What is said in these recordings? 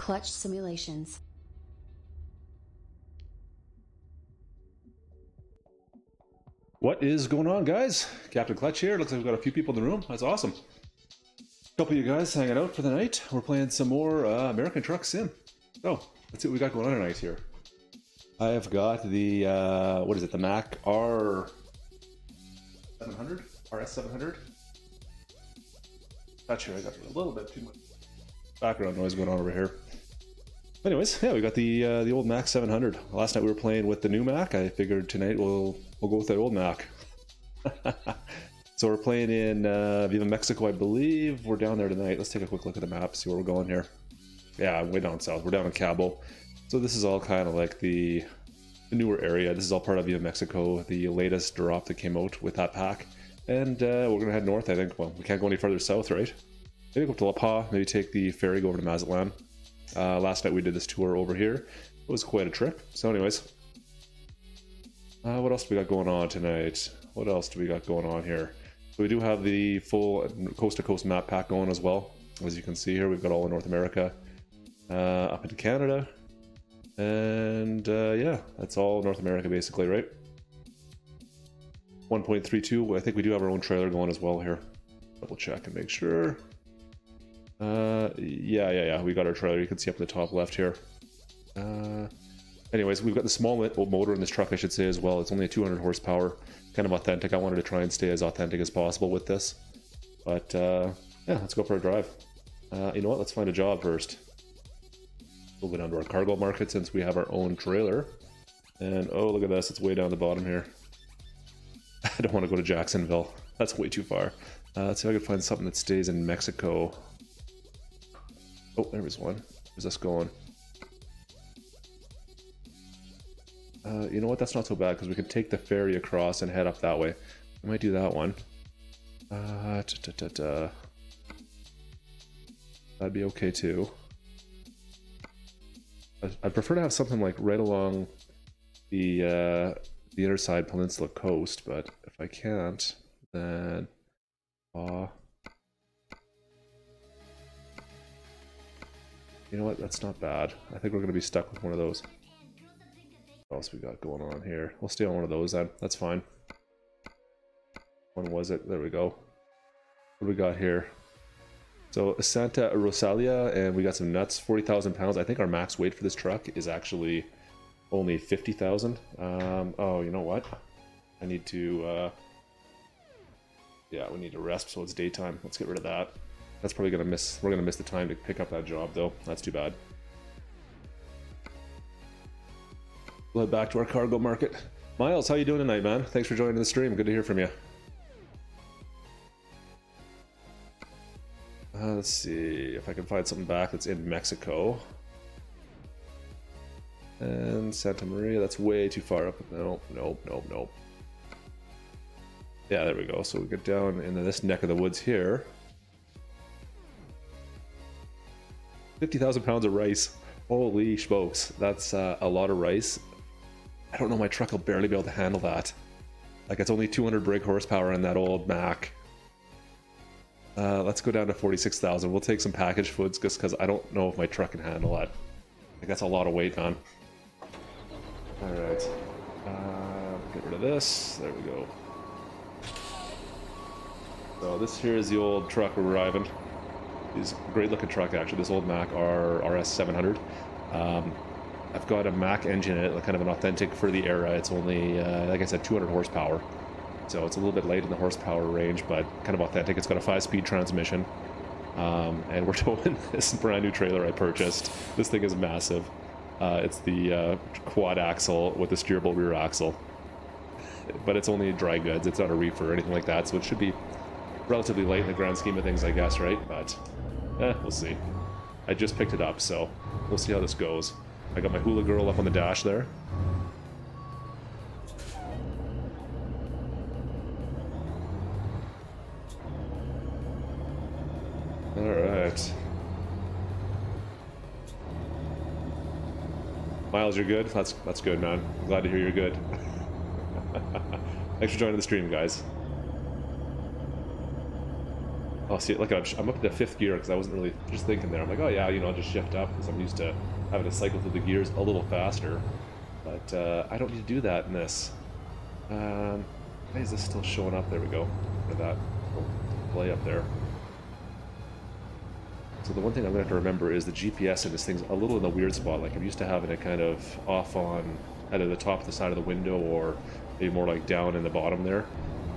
Clutch simulations. What is going on, guys? Captain Clutch here. Looks like we've got a few people in the room. That's awesome. A couple of you guys hanging out for the night. We're playing some more American Truck Sim. So, let's see what we got going on tonight here. I have got the, what is it, the Mac R700? RS700? Not sure, I got a little bit too much background noise going on over here. Anyways, yeah, we got the old Mac 700. Last night we were playing with the new Mac. I figured tonight we'll go with that old Mac. So we're playing in Viva Mexico, I believe. We're down there tonight. Let's take a quick look at the map, see where we're going here. Yeah, way down south. We're down in Cabo. So this is all kind of like the newer area. This is all part of Viva Mexico, the latest drop that came out with that pack. And we're going to head north, I think. Well, we can't go any further south, right? Maybe go up to La Paz, maybe take the ferry, go over to Mazatlan. Last night we did this tour over here. It was quite a trip. So anyways, what else do we got going on tonight? What else do we got going on here? So we do have the full coast-to-coast map pack going as well. As you can see here, we've got all of North America up into Canada. And yeah, that's all North America basically, right? 1.32, I think we do have our own trailer going as well here. Double check and make sure. Yeah, we got our trailer. You can see up in the top left here. Anyways, we've got the small motor in this truck, I should say, as well. It's only a 200 horsepower, kind of authentic. I wanted to try and stay as authentic as possible with this. But yeah, let's go for a drive. You know what? Let's find a job first. We'll go down to our cargo market since we have our own trailer. And oh, look at this. It's way down the bottom here. I don't want to go to Jacksonville. That's way too far. Let's see if I can find something that stays in Mexico. Oh, there was one. Where's this going? You know what? That's not so bad because we can take the ferry across and head up that way. I might do that one. That'd be okay too. I'd prefer to have something like right along the inner side peninsula coast, but if I can't, then you know what? That's not bad. I think we're going to be stuck with one of those. What else we got going on here? We'll stay on one of those then. That's fine. When was it? There we go. What do we got here? So Santa Rosalia, and we got some nuts. 40,000 pounds. I think our max weight for this truck is actually only 50,000. Oh, you know what? I need to. Yeah, we need to rest, so it's daytime. Let's get rid of that. That's probably gonna miss. We're gonna miss the time to pick up that job, though. That's too bad. We'll head back to our cargo market. Miles, how you doing tonight, man? Thanks for joining the stream. Good to hear from you. Let's see if I can find something back that's in Mexico. And Santa Maria, that's way too far up. Nope. Yeah, there we go. So we get down into this neck of the woods here. 50,000 pounds of rice. Holy smokes. That's a lot of rice. I don't know, my truck will barely be able to handle that. Like, it's only 200 brake horsepower in that old Mac. Let's go down to 46,000. We'll take some packaged foods just because I don't know if my truck can handle that. Like, that's a lot of weight, man. Alright. Get rid of this. There we go. So this here is the old truck we're driving. It's a great looking truck, actually. This old Mac RS700. I've got a Mac engine in it, like kind of an authentic for the era. It's only, like I said, 200 horsepower. So it's a little bit light in the horsepower range, but kind of authentic. It's got a 5-speed transmission. And we're towing this brand new trailer I purchased. This thing is massive. It's the quad axle with the steerable rear axle. But it's only dry goods. It's not a reefer or anything like that. So it should be relatively light in the grand scheme of things, I guess, right? But we'll see. I just picked it up, so we'll see how this goes. I got my hula girl up on the dash there. All right. Miles, you're good? That's good, man. I'm glad to hear you're good. Thanks for joining the stream, guys. Oh, see, like I'm up to 5th gear because I wasn't really just thinking there. I'm like, oh yeah, you know, I'll just shift up because I'm used to having to cycle through the gears a little faster. But I don't need to do that in this. Why is this still showing up? There we go. Look at that play up there. So the one thing I'm going to have to remember is the GPS in this thing's a little in a weird spot. Like I'm used to having it kind of off on either the top of the side of the window or maybe more like down in the bottom there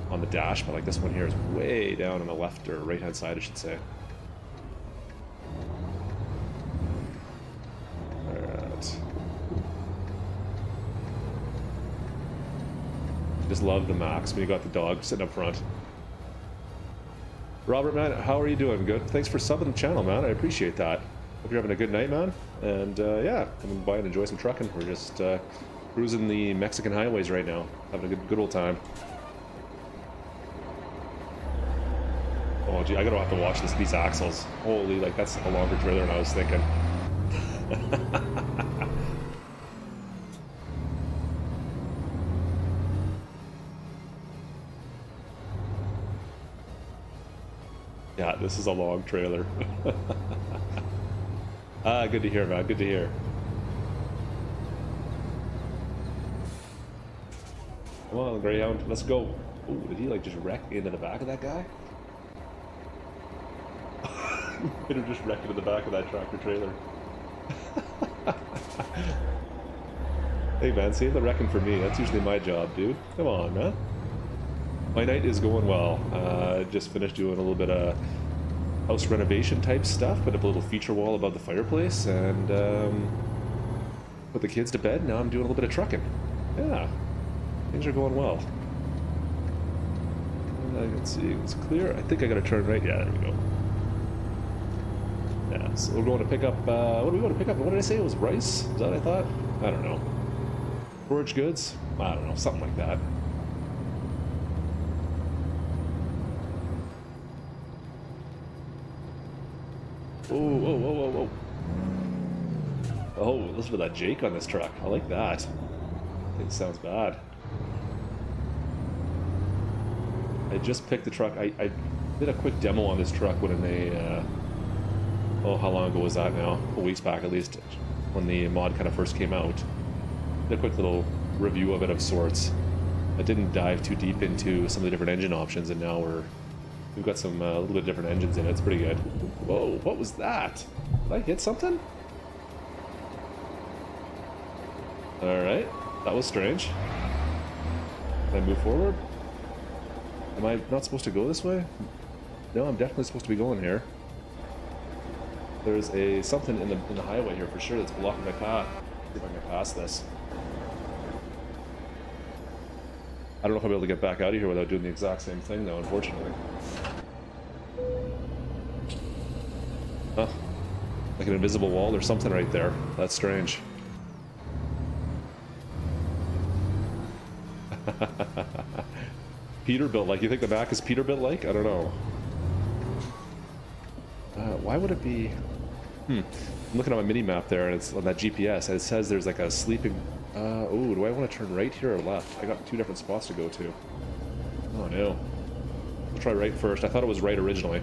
on the dash. But like this one here is way down on the left or right hand side, I should say. Alright. Just love the Max when you got the dog sitting up front. Robert, man, how are you doing? Good. Thanks for subbing the channel, man. I appreciate that. Hope you're having a good night, man. And yeah, come by and enjoy some trucking. We're just cruising the Mexican highways right now, having a good old time. Oh, gee, I gotta have to watch these axles. Holy, like that's a longer trailer than I was thinking. Yeah, this is a long trailer. Ah, good to hear, man. Good to hear. Come on, Greyhound. Let's go. Oh, did he like just wreck into the back of that guy? Could have just wrecked into the back of that tractor trailer. Hey, man, save the wrecking for me. That's usually my job, dude. Come on, man. My night is going well. Just finished doing a little bit of house renovation type stuff, put up a little feature wall above the fireplace, and put the kids to bed. Now I'm doing a little bit of trucking. Yeah, things are going well. Let's see, it's clear. I think I got to turn right. Yeah, there we go. Yeah, so we're going to pick up. What do we want to pick up? What did I say? It was rice? Is that what I thought? I don't know. Storage goods? I don't know, something like that. Whoa, whoa, whoa, whoa, whoa. Oh, listen to that Jake on this truck. I like that. I think it sounds bad. I just picked the truck. I did a quick demo on this truck when they, oh, how long ago was that now? A couple weeks back at least, when the mod kind of first came out. Did a quick little review of it of sorts. I didn't dive too deep into some of the different engine options, and now we've got some little bit different engines in it. It's pretty good. Whoa, what was that? Did I hit something? Alright, that was strange. Can I move forward? Am I not supposed to go this way? No, I'm definitely supposed to be going here. There's something in the highway here for sure that's blocking my path. See if I can pass this. I don't know if I'll be able to get back out of here without doing the exact same thing though, unfortunately. Huh. Like an invisible wall or something right there. That's strange. Peterbilt, like, you think the back is Peterbilt like? I don't know. Why would it be... I'm looking at my mini-map there, and it's on that GPS, and it says there's like a sleeping... oh, do I want to turn right here or left? I got two different spots to go to. Oh no. I'll try right first. I thought it was right originally.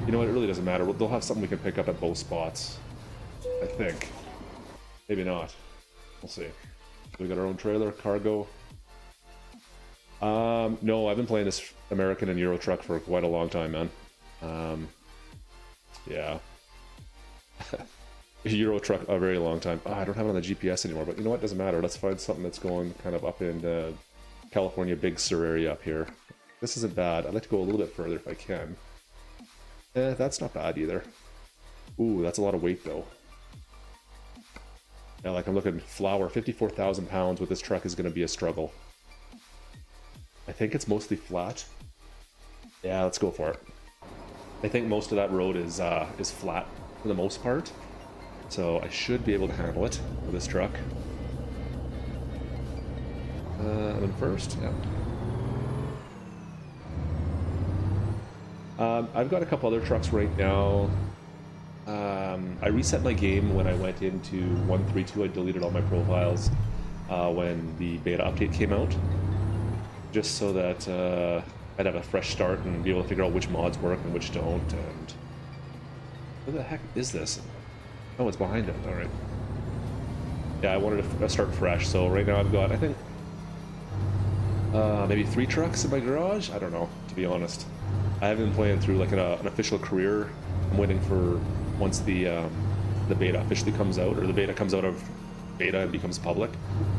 You know what, it really doesn't matter. They'll have something we can pick up at both spots. I think. Maybe not. We'll see. We got our own trailer, cargo. No, I've been playing this American and Euro truck for quite a long time, man. Yeah. Euro truck a very long time. Oh, I don't have it on the GPS anymore, but you know what? Doesn't matter. Let's find something that's going kind of up in California, Big Sur area up here. This isn't bad. I'd like to go a little bit further if I can. That's not bad either. Ooh, that's a lot of weight though. Yeah, like I'm looking flour, 54,000 pounds with this truck is going to be a struggle. I think it's mostly flat. Yeah, let's go for it. I think most of that road is flat for the most part. So I should be able to handle it with this truck. I'm in first, yeah. I've got a couple other trucks right now. I reset my game when I went into 1.3.2. I deleted all my profiles when the beta update came out. just so that I'd have a fresh start and be able to figure out which mods work and which don't. And what the heck is this? Oh, it's behind it. All right. Yeah, I wanted to start fresh. So right now I've got, I think, maybe 3 trucks in my garage. I don't know, to be honest. I haven't been playing through like an official career. I'm waiting for once the beta officially comes out, or the beta comes out of beta and becomes public,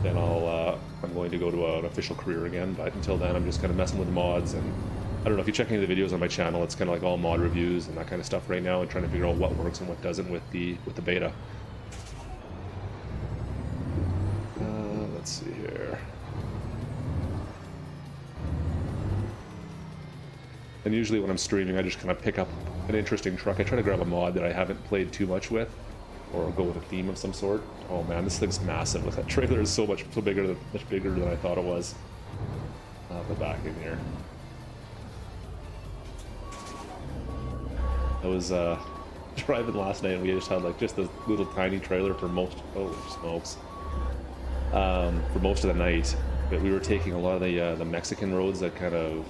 then I'm going to go to an official career again. But until then, I'm just kind of messing with the mods, and I don't know if you check any of the videos on my channel. It's kind of like all mod reviews and that kind of stuff right now, and trying to figure out what works and what doesn't with the beta. Let's see here. And usually when I'm streaming, I just kind of pick up an interesting truck. I try to grab a mod that I haven't played too much with, or go with a theme of some sort. Oh man, this thing's massive. That trailer is much bigger than I thought it was. But back in here, I was driving last night, and we just had like just this little tiny trailer for most. Oh smokes! For most of the night, but we were taking a lot of the Mexican roads that kind of.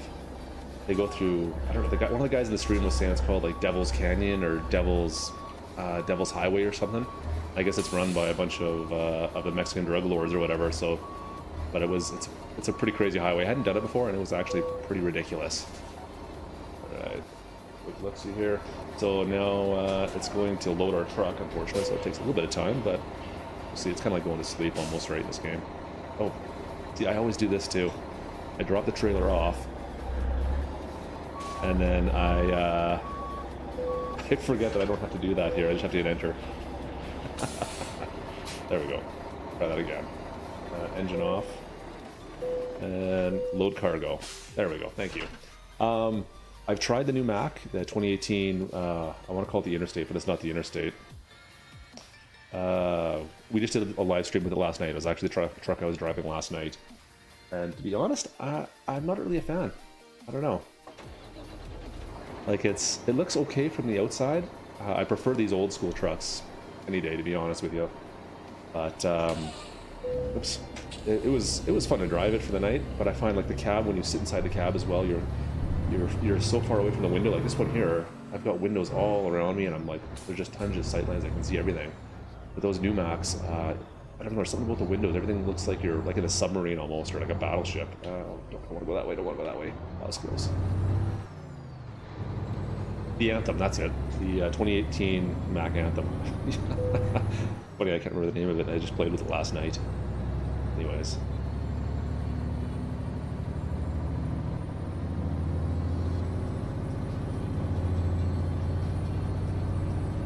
They go through, I don't know, one of the guys in the stream was saying it's called like Devil's Canyon or Devil's Highway or something. I guess it's run by a bunch of the Mexican drug lords or whatever, so, but it's a pretty crazy highway. I hadn't done it before, and it was actually pretty ridiculous. Alright, let's see here. So now it's going to load our truck, unfortunately, so it takes a little bit of time, but we'll see, it's kind of like going to sleep almost right in this game. Oh, see, I always do this too. I drop the trailer off, and then I forget that I don't have to do that here. I just have to hit enter. There we go. Try that again. Engine off. And load cargo. There we go. Thank you. I've tried the new Mac, the 2018, I want to call it the Interstate, but it's not the Interstate. We just did a live stream with it last night. It was actually the truck I was driving last night. And to be honest, I'm not really a fan. I don't know. Like it looks okay from the outside. I prefer these old school trucks any day, to be honest with you. But oops, it was fun to drive it for the night. But I find like the cab, when you sit inside the cab as well, you're so far away from the window. Like this one here, I've got windows all around me, and I'm like, there's just tons of sightlines. I can see everything. But those new Macs, I don't know, there's something about the windows. Everything looks like you're like in a submarine almost, or like a battleship. Don't want to go that way. Don't want to go that way. That was close. The Anthem, that's it. The 2018 Mac Anthem. Funny, I can't remember the name of it. I just played with it last night. Anyways.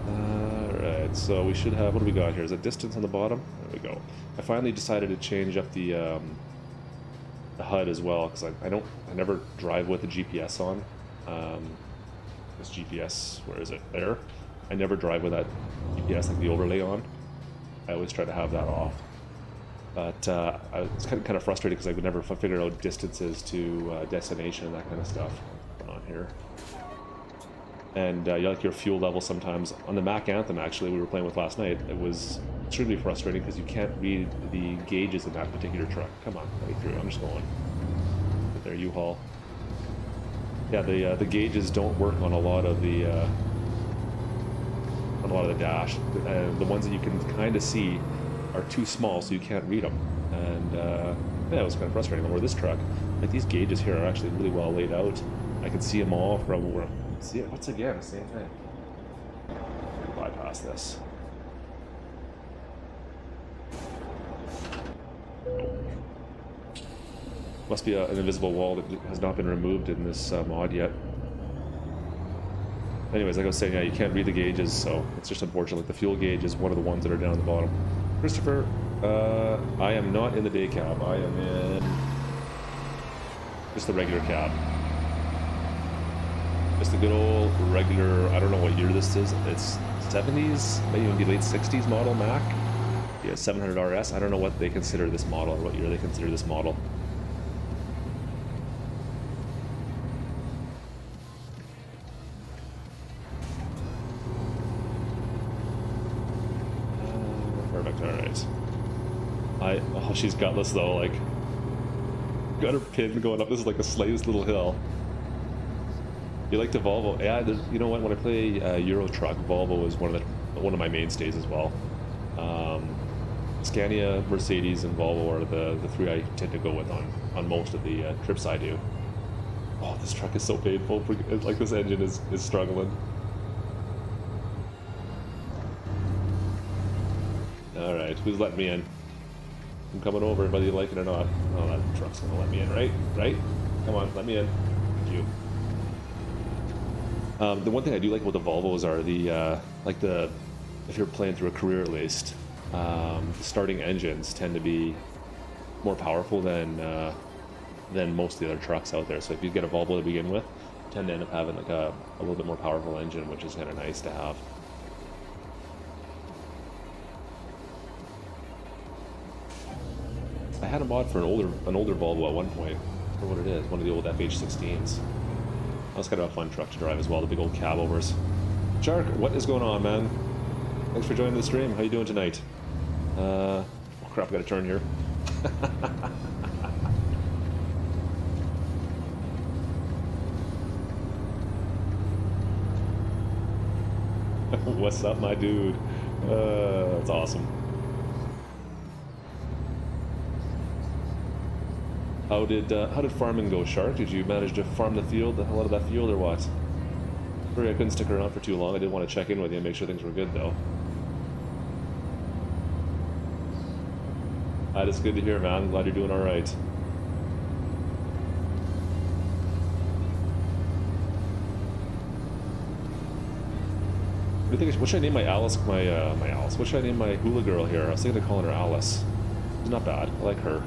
Alright, so we should have, what do we got here? Is it distance on the bottom? There we go. I finally decided to change up the HUD as well, because I never drive with the GPS on. This GPS, where is it? There. I never drive with that GPS, like the overlay on. I always try to have that off. But I was kind of frustrated because I could never figure out distances to destination and that kind of stuff on here. And like your fuel level sometimes. On the Mac Anthem, actually, we were playing with last night, it was extremely frustrating because you can't read the gauges in that particular truck. Come on, let me through. I'm just going. Get there, U-Haul. Yeah, the gauges don't work on a lot of the dash. The ones that you can kind of see are too small, so you can't read them. And yeah, it was kind of frustrating. Where this truck, like these gauges here are actually really well laid out. I can see them all from where. See it once again, the same thing. Bypass this. Must be an invisible wall that has not been removed in this mod yet. Anyways, like I was saying, yeah, you can't read the gauges, so it's just unfortunate. Like the fuel gauge is one of the ones that are down at the bottom. Christopher, I am not in the day cab. I am in just the regular cab. Just the good old regular, I don't know what year this is. It's 70s, maybe even the late 60s model Mac. Yeah, 700 RS. I don't know what they consider this model, or what year they consider this model. Perfect, alright. Oh, she's gutless though, like. got her pinned going up. This is like the slightest little hill. You like the Volvo? Yeah, you know what? When I play Euro Truck, Volvo is one of my mainstays as well. Scania, Mercedes, and Volvo are the three I tend to go with on most of the trips I do. Oh, this truck is so painful. Like this engine is struggling. All right, who's letting me in? I'm coming over, whether you like it or not. Oh, that truck's gonna let me in, right? Right? Come on, let me in. Thank you. The one thing I do like about the Volvos are if you're playing through a career at least, starting engines tend to be more powerful than most of the other trucks out there. So if you get a Volvo to begin with, you tend to end up having like a little bit more powerful engine, which is kind of nice to have. I had a mod for an older Volvo at one point. I don't know what it is, one of the old FH16s. That was kind of a fun truck to drive as well, the big old cab overs. Shark, what is going on, man? Thanks for joining the stream. How you doing tonight? Oh crap, I gotta turn here. What's up, my dude? That's awesome. How did farming go, Shark? Did you manage to farm the hell out of that field, or what? Sorry I couldn't stick around for too long. I did want to check in with you and make sure things were good, though. That is good to hear, man. I'm glad you're doing all right. What do you think? What should I name my Alice? My Alice. What should I name my hula girl here? I was thinking of calling her Alice. She's not bad. I like her.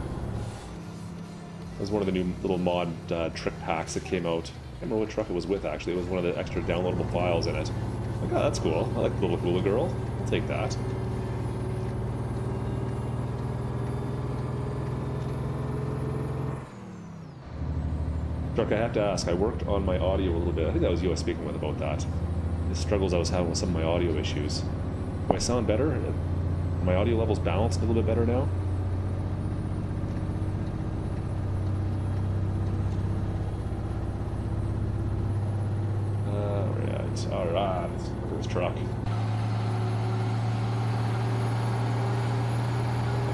It was one of the new little mod trick packs that came out. I can't remember what truck it was with, actually. It was one of the extra downloadable files in it. Like, oh, that's cool. I like the little hula girl. I'll take that. Truck, I have to ask, I worked on my audio a little bit. I think that was you I was speaking with about that. The struggles I was having with some of my audio issues. Do I sound better? Are my audio levels balanced a little bit better now? Alright, look at this truck.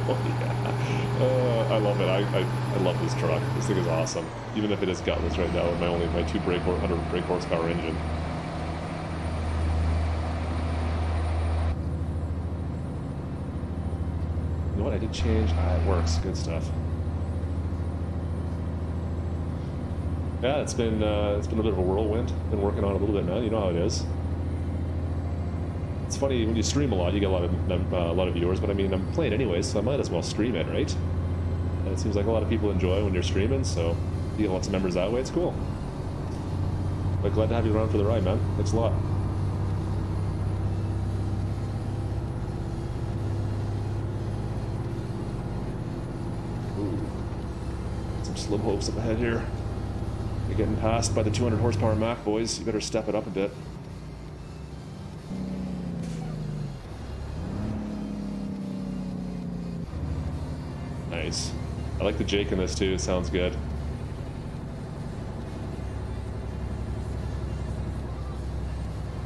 Oh yeah, I love it. I love this truck. This thing is awesome. Even if it is gutless right now with my 100 brake horsepower engine. You know what? I did change. It works. Good stuff. Yeah, it's been a bit of a whirlwind. Been working on it a little bit, man. You know how it is. It's funny when you stream a lot, you get a lot of viewers. But I mean, I'm playing anyways, so I might as well stream it, right? And it seems like a lot of people enjoy when you're streaming, so you get lots of members that way. It's cool. But glad to have you around for the ride, man. Thanks a lot. Ooh. Some slim hopes up ahead here. You're getting passed by the 200 horsepower Mac, boys. You better step it up a bit. Nice. I like the Jake in this too. Sounds good.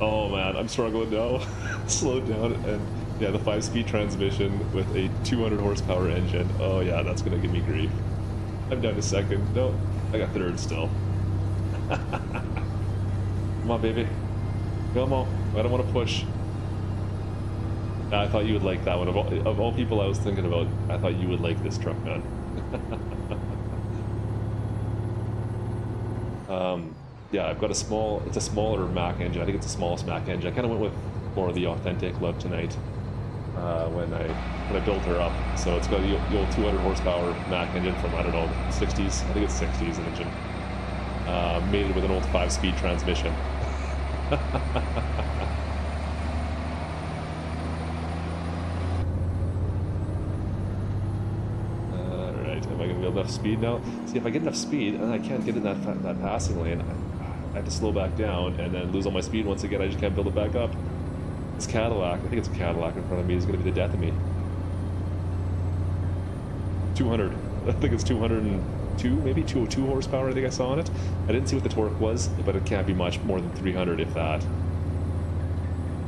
Oh man, I'm struggling now. Slowed down, and yeah, the 5-speed transmission with a 200 horsepower engine. Oh yeah, that's gonna give me grief. I'm down to second. No, I got third still. Come on, baby. Come on. I don't want to push. I thought you would like that one. Of all people I was thinking about, I thought you would like this truck, man. Yeah, I've got it's a smaller Mac engine. I think it's the smallest Mac engine. I kind of went with more of the authentic look tonight when I built her up. So it's got the old 200 horsepower Mac engine from, I don't know, the 60s. I think it's 60s engine. Mated with an old 5-speed transmission. Alright, am I going to get enough speed now? See, if I get enough speed, and I can't get in that passing lane, I have to slow back down and then lose all my speed once again. I just can't build it back up. This Cadillac, I think it's a Cadillac in front of me, is going to be the death of me. 200. I think it's 200 and maybe 202 horsepower, I think I saw on it. I didn't see what the torque was, but it can't be much more than 300, if that.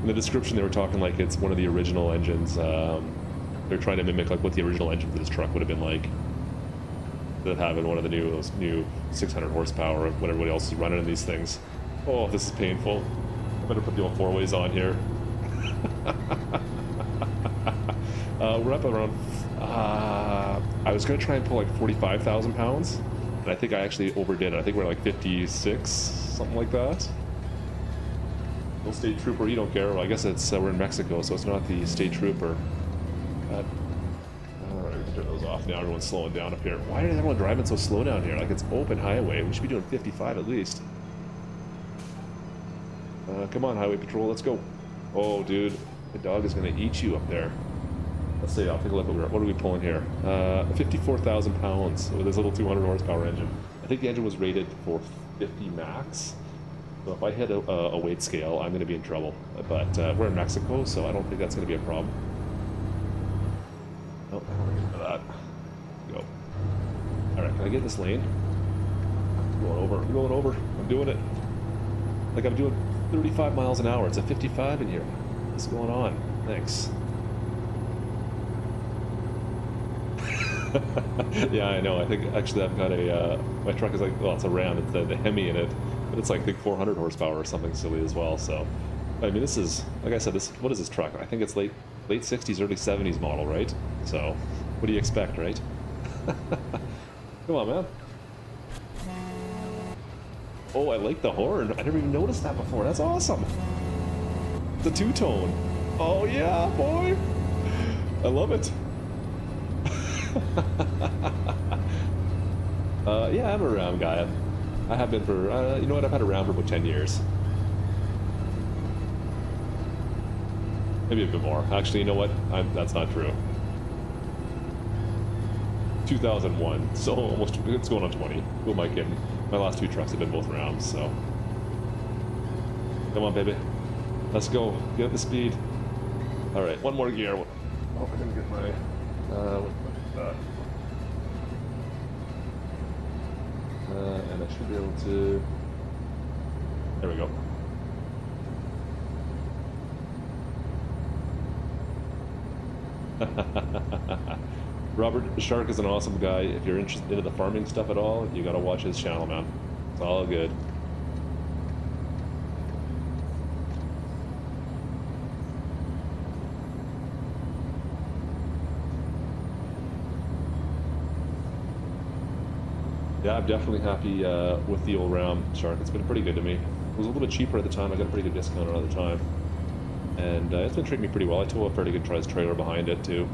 In the description, they were talking like it's one of the original engines. They're trying to mimic like what the original engine for this truck would have been like. That having one of those new 600 horsepower, what everybody else is running in these things. Oh, this is painful. I better put the old four-ways on here. We're up around. I was gonna try and pull like 45,000 pounds, and I think I actually overdid it. I think we're like 56, something like that. No state trooper, you don't care. Well, I guess it's we're in Mexico, so it's not the state trooper. God. Alright, we can turn those off now. Everyone's slowing down up here. Why is everyone driving so slow down here? Like it's open highway. We should be doing 55 at least. Come on, highway patrol, let's go. Oh, dude, the dog is gonna eat you up there. Let's see. I'll take a look at what are we pulling here. 54,000 pounds with this little 200 horsepower engine. I think the engine was rated for 50 max. So if I hit a weight scale, I'm going to be in trouble. But we're in Mexico, so I don't think that's going to be a problem. Oh, I don't remember that. Go. Alright, can I get this lane? I'm going over. I'm going over. I'm doing it. Like I'm doing 35 miles an hour. It's a 55 in here. What's going on? Thanks. Yeah, I know. I think actually I've got a, my truck is like, well, it's a Ram. It's the Hemi in it. But it's like I think 400 horsepower or something silly as well. So, I mean, this is, like I said, this, what is this truck? I think it's late 60s, early 70s model, right? So, what do you expect, right? Come on, man. Oh, I like the horn. I never even noticed that before. That's awesome. The two-tone. Oh, yeah, boy. I love it. Yeah, I'm a Ram guy. I have been for, you know what, I've had a Ram for about 10 years. Maybe a bit more. Actually, you know what, that's not true. 2001, so almost, it's going on 20. Who am I kidding? My last two trucks have been both Rams, so. Come on, baby. Let's go. Get up the speed. Alright, one more gear. Oh, I didn't get my, and I should be able to... There we go. Robert Shark is an awesome guy. If you're interested in the farming stuff at all, you gotta watch his channel, man. It's all good. Yeah, I'm definitely happy with the old Ram Shark. It's been pretty good to me. It was a little bit cheaper at the time. I got a pretty good discount on it at the time. And it's been treating me pretty well. I tow a fairly good trailer behind it, too.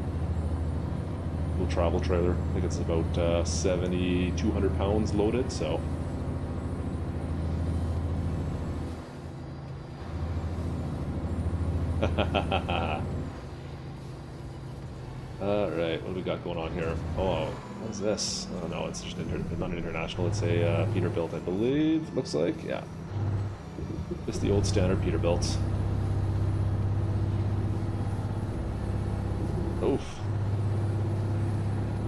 Little travel trailer. I think it's about 7,200 pounds loaded, so... Alright, what do we got going on here? Oh, what is this? Oh no, it's just not an international, it's a Peterbilt, I believe, looks like, yeah. Just the old standard Peterbilt. Oof.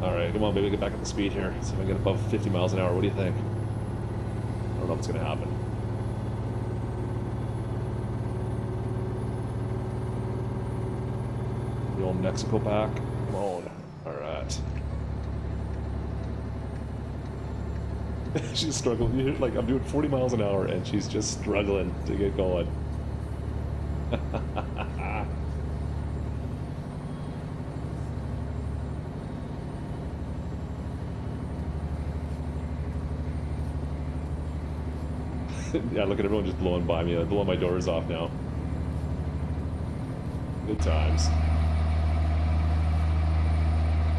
Alright, come on baby, get back up to speed here. See if I can get above 50 miles an hour, what do you think? I don't know if it's gonna happen. The old Mexico back. Come on. Alright. She's struggling. Like, I'm doing 40 miles an hour and she's just struggling to get going. Yeah, look at everyone just blowing by me. They're blowing my doors off now. Good times.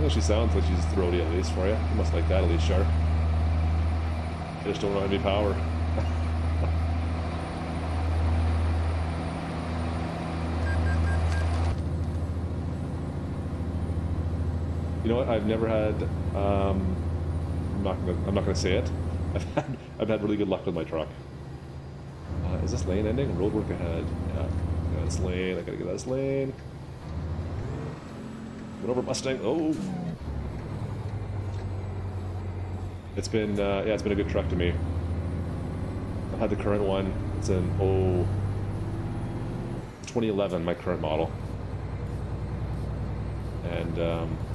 Well, she sounds like she's throaty at least for you. You must like that at least, Shark. I just don't know how any power. You know what? I've never had. I'm not gonna say it. I've had really good luck with my truck. Is this lane ending? Roadwork ahead. Yeah. I got this lane. I gotta get this lane. Went over Mustang. Oh. It's been yeah, it's been a good truck to me. I had the current one. It's an 2011, my current model. And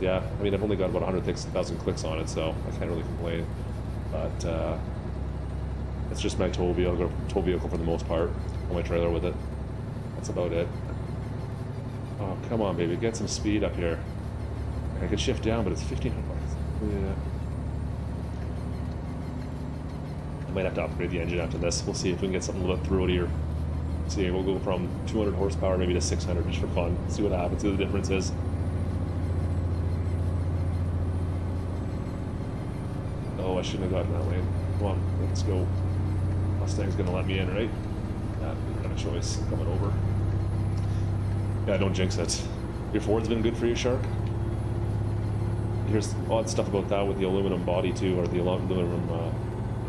yeah, I mean, I've only got about 100,000 clicks on it, so I can't really complain. But it's just my tow vehicle for the most part. On my trailer with it. That's about it. Oh, come on, baby, get some speed up here. I could shift down, but it's 1,500 bucks. Yeah. I might have to upgrade the engine after this. We'll see if we can get something a little bit throatier. See, we'll go from 200 horsepower maybe to 600 just for fun. See what happens, see what the difference is. Oh, I shouldn't have gotten that lane. Come on, let's go. Mustang's gonna let me in, right? Yeah, we don't have a choice. Coming over. Yeah, don't jinx it. Your Ford's been good for you, Shark? Here's odd stuff about that with the aluminum body too, or the aluminum,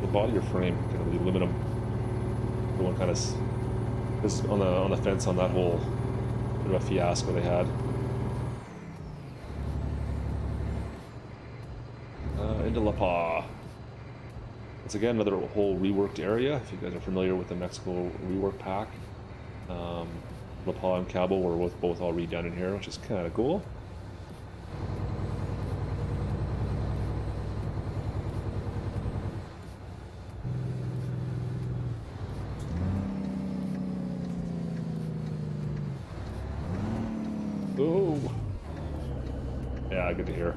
the body or frame, kind of the aluminum. The one kind of is on the fence on that whole bit of a fiasco they had. Into La Paz. It's again another whole reworked area. If you guys are familiar with the Mexico rework pack, La Paz and Cabo were both all redone in here, which is kind of cool. Oh, yeah, good to hear.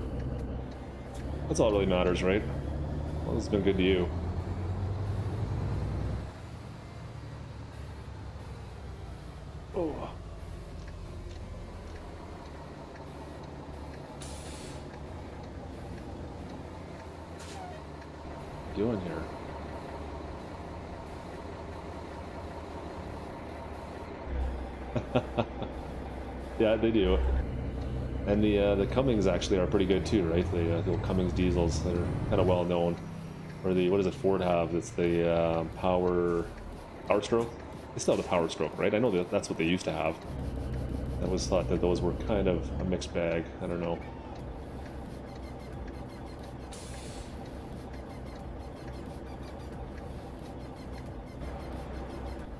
That's all that really matters, right? Well, it's been good to you. Oh. What are you doing here? Yeah, they do. And the Cummins actually are pretty good too, right? The old Cummins diesels that are kind of well known. Or the, what does it Ford have? It's the Power Stroke. They still have the Power Stroke, right? I know that's what they used to have. I always thought that those were kind of a mixed bag. I don't know.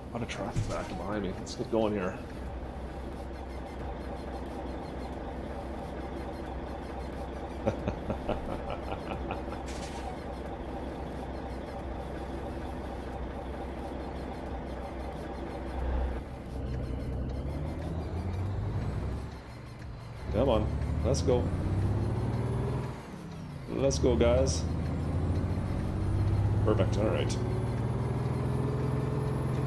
A lot of traffic back behind me. Let's get going here. Come on, let's go. Let's go, guys. Perfect, all right.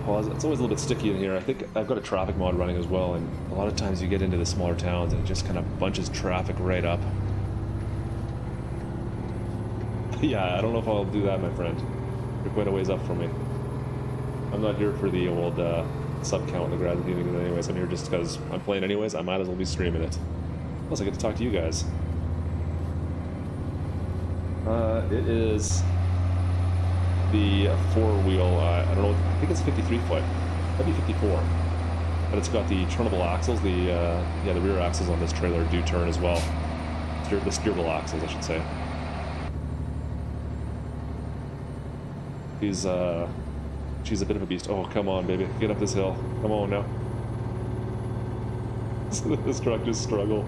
Pause. It's always a little bit sticky in here. I think I've got a traffic mod running as well, and a lot of times you get into the smaller towns and it just kind of bunches traffic right up. Yeah, I don't know if I'll do that, my friend. You're quite a ways up from me. I'm not here for the old sub count in the grad thing anyways. I'm here just because I'm playing anyways. I might as well be streaming it. Plus I get to talk to you guys. It is the four-wheel, I don't know, I think it's 53 foot. Maybe 54. But it's got the turnable axles, the rear axles on this trailer do turn as well. The steerable axles, I should say. She's a bit of a beast. Oh, come on, baby. Get up this hill. Come on now. This truck just struggle.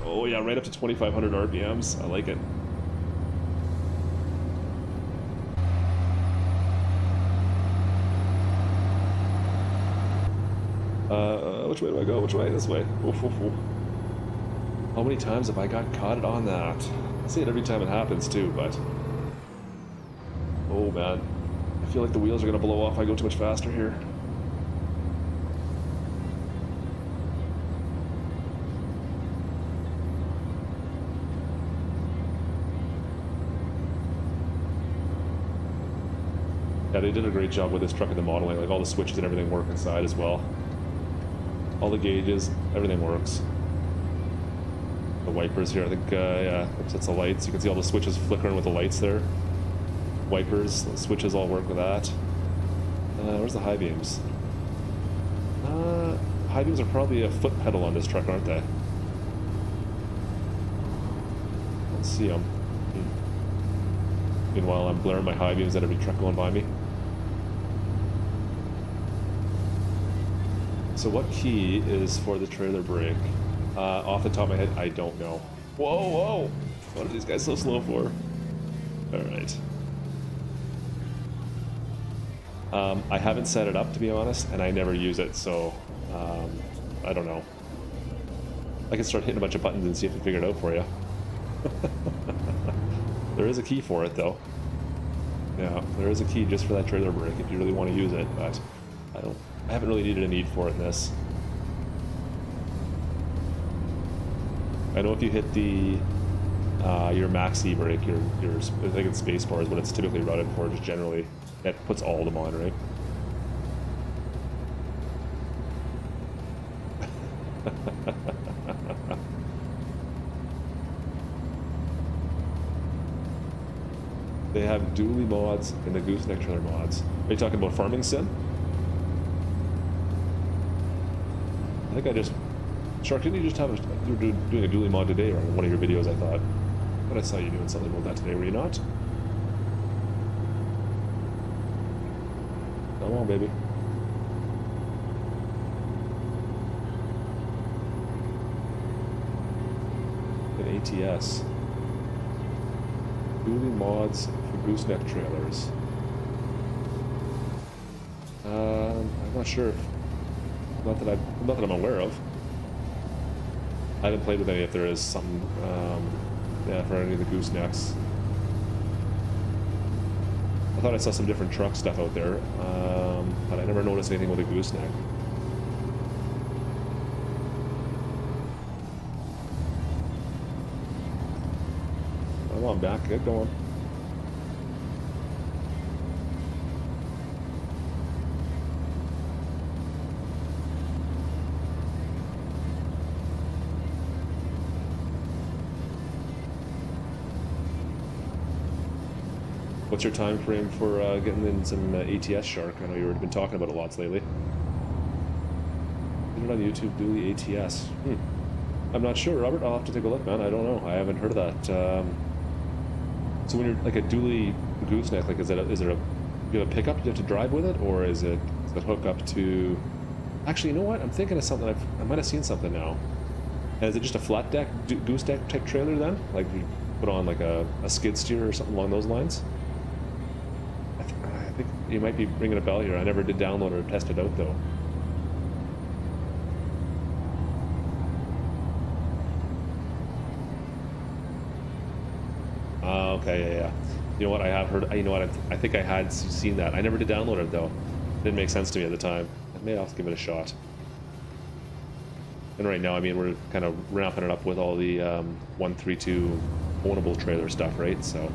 Oh yeah, right up to 2,500 RPMs. I like it. Which way do I go? Which way? This way. Oof, oof, oof. How many times have I got caught on that? I see it every time it happens too, but... Oh man. I feel like the wheels are gonna blow off if I go too much faster here. Yeah, they did a great job with this truck and the modeling. Like all the switches and everything work inside as well. All the gauges, everything works. The wipers here, I think, yeah, that's the lights. You can see all the switches flickering with the lights there. Wipers, the switches all work with that. Where's the high beams? high beams are probably a foot pedal on this truck, aren't they? Let's see them. Meanwhile, I'm blaring my high beams at every truck going by me. So what key is for the trailer brake? Off the top of my head, I don't know. Whoa, whoa! What are these guys so slow for? Alright. I haven't set it up, to be honest, and I never use it, so I don't know. I can start hitting a bunch of buttons and see if I figure it out for you. There is a key for it, though. Yeah, there is a key just for that trailer brake if you really want to use it, but I haven't really needed a need for it in this. I know if you hit the your maxi brake, your I think it's spacebar is what it's typically routed for, just generally. That puts all of them on, right? They have dually mods and the gooseneck trailer mods. Are you talking about farming sim? I think I just... Shark, didn't you just have you were doing a dually mod today on one of your videos, I thought. But I saw you doing something about that today, were you not? Come on, baby. An ATS. Dually mods for gooseneck trailers. I'm not sure. Not that I'm aware of. I haven't played with any if there is some, yeah, for any of the goosenecks. I thought I saw some different truck stuff out there, but I never noticed anything with a gooseneck. Come on, back, get going. What's your time frame for getting in some ATS, Shark? I know you've been talking about it lots lately. Get it on YouTube, dually ATS. I'm not sure, Robert. I'll have to take a look, man. I don't know. I haven't heard of that. So when you're like a dually gooseneck, like is it a you have a pickup you have to drive with it, or is it hook up to? Actually, you know what? I'm thinking of something. I might have seen something now. And is it just a flat deck gooseneck type trailer then? Like you put on like a skid steer or something along those lines? I think you might be ringing a bell here. I never did download or test it out though. Okay, yeah. You know what? I have heard. You know what? I think I had seen that. I never did download it though. It didn't make sense to me at the time. Maybe I'll have to give it a shot. And right now, I mean, we're kind of ramping it up with all the 132 ownable trailer stuff, right? So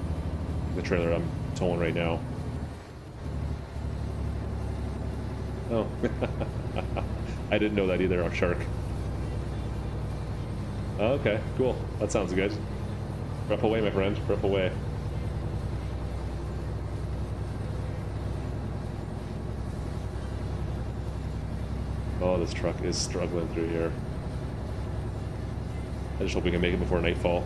the trailer I'm towing right now. Oh, I didn't know that either. Our Shark. Okay, cool. That sounds good. Rep away, my friend. Rep away. Oh, this truck is struggling through here. I just hope we can make it before nightfall.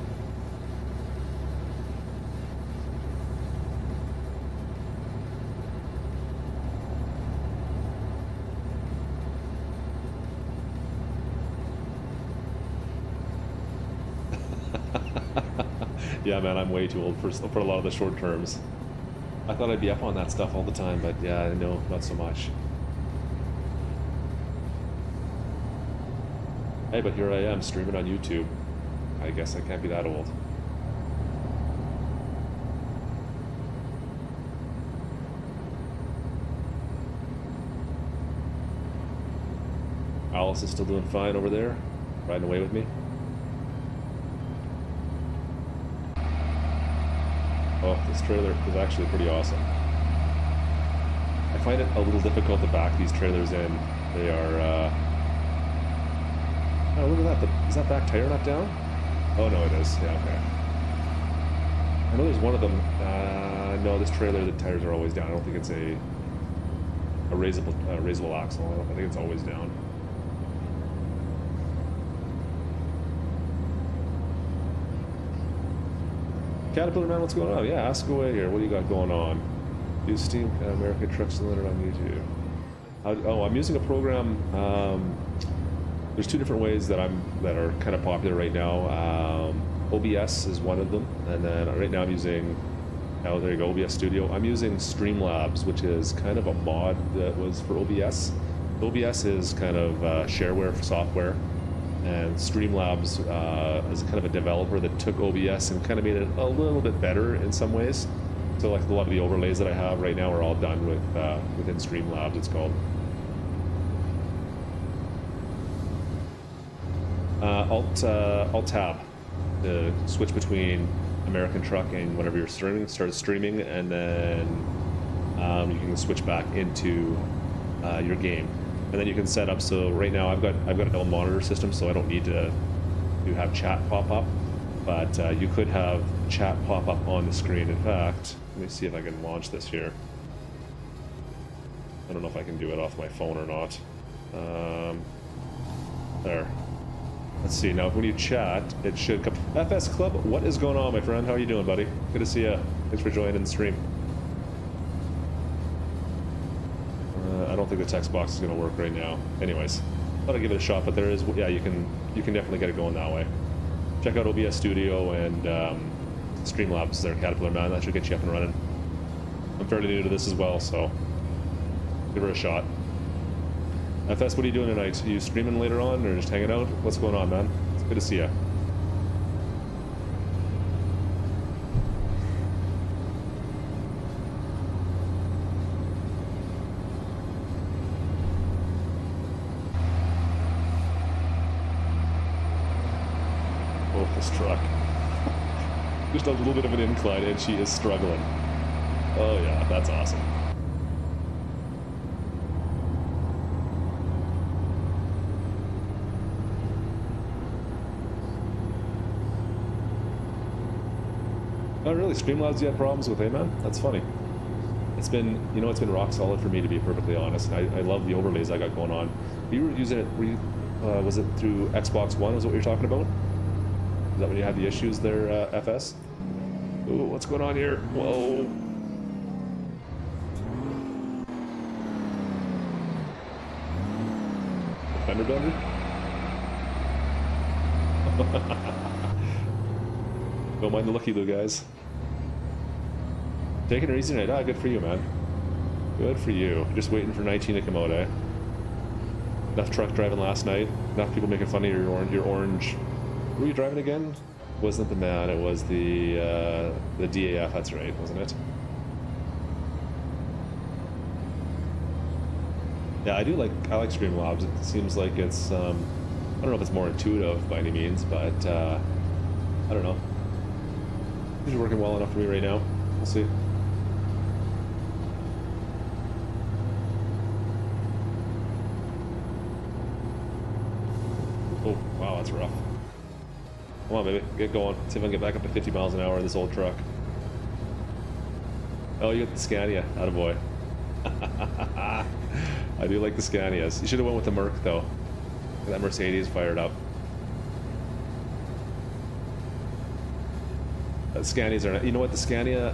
Yeah, man, I'm way too old for a lot of the short terms. I thought I'd be up on that stuff all the time, but yeah, no, not so much. Hey, but here I am streaming on YouTube. I guess I can't be that old. Alice is still doing fine over there, riding away with me. Oh, this trailer is actually pretty awesome. I find it a little difficult to back these trailers in. They are, oh, look at that. Is that back tire not down? Oh, no, it is. Yeah, okay. I know there's one of them. No, this trailer, the tires are always down. I don't think it's a raisable axle. I think it's always down. Caterpillar Man, what's going on? Yeah, ask away here. What do you got going on? Use Steam American Truck Cylinder on YouTube. Oh, I'm using a program. There's two different ways that are kind of popular right now. OBS is one of them, and then right now I'm using. Oh, there you go, OBS Studio. I'm using Streamlabs, which is kind of a mod that was for OBS. OBS is kind of shareware for software, and Streamlabs is kind of a developer that took OBS and kind of made it a little bit better in some ways. So like a lot of the overlays that I have right now are all done with within Streamlabs, it's called. Alt-Tab to switch between American Truck and whenever you're start streaming, and then you can switch back into your game, and then you can set up. So right now I've got a double monitor system, so I don't need to have chat pop up, but you could have chat pop up on the screen. In fact, let me see if I can launch this here. I don't know if I can do it off my phone or not. There. Let's see, now when you chat, it should come. FS Club, what is going on, my friend? How are you doing, buddy? Good to see you. Thanks for joining the stream. I don't think the text box is going to work right now. Anyways, thought I'd give it a shot, but there is, yeah, you can definitely get it going that way. Check out OBS Studio and Streamlabs there, Caterpillar Man. That should get you up and running. I'm fairly new to this as well, so give her a shot. FS, what are you doing tonight? Are you streaming later on or just hanging out? What's going on, man? It's good to see you. Oh, this truck. Just a little bit of an incline and she is struggling. Oh yeah, that's awesome. Oh really? Streamlabs you had problems with, eh, man? That's funny. It's been, you know, it's been rock solid for me, to be perfectly honest. I love the overlays I got going on. You were using it, was it through Xbox One is what you're talking about? Is that when you had the issues there, FS? Ooh, what's going on here? Whoa. Fender bender? Don't mind the looky loo, guys. Taking it easy tonight. Ah, good for you, man. Good for you. Just waiting for 19 to come out, eh? Enough truck driving last night. Enough people making fun of your orange. Who were you driving again? Wasn't the man? It was the DAF. That's right, wasn't it? Yeah, I like Streamlabs. It seems like it's I don't know if it's more intuitive by any means, but I don't know. These are working well enough for me right now. We'll see. Oh, wow, that's rough. Come on, baby, get going. See if I can get back up to 50 miles an hour in this old truck. Oh, you got the Scania. Attaboy. I do like the Scanias. You should have went with the Merc, though. That Mercedes fired up. Scanias are, you know what, the Scania,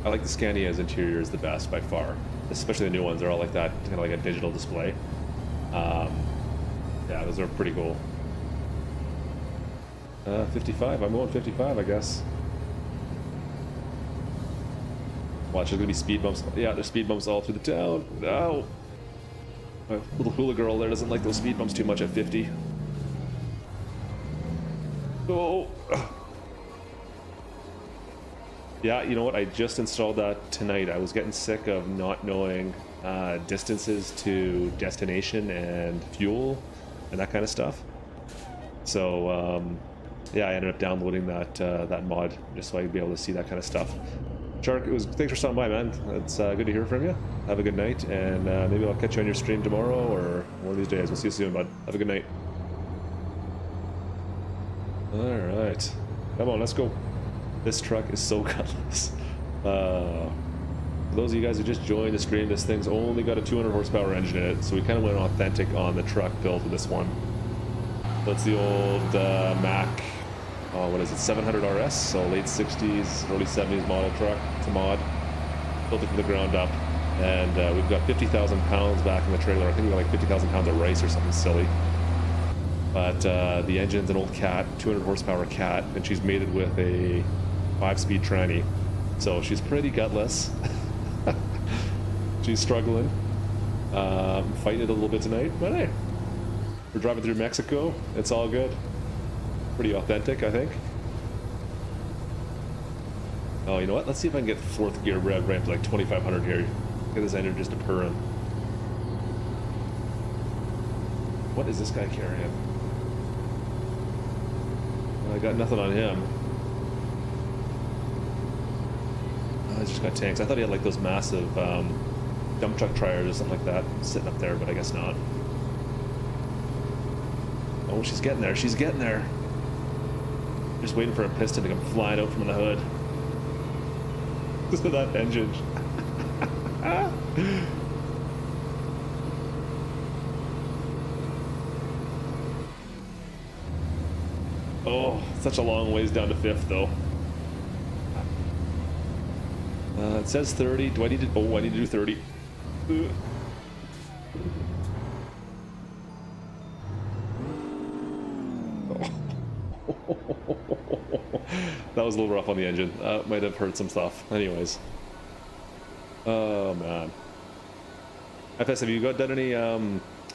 I like the Scania's interior is the best by far, especially the new ones. They're all like that, kind of like a digital display. Yeah, those are pretty cool. 55, I'm going 55, I guess. Watch, there's gonna be speed bumps. Yeah, there's speed bumps all through the town. No! My little hula girl there doesn't like those speed bumps too much at 50. Oh! Yeah, you know what? I just installed that tonight. I was getting sick of not knowing distances to destination and fuel and that kind of stuff. So yeah, I ended up downloading that mod just so I'd be able to see that kind of stuff. Shark, thanks for stopping by, man. It's good to hear from you. Have a good night, and maybe I'll catch you on your stream tomorrow or one of these days. We'll see you soon, bud. Have a good night. All right, come on, let's go. This truck is so gutless. For those of you guys who just joined the stream, this thing's only got a 200 horsepower engine in it, so we kind of went authentic on the truck build for this one. That's the old Mac oh, what is it, 700 RS, so late 60s, early 70s model truck. It's a mod. Built it from the ground up. And we've got 50,000 pounds back in the trailer. I think we got like 50,000 pounds of rice or something silly. But the engine's an old Cat, 200 horsepower Cat, and she's mated with a 5-speed tranny. So she's pretty gutless. She's struggling. Fighting it a little bit tonight, but hey, we're driving through Mexico. It's all good. Pretty authentic, I think. Oh, you know what? Let's see if I can get fourth gear rev ramp to like 2,500 here. Get this engine just a purring. What is this guy carrying? I got nothing on him. Oh, he's just got tanks. I thought he had like those massive dump truck tires or something like that sitting up there, but I guess not. Oh, she's getting there. She's getting there. Just waiting for a piston to come flying out from the hood. Listen to that engine. Oh, such a long ways down to fifth, though. It says 30. Do I need to? Oh, I need to do 30. That was a little rough on the engine. Might have hurt some stuff. Anyways. Oh, man. FS, have you done any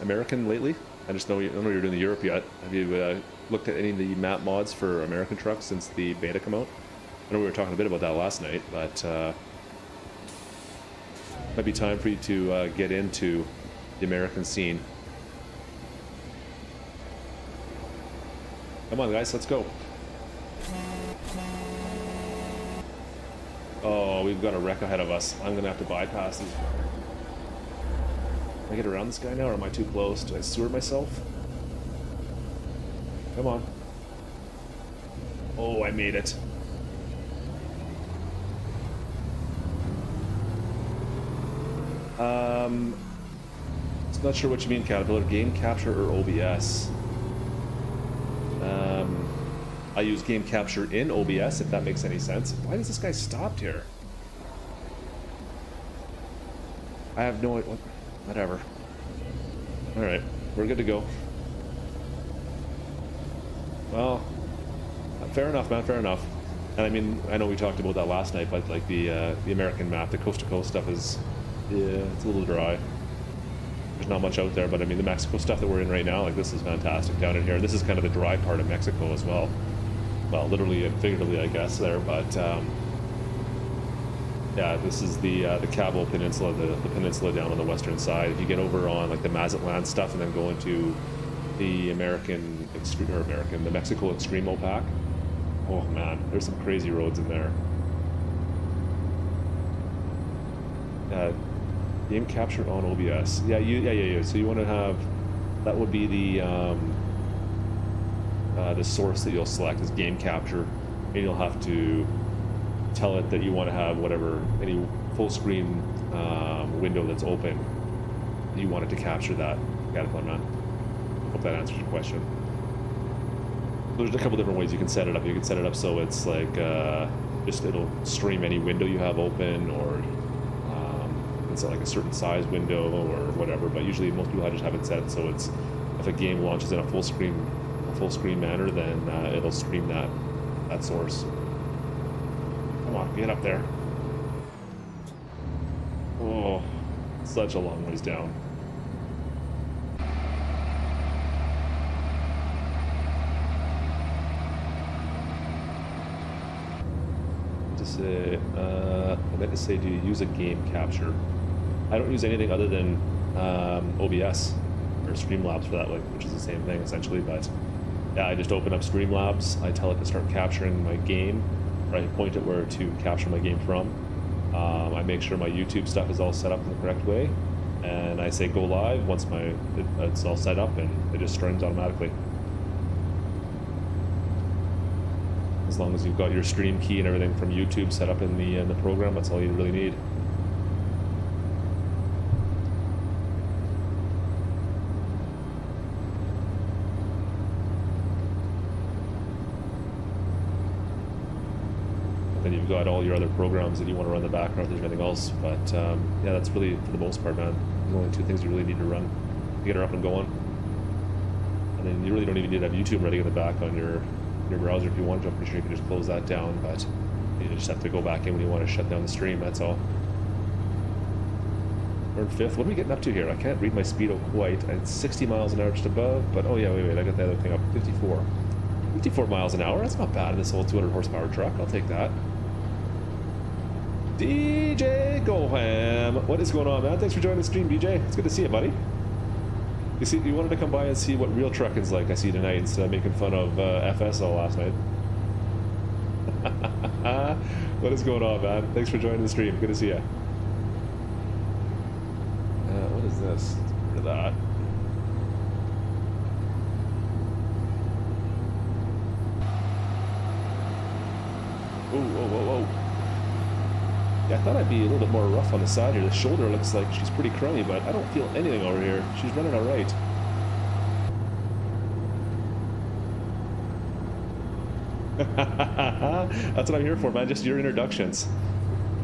American lately? I just know I don't know you're doing the Europe yet. Have you looked at any of the map mods for American trucks since the beta come out? I know we were talking a bit about that last night, but might be time for you to get into the American scene. Come on, guys, let's go. Oh, we've got a wreck ahead of us. I'm gonna have to bypass these. Can I get around this guy now, or am I too close? Do I sewer myself? Come on. Oh, I made it. Not sure what you mean, Caterpillar. Game capture or OBS? I use game capture in OBS, if that makes any sense. Why is this guy stopped here? I have no idea. Whatever. Alright, we're good to go. Well, fair enough, man, fair enough. And I mean, I know we talked about that last night, but like the American map, the coast-to-coast stuff is, yeah, it's a little dry. There's not much out there, but I mean, the Mexico stuff that we're in right now, like, this is fantastic down in here. This is kind of the dry part of Mexico as well. Well, literally and figuratively, I guess, there, but yeah, this is the Cabo Peninsula, the peninsula down on the western side. If you get over on like the Mazatlan stuff and then go into the the Mexico Extremo pack, oh man, there's some crazy roads in there. Game captured on OBS. Yeah, yeah. So you want to have, that would be the source that you'll select is game capture, and you'll have to tell it that you want to have whatever, any full screen window that's open, you want it to capture that. Caterpillar, man. Hope that answers your question. There's a couple different ways you can set it up. You can set it up so it's like just it'll stream any window you have open, or it's like a certain size window or whatever. But usually most people just have it set so it's, if a game launches in a full screen manner, then it'll stream that source. Come on, get up there. Oh, such a long ways down. I meant to say, do you use a game capture? I don't use anything other than OBS or Streamlabs for that, which is the same thing essentially. But yeah, I just open up Streamlabs. I tell it to start capturing my game, or I point it where to capture my game from. I make sure my YouTube stuff is all set up in the correct way, and I say go live once it's all set up, and it just streams automatically. As long as you've got your stream key and everything from YouTube set up in the program, that's all you really need. you've got all your other programs that you want to run in the background if there's anything else. But yeah, that's really, for the most part, man, the only two things you really need to run to get her up and going. And then you really don't even need to have YouTube running in the back on your browser if you want to. I'm pretty sure you can just close that down, but you just have to go back in when you want to shut down the stream, that's all. We're in 5th. What are we getting up to here? I can't read my speedo quite. It's 60 miles an hour just above, but oh yeah, wait, I got the other thing up. 54. 54 miles an hour, that's not bad in this old 200 horsepower truck. I'll take that. DJ Goham, what is going on, man? Thanks for joining the stream, DJ. It's good to see you, buddy. You wanted to come by and see what real trucking's like, I see tonight, instead of making fun of FSL last night. What is going on, man? Thanks for joining the stream. Good to see you. What is this? Let's get rid of that. Whoa, whoa, whoa, whoa. Yeah, I thought I'd be a little bit more rough on the side here. The shoulder looks like she's pretty crummy, but I don't feel anything over here. She's running all right. That's what I'm here for, man. Just your introductions.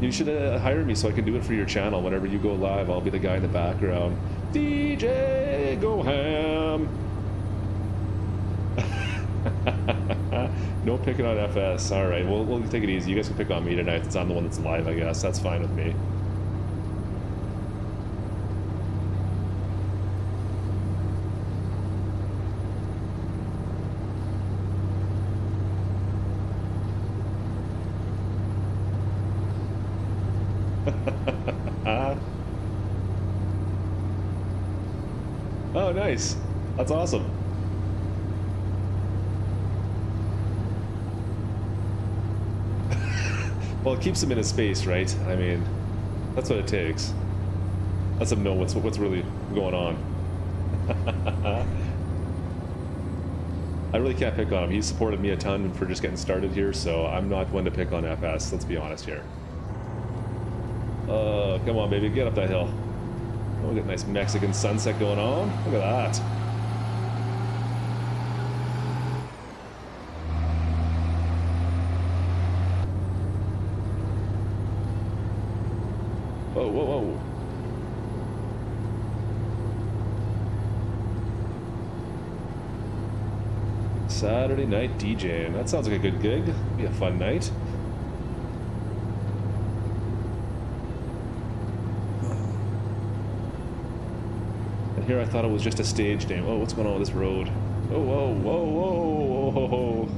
You should hire me so I can do it for your channel. Whenever you go live, I'll be the guy in the background. DJ Goham. No picking on FS. All right, we'll take it easy. You guys can pick on me tonight since I'm the one that's live, I guess. That's fine with me. Oh, nice. That's awesome. Well, it keeps him in his space, right? I mean, that's what it takes. Lets him know what's really going on. I really can't pick on him. He's supported me a ton for just getting started here, so I'm not one to pick on FS. Let's be honest here. Come on, baby, get up that hill. Oh, we got a nice Mexican sunset going on. Look at that. Whoa, whoa, whoa. Saturday night DJing. That sounds like a good gig. Be a fun night. And here I thought it was just a stage name. Oh, what's going on with this road? Oh, whoa, whoa, whoa, whoa, whoa.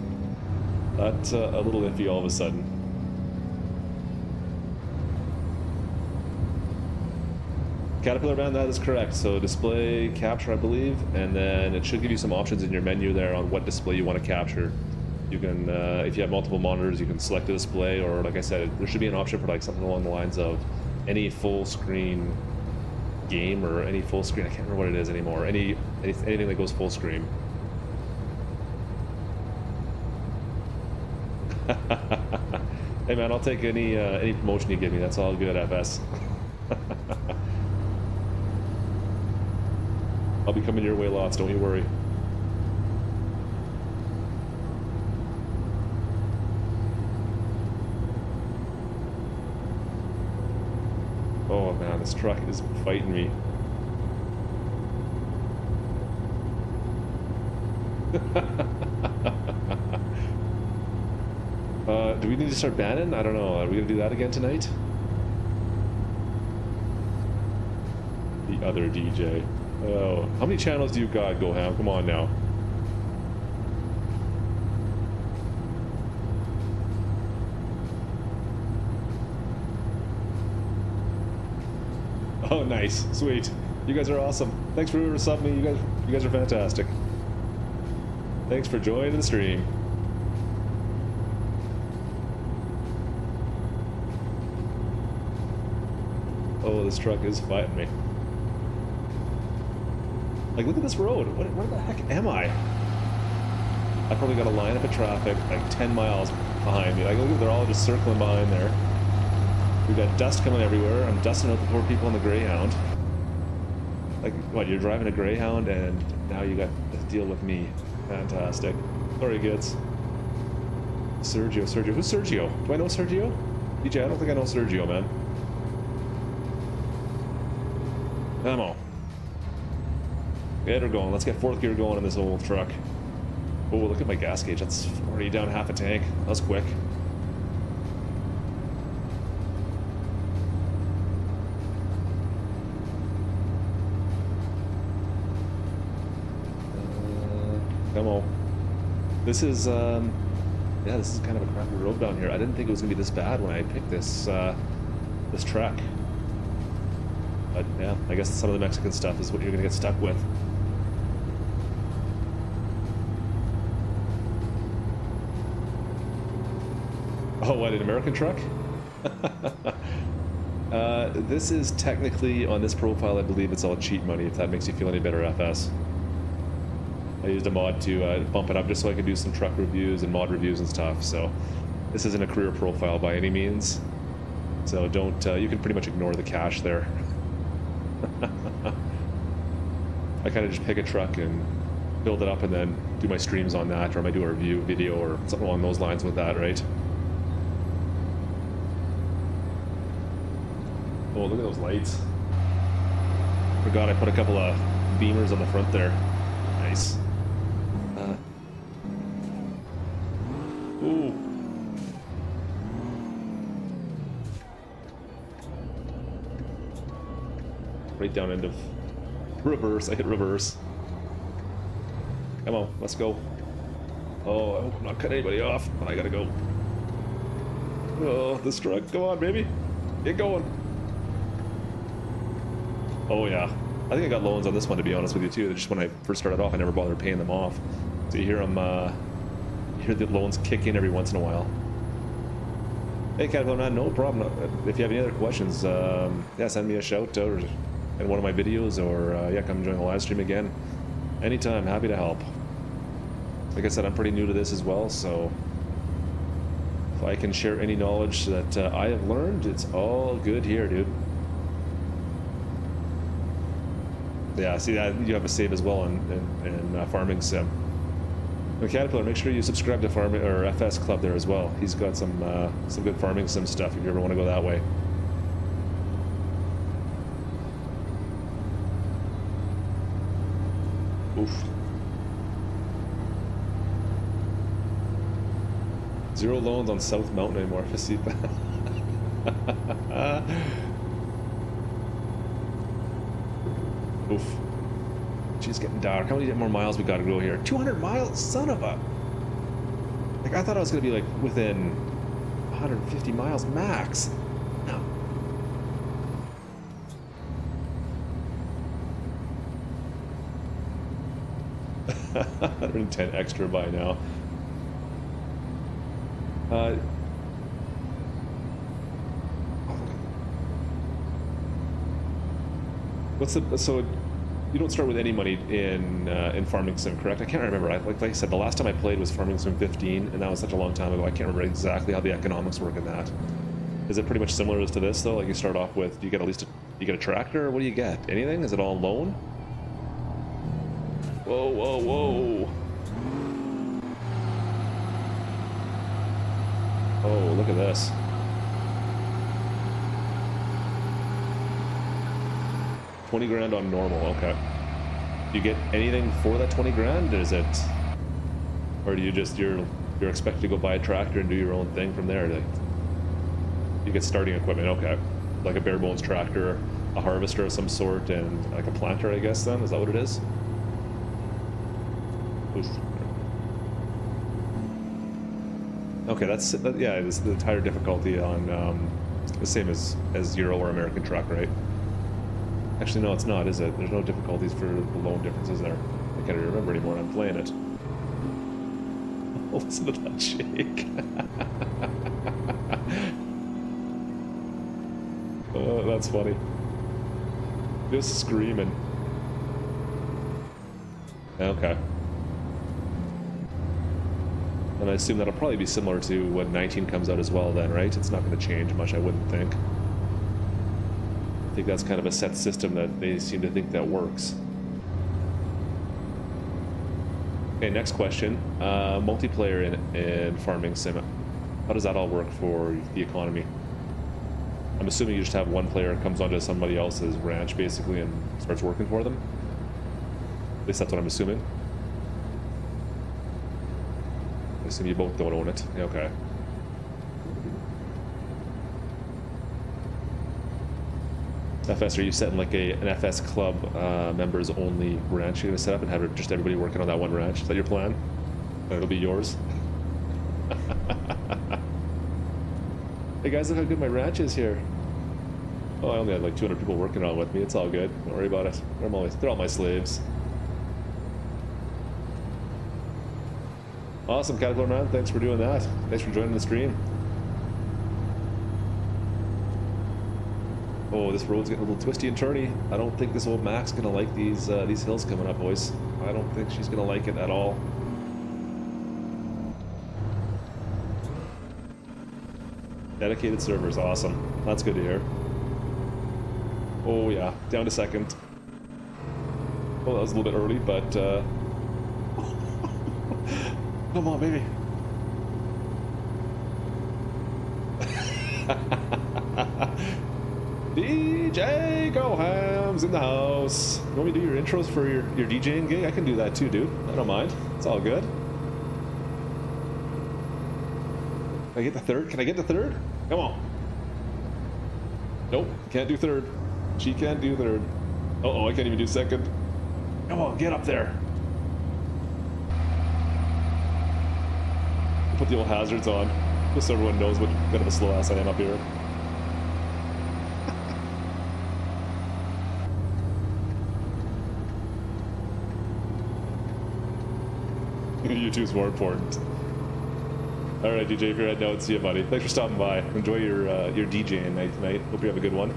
That's a little iffy all of a sudden. Caterpillar band, that is correct. So display capture, I believe, and then it should give you some options in your menu there on what display you want to capture. You can, if you have multiple monitors, you can select a display, or like I said, there should be an option for like something along the lines of any full screen game or any full screen. I can't remember what it is anymore. Anything that goes full screen. Hey man, I'll take any promotion you give me. That's all good, FS. I'll be coming your way lots, don't you worry. Oh man, this truck is fighting me. Do we need to start banning? I don't know. Are we gonna do that again tonight? The other DJ. Oh, how many channels do you got, Goham? Come on now. Oh, nice, sweet. You guys are awesome. Thanks for subbing me. You guys are fantastic. Thanks for joining the stream. Oh, this truck is fighting me. Like, look at this road. Where the heck am I? I probably got a lineup of traffic like 10 miles behind me. Like, look at, they're all just circling behind there. We've got dust coming everywhere. I'm dusting out the poor people on the Greyhound. Like, what, you're driving a Greyhound and now you got to deal with me. Fantastic. Sorry, kids. Sergio, Sergio. Who's Sergio? Do I know Sergio? DJ, I don't think I know Sergio, man. Ammo. Get her going. Let's get fourth gear going in this old truck. Oh, look at my gas gauge. That's already down half a tank. That was quick. Come on. This is, yeah, this is kind of a crappy road down here. I didn't think it was gonna be this bad when I picked this, this track. But yeah, I guess some of the Mexican stuff is what you're gonna get stuck with. Oh, what, an American truck? This is technically, on this profile, I believe it's all cheat money, if that makes you feel any better, FS. I used a mod to bump it up just so I could do some truck reviews and mod reviews and stuff, so this isn't a career profile by any means. So don't, you can pretty much ignore the cash there. I kind of just pick a truck and build it up and then do my streams on that, or I might do a review video or something along those lines with that, right? Oh, look at those lights. Forgot I put a couple of beamers on the front there. Nice. Ooh. Right down into reverse. I hit reverse. Come on, let's go. Oh, I hope I'm not cutting anybody off. I gotta go. Oh, this truck. Come on, baby. Get going. Oh, yeah. I think I got loans on this one, to be honest with you, too. Just when I first started off, I never bothered paying them off. So you hear them, you hear the loans kick in every once in a while. Hey, Caterpillar Man, no problem. If you have any other questions, yeah, send me a shout out or in one of my videos, or yeah, come join the live stream again. Anytime, happy to help. Like I said, I'm pretty new to this as well, so if I can share any knowledge that I have learned, it's all good here, dude. Yeah, see that you have a save as well in Farming Sim. And Caterpillar, make sure you subscribe to Farming or FS Club there as well. He's got some good Farming Sim stuff if you ever want to go that way. Oof. 0 loans on South Mountain anymore. I see that. Oof. She's getting dark. How many more miles we gotta go here? 200 miles? Son of a... Like, I thought I was gonna be, like, within 150 miles max. No. $110 extra by now. What's the... So... You don't start with any money in Farming Sim, correct? I can't remember. Like I said, the last time I played was Farming Sim 15, and that was such a long time ago. I can't remember exactly how the economics work in that. Is it pretty much similar to this though? Like you start off with, you get at least you get a tractor, or what do you get? Anything? Is it all loan? Whoa, whoa, whoa! Oh, look at this. $20 grand on normal, okay. Do you get anything for that 20 grand? Is it, or do you just you're expected to go buy a tractor and do your own thing from there? Like, you get starting equipment, okay, like a bare bones tractor, a harvester of some sort, and like a planter, I guess. Then is that what it is? Oof. Okay, that's yeah. It's the tire difficulty on the same as Euro or American truck, right? Actually, no, it's not, is it? There's no difficulties for the loan differences there. I can't even remember anymore. I'm playing it. Oh, listen to that shake. Oh, that's funny. Just screaming. Okay. And I assume that'll probably be similar to when 19 comes out as well then, right? It's not going to change much, I wouldn't think. I think that's kind of a set system that they seem to think that works. Okay, next question. Multiplayer in farming sim. How does that all work for the economy? I'm assuming you just have one player comes onto somebody else's ranch basically and starts working for them. At least that's what I'm assuming. I assume you both don't own it. Yeah, okay. FS, are you setting like an FS club members only ranch you're gonna set up and have just everybody working on that one ranch? Is that your plan? And it'll be yours? Hey guys, look how good my ranch is here. Oh, I only had like 200 people working on it with me. It's all good. Don't worry about it. They're all my slaves. Awesome, Caterpillar Man. Thanks for doing that. Thanks for joining the stream. Oh, this road's getting a little twisty and turny. I don't think this old Mac's gonna like these hills coming up, boys. I don't think she's gonna like it at all. Dedicated servers, awesome. That's good to hear. Oh yeah, down to second. Well, that was a little bit early, but come on, baby. DJ Goham's in the house. You want me to do your intros for your DJing gig? I can do that too, dude. I don't mind. It's all good. Can I get the third? Can I get the third? Come on. Nope, can't do third. She can't do third. Uh-oh, I can't even do second. Come on, get up there. Put the old hazards on, just so everyone knows what kind of a slow ass I am up here. YouTube's more important. All right, DJ, if you're heading out, see you, buddy. Thanks for stopping by. Enjoy your DJing night tonight. Hope you have a good one.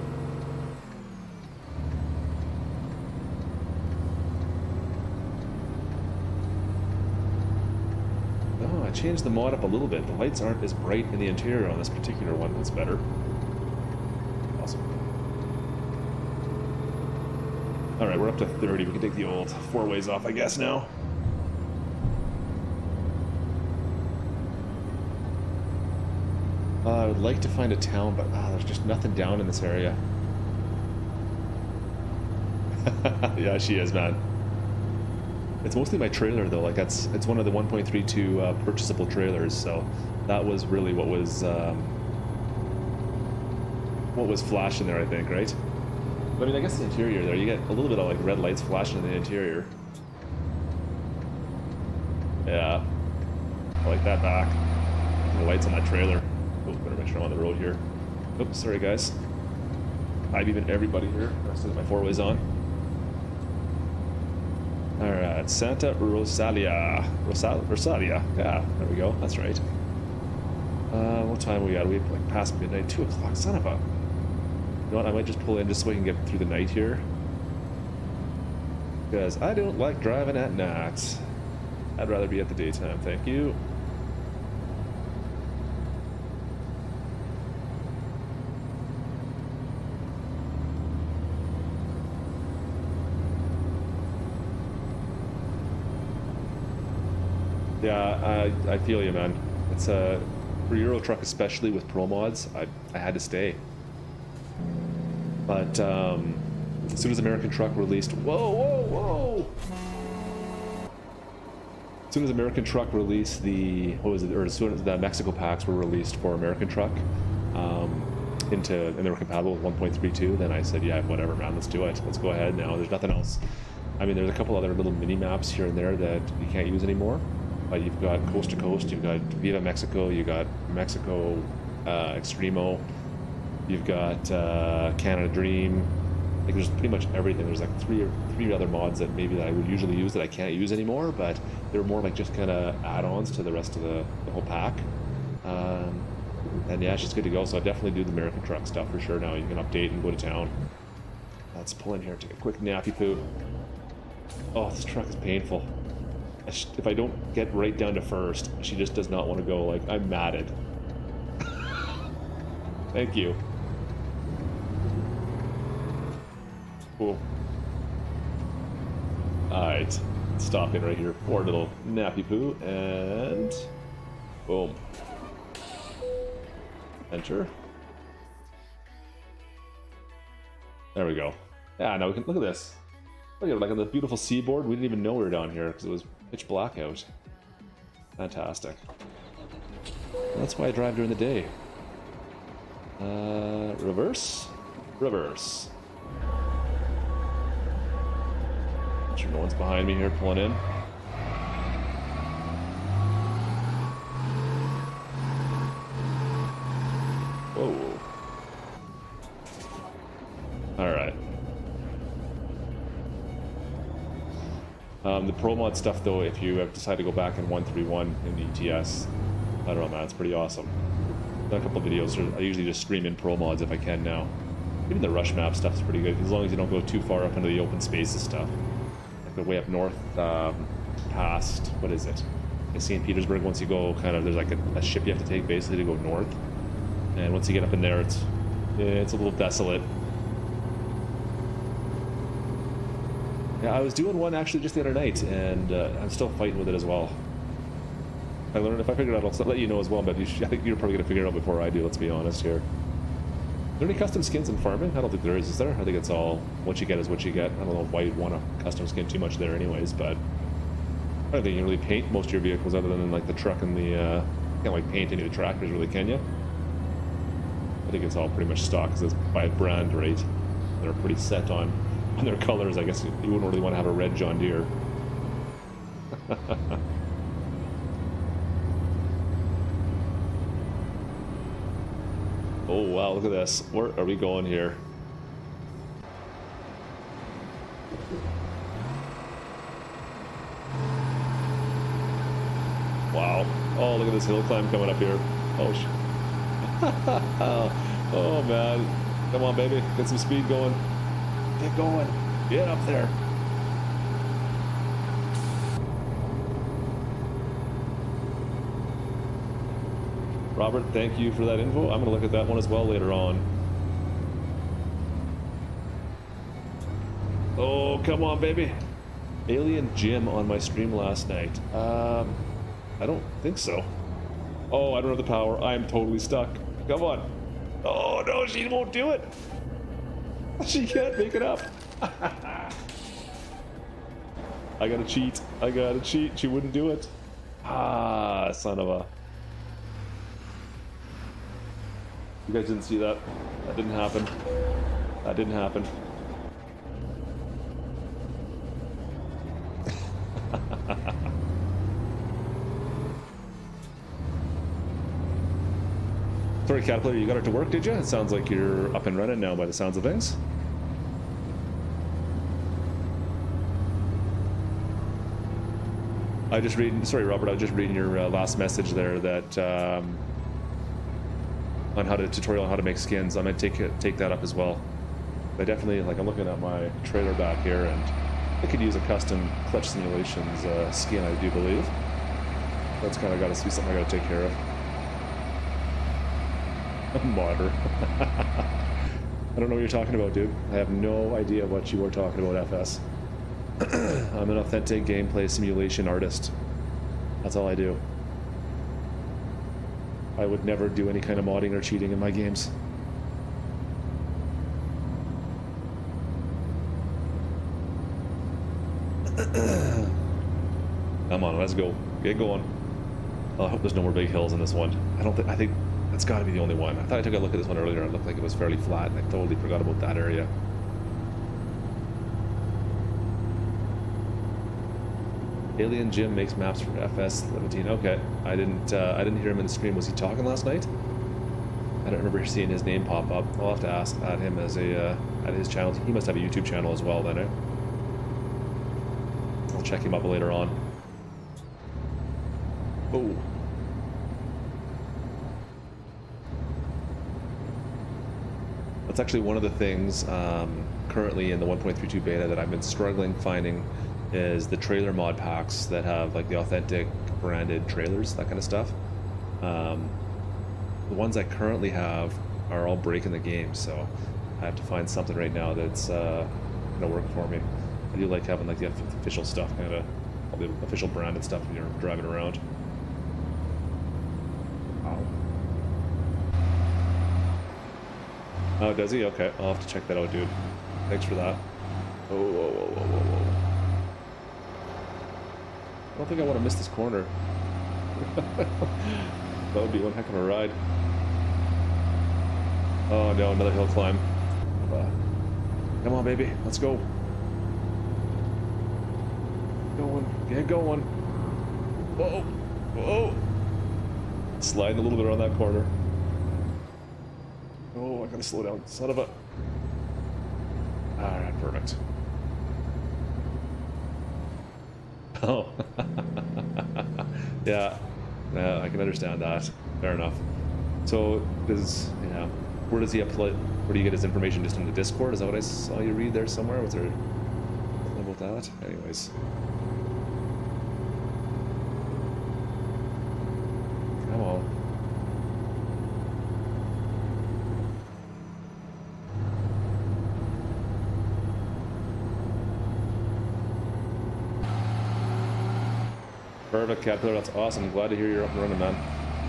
Oh, I changed the mod up a little bit. The lights aren't as bright in the interior on this particular one. That's better. Awesome. All right, we're up to 30. We can take the old 4-ways off, I guess, now. I would like to find a town, but there's just nothing down in this area. Yeah, she is, man. It's mostly my trailer, though. Like it's one of the 1.32 purchasable trailers, so that was really what was flashing there, I think, right? But, I mean, I guess the interior there, you get a little bit of like red lights flashing in the interior. Yeah, I like that back. The lights on that trailer. Oh, better make sure I'm on the road here. Oops, sorry guys. I've even everybody here. I still got my 4-ways on. Alright, Santa Rosalia. Rosalia. Yeah, there we go. That's right. What time are we at? We have like past midnight, 2 o'clock. Son of a. You know what? I might just pull in just so we can get through the night here. Because I don't like driving at night. I'd rather be at the daytime. Thank you. Yeah, I feel you, man. It's for Euro Truck, especially with pro mods, I had to stay. But as soon as American Truck released, whoa! As soon as American Truck released the as soon as the Mexico packs were released for American Truck, and they were compatible with 1.32, then I said, yeah, whatever, man, let's do it. Let's go ahead now. There's nothing else. I mean, there's a couple other little mini maps here and there that you can't use anymore. But you've got Coast to Coast, you've got Viva Mexico, you got Mexico Extremo, you've got Canada Dream. Like there's pretty much everything. There's like three other mods that I would usually use that I can't use anymore, but they're more like just kind of add-ons to the rest of the whole pack. And yeah, she's good to go. So I definitely do the American Truck stuff for sure now. You can update and go to town. Let's pull in here, take a quick nappy poo. Oh, this truck is painful. If I don't get right down to first, she just does not want to go. Like, I'm matted. Thank you. Cool. Alright. stop in right here. Poor little nappy poo, and boom. Enter. There we go. Yeah, now we can look at this. Look at it, like on the beautiful seaboard. We didn't even know we were down here because it was pitch black out. Fantastic. That's why I drive during the day. Reverse? Reverse. Make sure no one's behind me here pulling in. Whoa. Alright. The Pro Mod stuff, though, if you decide to go back in 131 in the ETS, I don't know, man, it's pretty awesome. Done a couple of videos. I usually just stream in Pro Mods if I can now. Even the rush map stuff is pretty good, as long as you don't go too far up into the open spaces stuff. Like the way up north, past, what is it? In St. Petersburg, once you go kind of, there's like a ship you have to take basically to go north. And once you get up in there, it's a little desolate. Yeah, I was doing one actually just the other night, and I'm still fighting with it as well. I learned, if I figure it out, I'll let you know as well, but I think you're probably going to figure it out before I do, let's be honest here. Are there any custom skins in farming? I don't think there is there? I think it's all, what you get is what you get. I don't know why you'd want to custom skin too much there anyways, but I don't think you can really paint most of your vehicles other than like the truck and the, you can't like paint any of the tractors really, can you? I think it's all pretty much stock because it's by brand rate. They're pretty set on their colors. I guess you wouldn't really want to have a red John Deere. Oh wow, look at this. Where are we going here? Wow. Oh, look at this hill climb coming up here. Oh, oh man. Come on, baby. Get some speed going. Get going. Get up there. Robert, thank you for that info. I'm going to look at that one as well later on. Oh, come on, baby. Alien Jim on my stream last night. I don't think so. Oh, I don't have the power. I'm totally stuck. Come on. Oh, no, she won't do it. She can't make it up. I gotta cheat. I gotta cheat. She wouldn't do it. Ah, son of a... You guys didn't see that. That didn't happen. That didn't happen. Sorry, Caterpillar, you got it to work, did you? It sounds like you're up and running now by the sounds of things. I just read. Sorry, Robert. I was just reading your last message there that on how to tutorial on how to make skins. I might take that up as well. But definitely, like I'm looking at my trailer back here, and I could use a custom clutch simulations skin. I do believe that's kind of got to be something I got to take care of. Modder. I don't know what you're talking about, dude. I have no idea what you are talking about, FS. I'm an authentic gameplay simulation artist. That's all I do. I would never do any kind of modding or cheating in my games. Come on, let's go. Get going. Oh, I hope there's no more big hills in this one. I think that's got to be the only one. I thought I took a look at this one earlier and it looked like it was fairly flat, and I totally forgot about that area. Alien Jim makes maps for FS17. Okay, I didn't hear him in the stream. Was he talking last night? I don't remember seeing his name pop up. I'll have to ask at him as a at his channel. He must have a YouTube channel as well, then. I'll check him up later on. Oh. That's actually one of the things currently in the 1.32 beta that I've been struggling finding is the trailer mod packs that have like the authentic branded trailers, that kind of stuff. The ones I currently have are all breaking the game, so I have to find something right now that's gonna work for me. I do like having like the official stuff kind of all the official brand and stuff when you're driving around. Wow. Oh, does he? Okay, I'll have to check that out, dude. Thanks for that. Oh, whoa, whoa, whoa, whoa, whoa. I don't think I want to miss this corner. That would be one heck of a ride. Oh no, another hill climb. Come on, baby, let's go. Going, get going. Whoa, whoa. Sliding a little bit around that corner. Oh, I gotta slow down, son of a... Alright, perfect. Oh. Yeah, I can understand that. Fair enough. So, yeah, where does he upload? Where do you get his information? Just in the Discord? Is that what I saw you read there somewhere? Was there something about that? Anyways. Come on. Perfect, Caterpillar. That's awesome. Glad to hear you're up and running, man.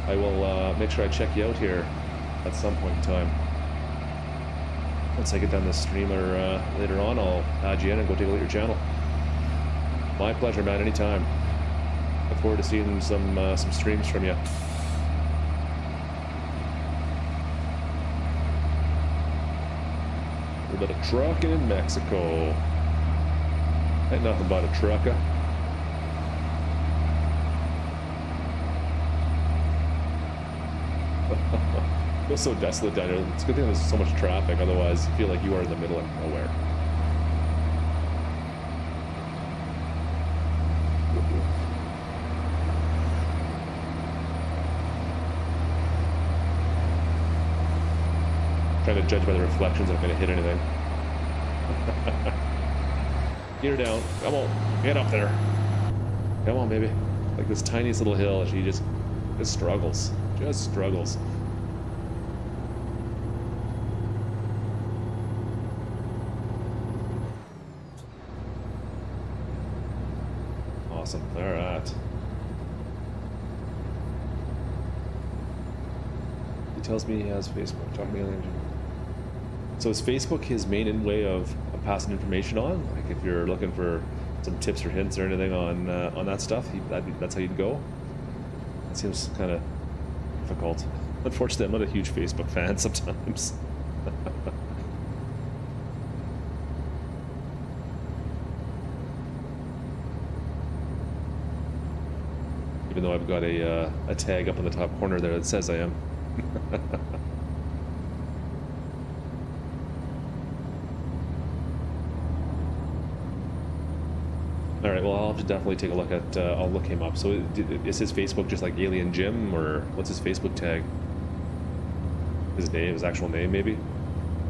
I will make sure I check you out here at some point in time. Once I get done this stream or later on, I'll add you in and go take a look at your channel. My pleasure, man. Anytime. Look forward to seeing some streams from you. A little bit of trucking in Mexico. Ain't nothing but a trucker. Feels so desolate down here. It's a good thing there's so much traffic, otherwise you feel like you are in the middle of nowhere. Trying to judge by the reflections if I'm going to hit anything. Get her down. Come on. Get up there. Come on, baby. Like this tiniest little hill, she just struggles. Just struggles. Awesome. All right. He tells me he has Facebook. Talk to me on the engine. So is Facebook his main way of passing information on? Like if you're looking for some tips or hints or anything on that stuff, that's how you'd go? That seems kind of difficult. Unfortunately, I'm not a huge Facebook fan sometimes. Even though I've got a tag up in the top corner there that says I am. All right, well, I'll have to definitely take a look at, I'll look him up. So is his Facebook just like Alien Jim, or what's his Facebook tag? His name, his actual name, maybe?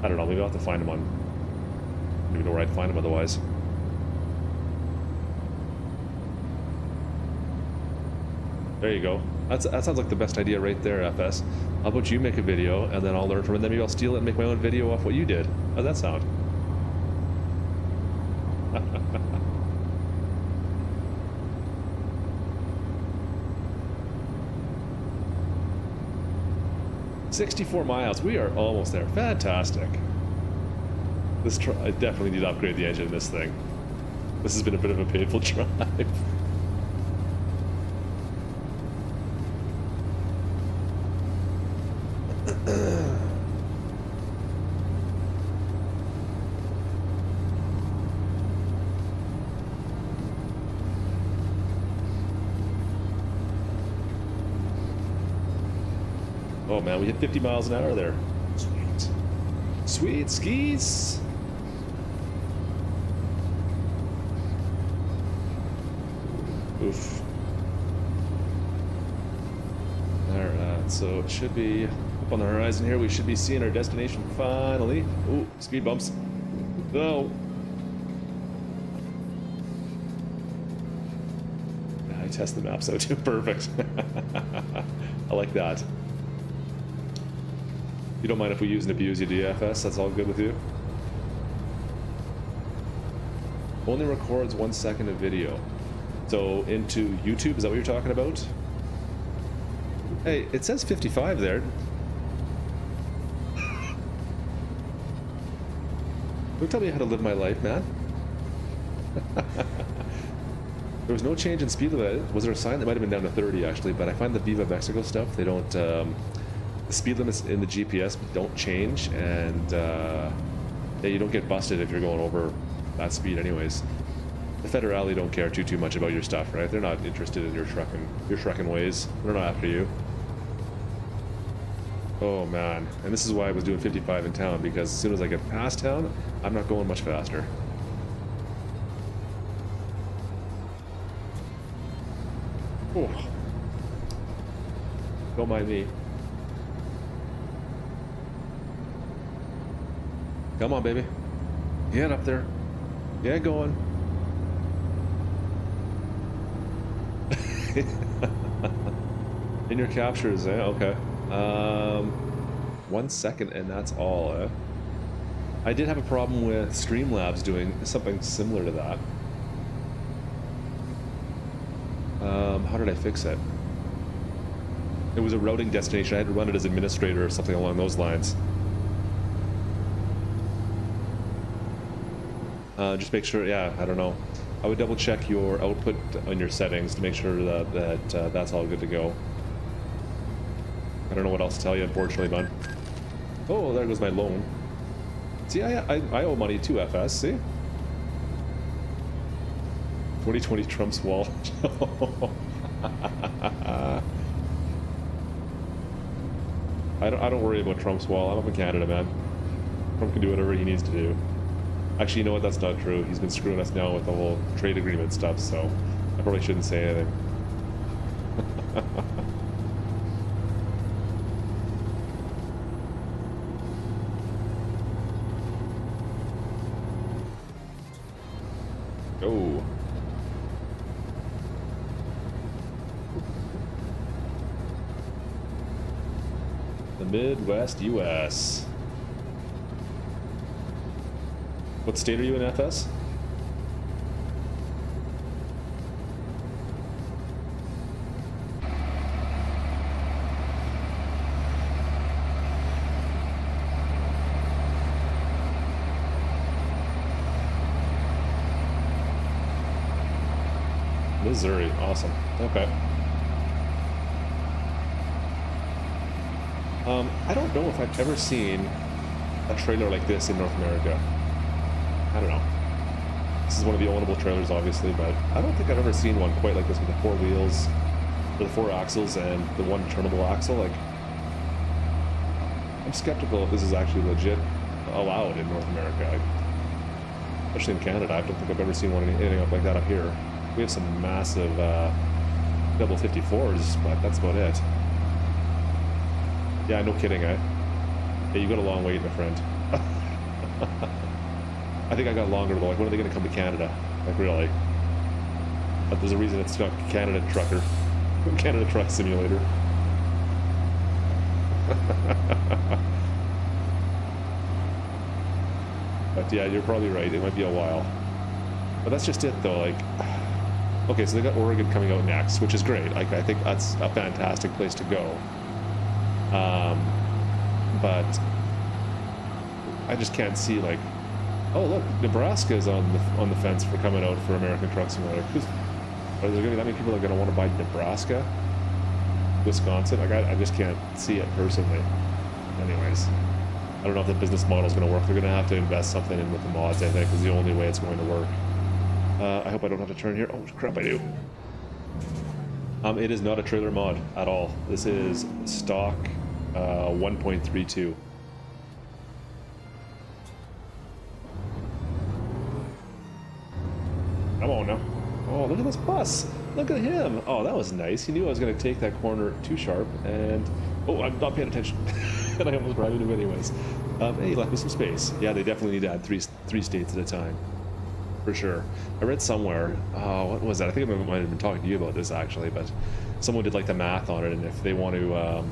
I don't know, maybe I'll have to find him on, I don't even know where I'd find him otherwise. There you go. That sounds like the best idea right there, FS. How about you make a video, and then I'll learn from it, and then maybe I'll steal it and make my own video off what you did. How's that sound? 64 miles. We are almost there. Fantastic. I definitely need to upgrade the engine in this thing. This has been a bit of a painful drive. Oh man, we hit 50 miles an hour there. Sweet. Sweet skis. Oof. Alright, so it should be up on the horizon here. We should be seeing our destination finally. Ooh, speed bumps. No. I test the maps out too. Perfect. I like that. You don't mind if we use and abuse you, DFS? That's all good with you? Only records 1 second of video. So into YouTube, is that what you're talking about? Hey, it says 55 there. Don't tell me how to live my life, man. There was no change in speed limit. Was there a sign that might have been down to 30 actually? But I find the Viva Mexico stuff, they don't. The speed limits in the GPS don't change, and yeah, you don't get busted if you're going over that speed, anyways. The Federale don't care too much about your stuff, right? They're not interested in your trucking ways. They're not after you. Oh man, and this is why I was doing 55 in town, because as soon as I get past town, I'm not going much faster. Oh. Don't mind me. Come on, baby. Get up there. Get going. In your captures, eh? Okay. 1 second and that's all, eh? I did have a problem with Streamlabs doing something similar to that. How did I fix it? It was a routing destination. I had to run it as administrator or something along those lines. Just make sure, yeah, I don't know. I would double check your output on your settings to make sure that, that's all good to go. I don't know what else to tell you, unfortunately, bud. Oh, there goes my loan. See, I owe money to FS, see? 2020 Trump's wall. I don't worry about Trump's wall. I'm up in Canada, man. Trump can do whatever he needs to do. Actually, you know what? That's not true. He's been screwing us now with the whole trade agreement stuff, so I probably shouldn't say anything. Oh. The Midwest US. What state are you in, FS? Missouri, awesome. Okay. I don't know if I've ever seen a trailer like this in North America. I don't know. This is one of the ownable trailers, obviously, but I don't think I've ever seen one quite like this with the 4 wheels, or the 4 axles, and the 1 turnable axle. Like, I'm skeptical if this is actually legit allowed in North America. Especially in Canada, I don't think I've ever seen anything up like that up here. We have some massive double 54s, but that's about it. Yeah, no kidding, eh? Yeah, you got a long wait, my friend. I think I got longer though. Like, when are they going to come to Canada? Like, really? But there's a reason it's got Canada Trucker. Canada Truck Simulator. But yeah, you're probably right. It might be a while. But that's just it though. Like, okay, so they got Oregon coming out next, which is great. Like, I think that's a fantastic place to go. But I just can't see, like, oh look, Nebraska is on the fence for coming out for American Truck Simulator. Are there going to be that many people that are going to want to buy Nebraska, Wisconsin? Like, I just can't see it personally. Anyways, I don't know if the business model is going to work. They're going to have to invest something in with the mods, I think, is the only way it's going to work. I hope I don't have to turn here. Oh crap, I do. It is not a trailer mod at all. This is stock 1.32. Come on now. Oh, look at this bus. Look at him. Oh, that was nice. He knew I was going to take that corner too sharp, and oh, I'm not paying attention. And I almost ran into him anyways. Hey, he left me some space. Yeah, they definitely need to add three states at a time. For sure. I read somewhere, what was that? I think I might have been talking to you about this actually, but someone did like the math on it, and if they want to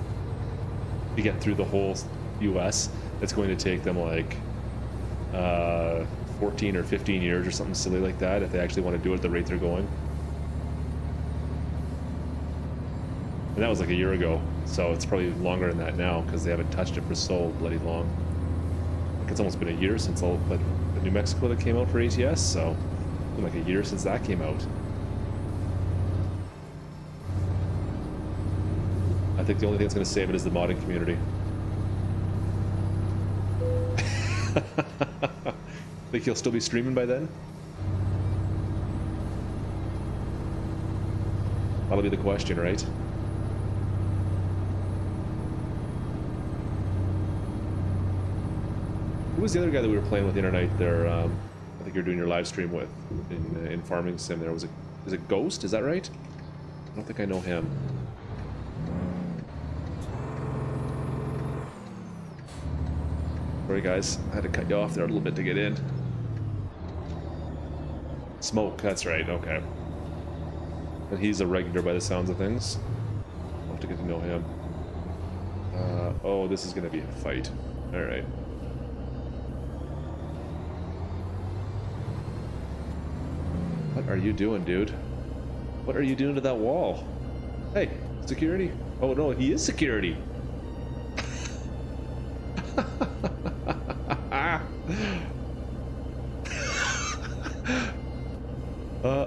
get through the whole US, it's going to take them like 14 or 15 years or something silly like that if they actually want to do it at the rate they're going. And that was like a year ago, so it's probably longer than that now because they haven't touched it for so bloody long. Like it's almost been a year since all but the New Mexico that came out for ATS, so it's been like a year since that came out. I think the only thing that's going to save it is the modding community. Think he'll still be streaming by then? That'll be the question, right? Who was the other guy that we were playing with the other night there? I think you're doing your live stream with in Farming Sim there. Was it Ghost? Is that right? I don't think I know him. Sorry guys, I had to cut you off there a little bit to get in. Smoke, that's right, okay. And he's a regular by the sounds of things. I'll have to get to know him. Oh, this is gonna be a fight. Alright. What are you doing, dude? What are you doing to that wall? Hey, security? Oh no, he is security!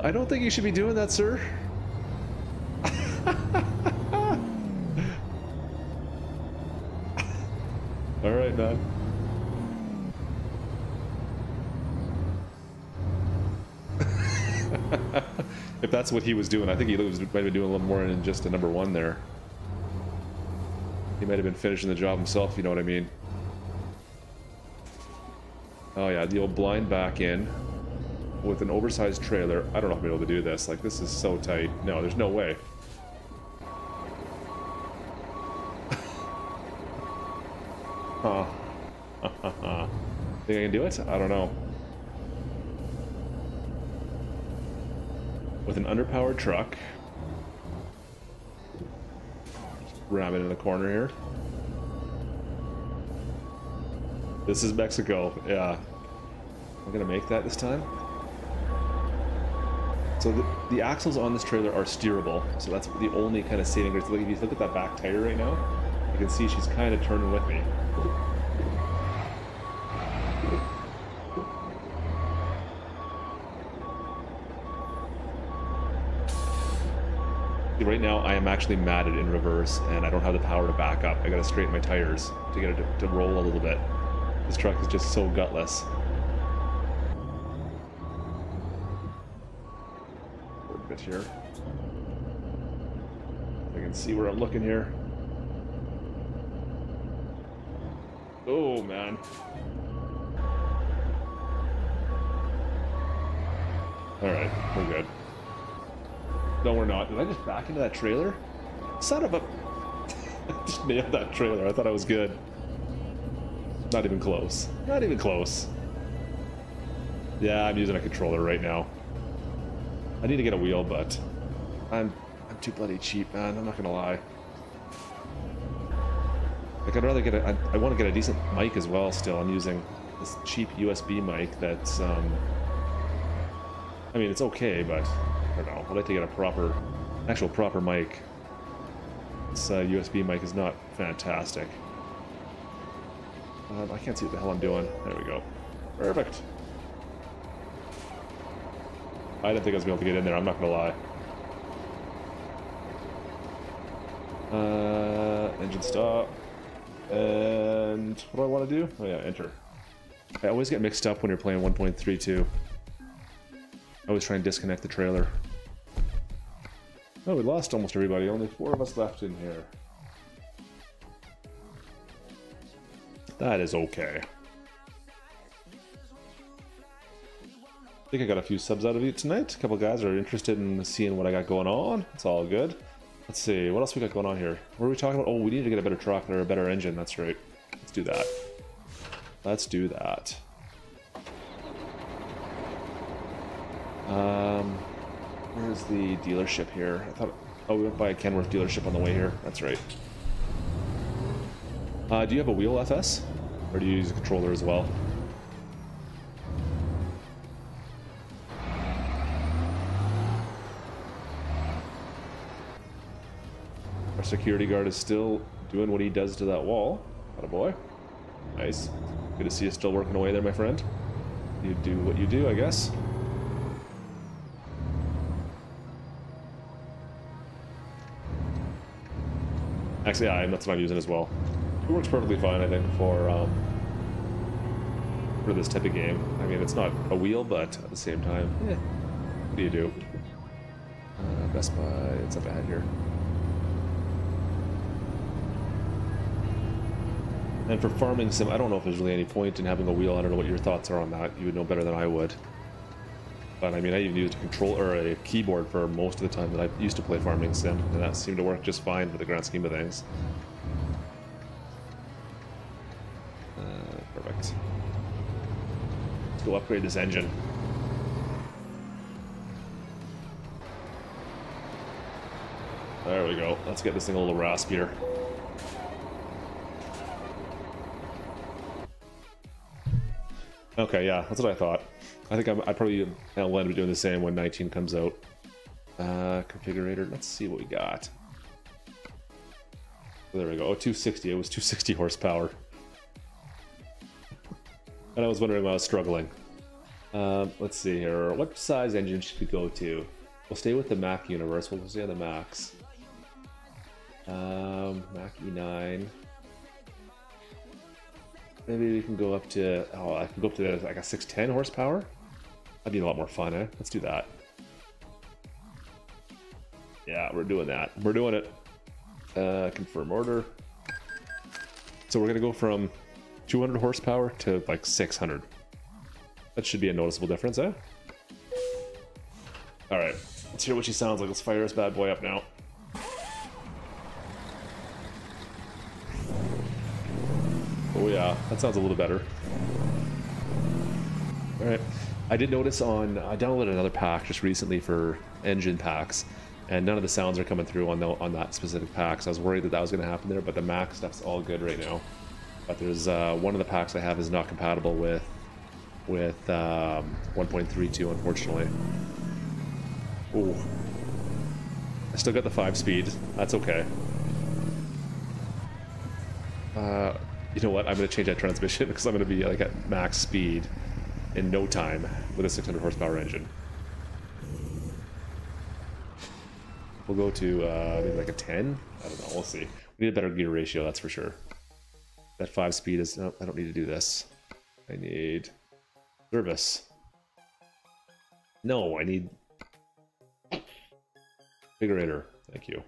I don't think you should be doing that, sir. All right, man. If that's what he was doing, I think he might have been doing a little more than just a number one there. He might have been finishing the job himself, if you know what I mean. Oh yeah, the old blind back in with an oversized trailer. I don't know if I'm able to do this. Like, this is so tight. No, there's no way. Huh. Think I can do it? I don't know. With an underpowered truck. Just ram it in the corner here. This is Mexico, yeah. I'm gonna make that this time. So the axles on this trailer are steerable, so that's the only kind of saving grace. Like if you look at that back tire right now, you can see she's kind of turning with me. See, right now I am actually matted in reverse and I don't have the power to back up. I gotta straighten my tires to get it to roll a little bit. This truck is just so gutless. Bit here. I can see where I'm looking here. Oh man. Alright, we're good. No, we're not. Did I just back into that trailer? Son of a... I just nailed that trailer. I thought I was good. Not even close. Not even close. Yeah, I'm using a controller right now. I need to get a wheel, but I'm too bloody cheap, man. I'm not gonna lie. Like, I'd rather get a... I want to get a decent mic as well still. I'm using this cheap USB mic that's, I mean, it's okay, but I don't know. I'd like to get a proper, actual proper mic. This USB mic is not fantastic. I can't see what the hell I'm doing. There we go. Perfect. I didn't think I was going to be able to get in there, I'm not going to lie. Engine stop. And what do I want to do? Oh yeah, enter. I always get mixed up when you're playing 1.32. I always try and disconnect the trailer. Oh, we lost almost everybody. Only 4 of us left in here. That is okay. I think I got a few subs out of you tonight. A couple guys are interested in seeing what I got going on. It's all good. Let's see, what else we got going on here? What are we talking about? Oh, we need to get a better truck or a better engine. That's right. Let's do that. Let's do that. Where's the dealership here? I thought... Oh, we went by a Kenworth dealership on the way here. That's right. Do you have a wheel FS? Or do you use a controller as well? Our security guard is still doing what he does to that wall. Atta boy. Nice. Good to see you still working away there, my friend. You do what you do, I guess. Actually, yeah, that's what I'm using as well. It works perfectly fine, I think, for this type of game. I mean, it's not a wheel, but at the same time, what do you do? Best Buy, it's up ahead here. And for farming sim, I don't know if there's really any point in having a wheel. I don't know what your thoughts are on that. You would know better than I would. But I mean, I even used a controller or a keyboard for most of the time that I used to play farming sim, and that seemed to work just fine for the grand scheme of things. Perfect. Let's go upgrade this engine. There we go. Let's get this thing a little raspier. Okay, yeah, that's what I thought. I think I probably will end up doing the same when 19 comes out. Configurator, let's see what we got. There we go. Oh, 260. It was 260 horsepower. And I was wondering why I was struggling. Let's see here. What size engine should we go to? We'll stay with the Mac universe. We'll stay on the Macs. Mac E9. Maybe we can go up to, oh, I can go up to like a 610 horsepower. That'd be a lot more fun, eh? Let's do that. Yeah, we're doing that. We're doing it. Confirm order. So we're gonna go from 200 horsepower to like 600. That should be a noticeable difference, eh? All right, let's hear what she sounds like. Let's fire this bad boy up now. Oh yeah, that sounds a little better. All right, I did notice I downloaded another pack just recently for engine packs, and none of the sounds are coming through on that specific pack, so I was worried that was going to happen there, but the Mac stuff's all good right now. But there's one of the packs I have is not compatible with 1.32, unfortunately. Ooh. I still got the 5-speed. That's okay. You know what? I'm going to change that transmission because I'm going to be like at max speed in no time with a 600 horsepower engine. We'll go to maybe like a 10. I don't know. We'll see. We need a better gear ratio, that's for sure. That 5-speed is... No, I don't need to do this. I need service. No, I need configurator. Thank you.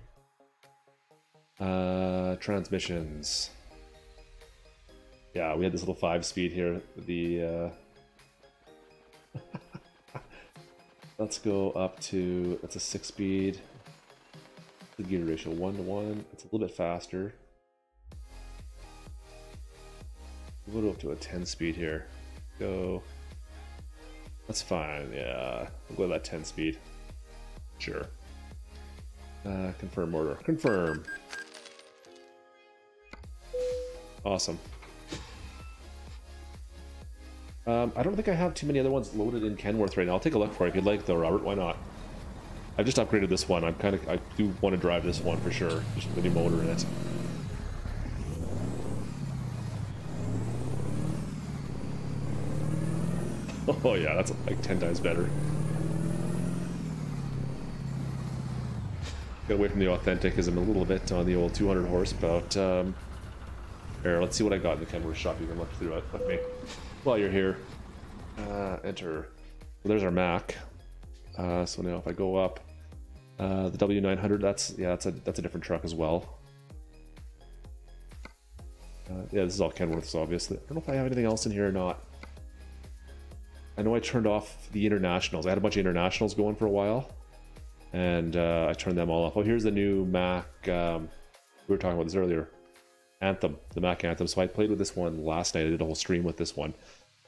Transmissions. Yeah, we had this little 5-speed here. The let's go up to, that's a 6-speed. The gear ratio 1:1. It's a little bit faster. We'll go up to a 10-speed here. Go. That's fine. Yeah, we'll go to that 10-speed. Sure. Confirm order. Confirm. Awesome. I don't think I have too many other ones loaded in Kenworth right now. I'll take a look for it if you'd like, though, Robert. Why not? I've just upgraded this one. I do want to drive this one for sure. Just with a new motor in it. Oh yeah, that's like 10 times better. Get away from the authentic because I'm a little bit on the old 200 horse, but here, let's see what I got in the Kenworth shop. You can look through it with me while you're here. Enter. Well, there's our Mac. So now if I go up, the W900, that's a different truck as well. Yeah, this is all Kenworth's, obviously. I don't know if I have anything else in here or not. I know I turned off the internationals. I had a bunch of internationals going for a while, and I turned them all off. Oh, here's the new Mac. We were talking about this earlier. Anthem, the Mac Anthem. So I played with this one last night. I did a whole stream with this one,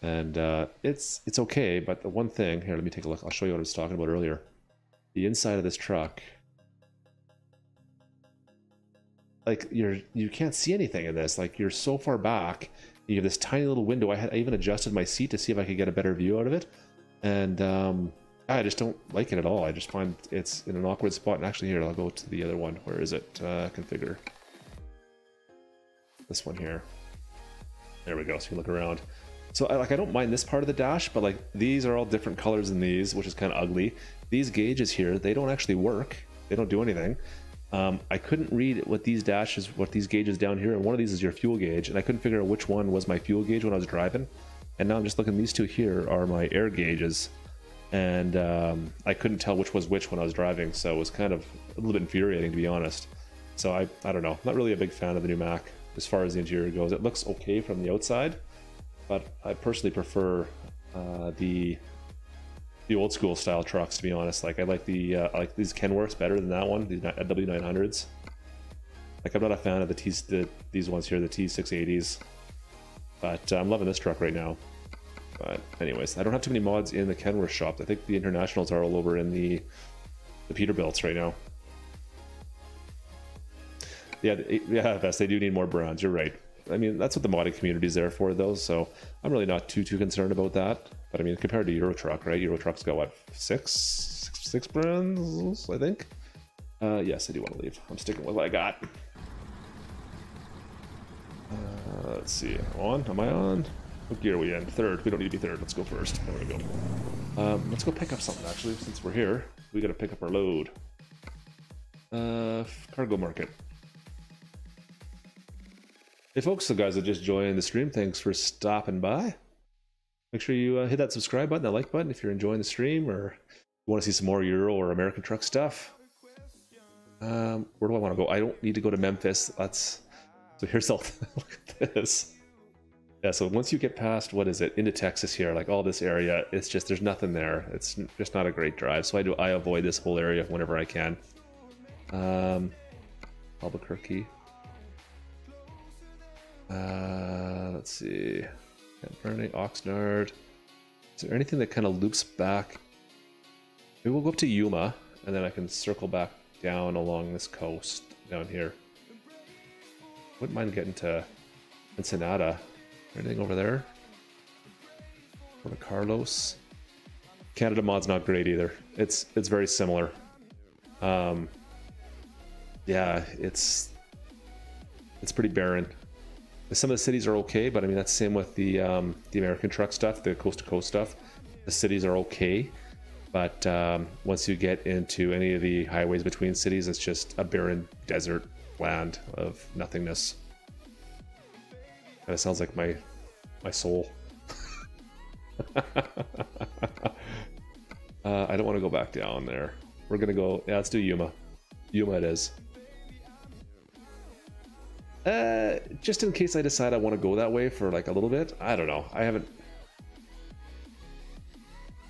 and it's okay. But the one thing here, let me take a look. I'll show you what I was talking about earlier. The inside of this truck, like you can't see anything in this. Like you're so far back. You have this tiny little window. I even adjusted my seat to see if I could get a better view out of it, and I just don't like it at all. I just find it's in an awkward spot. And actually here, I'll go to the other one. Where is it? Configure. This one here. There we go, so you can look around. So I don't mind this part of the dash, but like these are all different colors than these, which is kind of ugly. These gauges here, they don't actually work. They don't do anything. I couldn't read what these gauges down here, and one of these is your fuel gauge, and I couldn't figure out which one was my fuel gauge when I was driving. And now I'm just looking, these two here are my air gauges. And I couldn't tell which was which when I was driving, so it was kind of a little bit infuriating, to be honest. So I don't know, not really a big fan of the new Mac as far as the interior goes. It looks okay from the outside, but I personally prefer the old school style trucks, to be honest. Like I like these Kenworths better than that one, these W900s. Like I'm not a fan of these ones here, the T680s, but I'm loving this truck right now. But anyways, I don't have too many mods in the Kenworth shop. I think the internationals are all over in the Peterbilts right now. Yeah, Vest, they do need more brands. You're right. I mean, that's what the modding community is there for, though. So I'm really not too concerned about that. But I mean, compared to Euro Truck, right? Euro Truck's got what, six brands, I think. Yes, I do want to leave. I'm sticking with what I got. Let's see. Am I on? What gear are we in? Third. We don't need to be third. Let's go first. There we go. Let's go pick up something, actually. Since we're here, we got to pick up our load. Cargo market. Hey folks, the guys that just joined the stream, thanks for stopping by. Make sure you hit that subscribe button, that like button if you're enjoying the stream, or you want to see some more Euro or American truck stuff. Where do I want to go? I don't need to go to Memphis. So here's all. Look at this. Yeah, so once you get past, what is it, into Texas here, like all this area, it's just, there's nothing there. It's just not a great drive. So I avoid this whole area whenever I can. Albuquerque. Let's see. Burnie, Oxnard. Is there anything that kind of loops back? Maybe we'll go up to Yuma, and then I can circle back down along this coast down here. Wouldn't mind getting to Ensenada. Anything over there? Puerto Carlos. Canada mod's not great either. It's very similar. Yeah, it's pretty barren. Some of the cities are okay, but I mean that's the same with the American truck stuff, the coast to coast stuff. The cities are okay, but once you get into any of the highways between cities, it's just a barren desert land of nothingness. Kind of sounds like my soul. I don't want to go back down there. We're gonna go. Yeah, let's do Yuma. Yuma it is. Just in case I decide I want to go that way for like a little bit. I don't know. I haven't.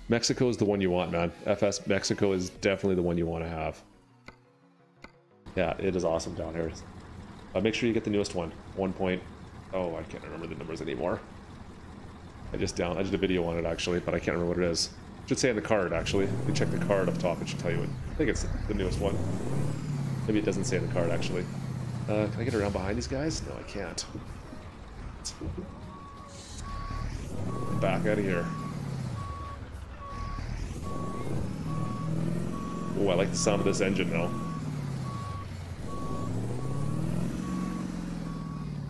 Mexico is the one you want, man. FS Mexico is definitely the one you want to have. Yeah, it is awesome down here. Make sure you get the newest one. 1. Oh, I can't remember the numbers anymore. I just did a video on it actually, but I can't remember what it is. It should say on the card actually. If you check the card up top, it should tell you it. I think it's the newest one. Maybe it doesn't say on the card actually. Can I get around behind these guys? No, I can't. Back out of here. Oh, I like the sound of this engine though.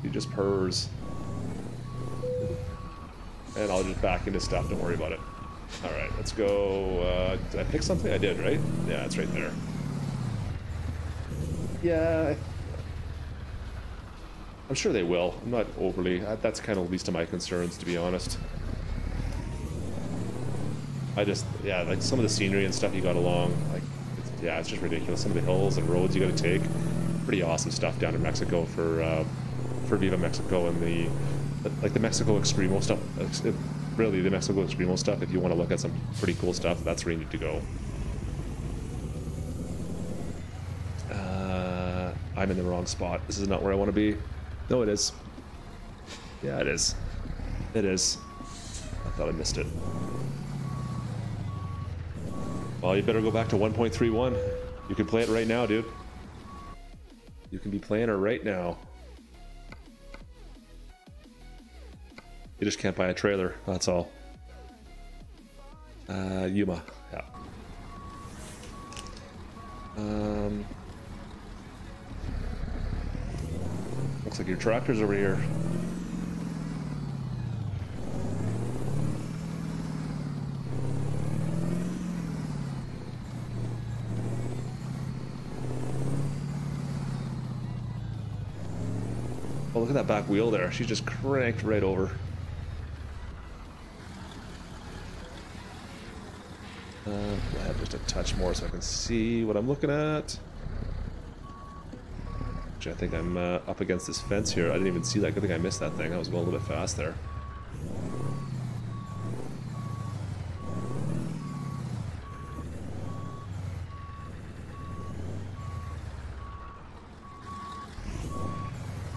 He just purrs. And I'll just back into stuff, don't worry about it. Alright, let's go. Did I pick something? I did, right? Yeah, it's right there. Yeah, I'm sure they will. I'm not overly... That's kind of least of my concerns, to be honest. Yeah, like some of the scenery and stuff you got along, like, it's just ridiculous. Some of the hills and roads you got to take. Pretty awesome stuff down in Mexico for Viva Mexico and the Mexico Extremo stuff. Really, the Mexico Extremo stuff, if you want to look at some pretty cool stuff, that's where you need to go. I'm in the wrong spot. This is not where I want to be. No, it is. Yeah, it is. It is. I thought I missed it. Well, you better go back to 1.31. You can play it right now, dude. You can be playing it right now. You just can't buy a trailer, that's all. Yuma, yeah. Looks like your tractor's over here. Oh, look at that back wheel there. She's just cranked right over. Go ahead just a touch more so I can see what I'm looking at. Actually, I think I'm up against this fence here. I didn't even see that. Good thing I missed that thing. I was going a little bit fast there.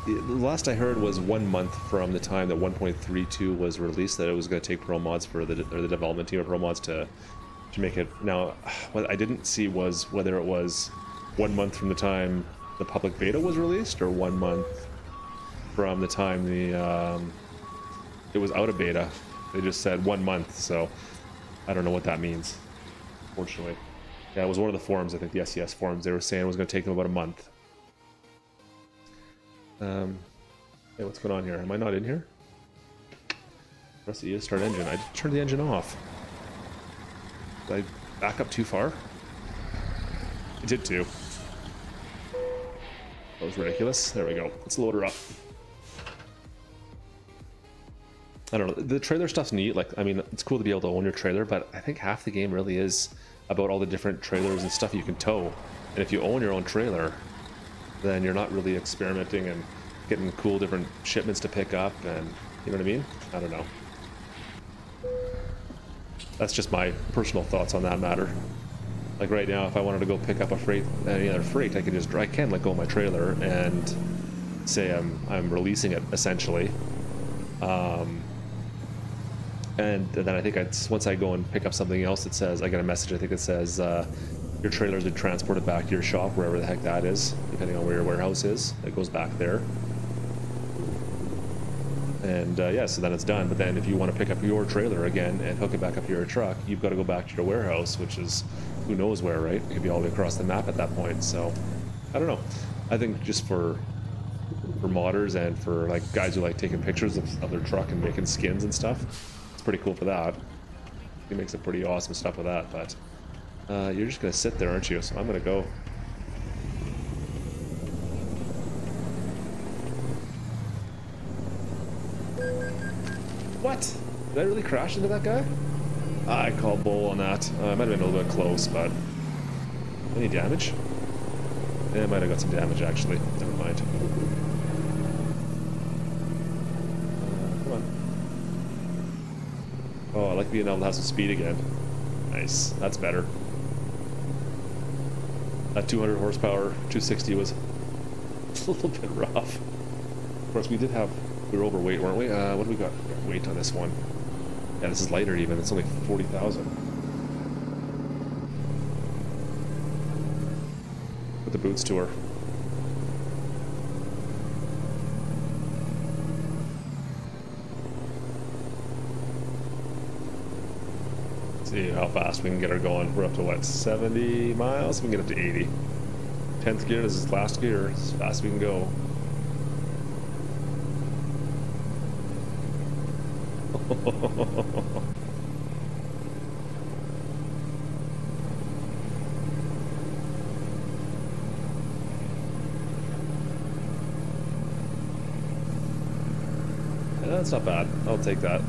The last I heard was 1 month from the time that 1.32 was released that it was going to take Pro Mods for the development team of Pro Mods to make it. Now, what I didn't see was whether it was 1 month from the time the public beta was released or 1 month from the time it was out of beta. They just said 1 month, so I don't know what that means, unfortunately. Yeah, it was one of the forums, I think the SES forums, they were saying it was going to take them about a month. Hey, what's going on here? Am I not in here? Press E to start engine. I just turned the engine off. Did I back up too far? I did too. That was ridiculous. There we go. Let's load her up. I don't know. The trailer stuff's neat. Like, I mean, it's cool to be able to own your trailer, but I think half the game really is about all the different trailers and stuff you can tow. And if you own your own trailer, then you're not really experimenting and getting cool different shipments to pick up, and you know what I mean? I don't know. That's just my personal thoughts on that matter. Like right now, if I wanted to go pick up a freight, any other freight, I can let go of my trailer and say I'm releasing it essentially. And then I think once I go and pick up something else that says, I get a message I think that says your trailer's been transported back to your shop, wherever the heck that is, depending on where your warehouse is. It goes back there. And yeah, so then it's done. But then if you want to pick up your trailer again and hook it back up to your truck, you've got to go back to your warehouse, which is who knows where, right? It could be all the way across the map at that point. So I don't know. I think just for modders and for like guys who like taking pictures of their truck and making skins and stuff, it's pretty cool for that. He makes some pretty awesome stuff with that. But you're just gonna sit there, aren't you? So I'm gonna go. What? Did I really crash into that guy? I call bull on that. I might have been a little bit close, but any damage? Yeah, I might have got some damage actually. Never mind. Come on. Oh, I like being able to have some speed again. Nice. That's better. That 200 horsepower 260 was a little bit rough. Of course, we were overweight, weren't we? What do we got? Weight on this one. Yeah, this is lighter even. It's only 40,000. Put the boots to her. See how fast we can get her going. We're up to what, 70 miles? We can get up to 80. 10th gear, this is last gear, as fast as we can go. Yeah, that's not bad. I'll take that.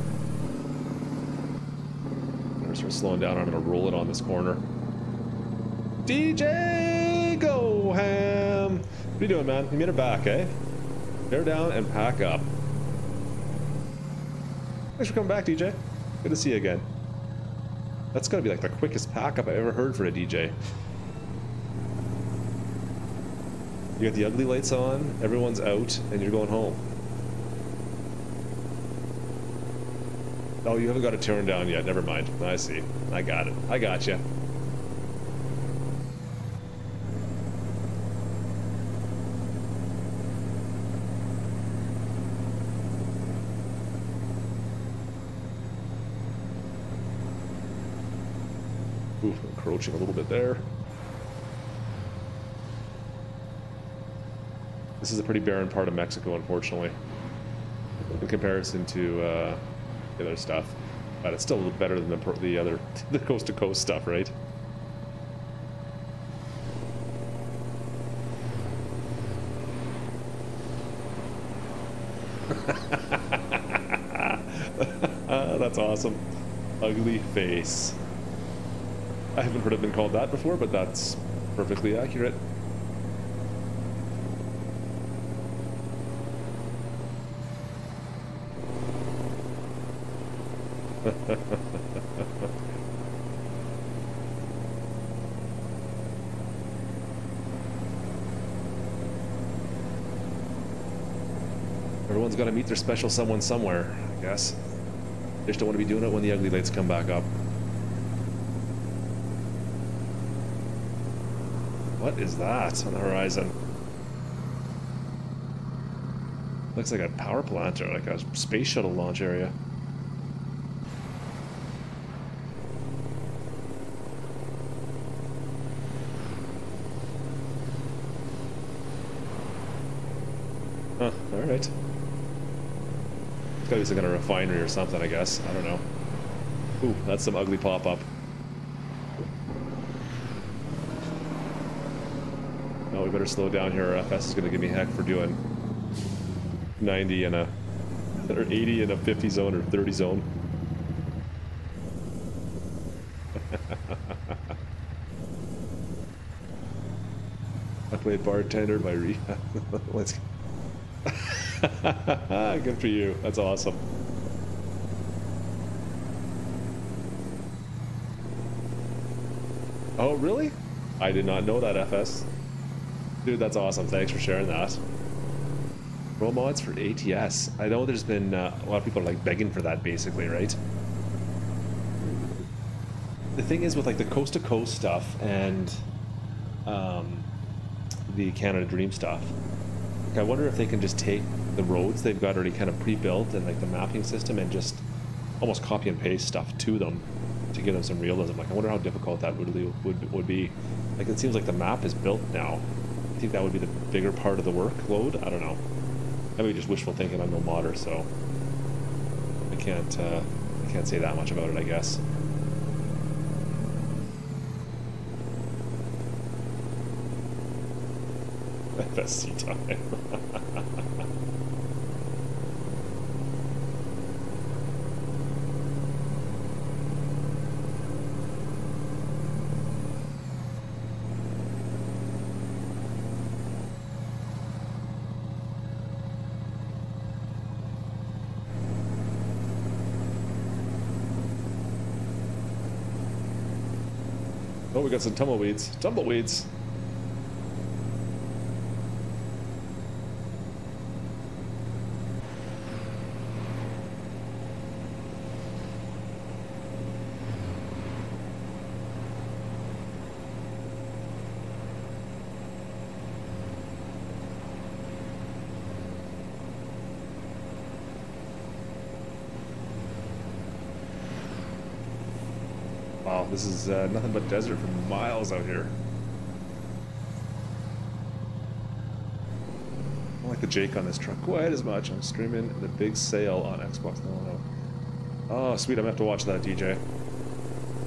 Better start slowing down. I'm gonna roll it on this corner. DJ Go Ham! What are you doing, man? You made her back, eh? Bear down and pack up. Thanks for coming back, DJ. Good to see you again. That's gotta be like the quickest pack up I ever heard for a DJ. You got the ugly lights on, everyone's out, and you're going home. Oh, you haven't got it turned down yet. Never mind. I see. I got it. I got you. Ooh, encroaching a little bit there. This is a pretty barren part of Mexico, unfortunately, in comparison to the other stuff. But it's still a little better than the other, the coast-to-coast stuff, right? That's awesome. Ugly face. I haven't heard it been called that before, but that's perfectly accurate. Everyone's got to meet their special someone somewhere, I guess. They just don't want to be doing it when the ugly lights come back up. What is that on the horizon? Looks like a power plant or like a space shuttle launch area. Huh, alright. It's gotta be some kind of refinery or something, I guess. I don't know. Ooh, that's some ugly pop-up. Oh, we better slow down here or FS is gonna give me heck for doing 90 in a... or 80 in a 50 zone or 30 zone. I played bartender by Rehab. Let's... Good for you. That's awesome. Oh, really? I did not know that, FS. Dude, that's awesome. Thanks for sharing that. Pro mods for ATS. I know there's been a lot of people are like begging for that, basically, right? The thing is with like the coast to coast stuff and the Canada Dream stuff, like, I wonder if they can just take the roads they've got already kind of pre-built and like the mapping system and just almost copy and paste stuff to them to give them some realism. Like, I wonder how difficult that would be. Like, it seems like the map is built now. I think that would be the bigger part of the workload. I don't know. Maybe just wishful thinking. I'm no modder, so I can't say that much about it, I guess. FSC time. Oh, we got some tumbleweeds. Tumbleweeds! Wow, this is nothing but desert for miles out here. I don't like the Jake on this truck quite as much. I'm streaming the big sale on Xbox. No. Oh, sweet! I'm gonna have to watch that, DJ.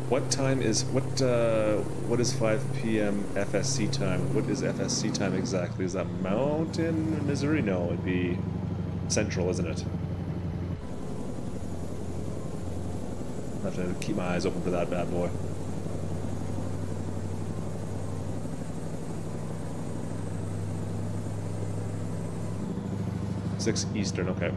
What time is what is 5 p.m. FSC time? What is FSC time exactly? Is that Mountain, Missouri? No, it'd be Central, isn't it? I have to keep my eyes open for that bad boy. Six Eastern, okay.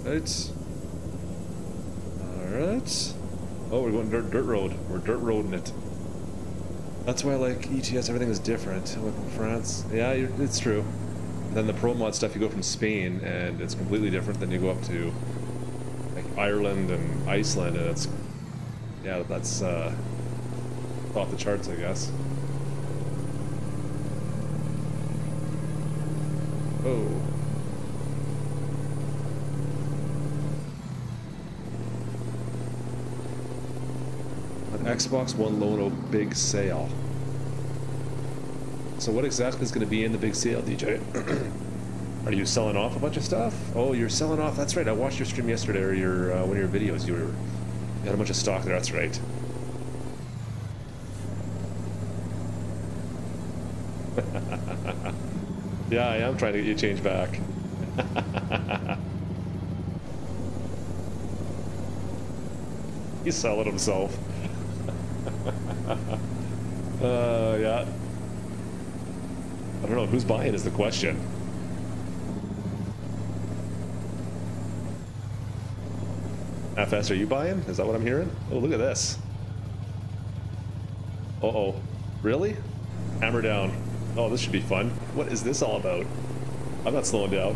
Right. Alright. Oh, we're going dirt road. We're dirt roading it. That's why I like ETS, everything is different. Like in France, yeah, it's true. And then the pro mod stuff, you go from Spain and it's completely different. Then you go up to like Ireland and Iceland and it's, yeah, that's off the charts, I guess. Oh. Xbox One Lono big sale. So what exactly is going to be in the big sale, DJ? Are you selling off a bunch of stuff? Oh, you're selling off. That's right. I watched your stream yesterday, or your one of your videos. You had a bunch of stock there. That's right. Yeah, I am trying to get you change back. He's selling himself. Yeah. I don't know who's buying is the question. FS, are you buying? Is that what I'm hearing? Oh, look at this. Uh-oh. Really? Hammer down. Oh, this should be fun. What is this all about? I'm not slowing down.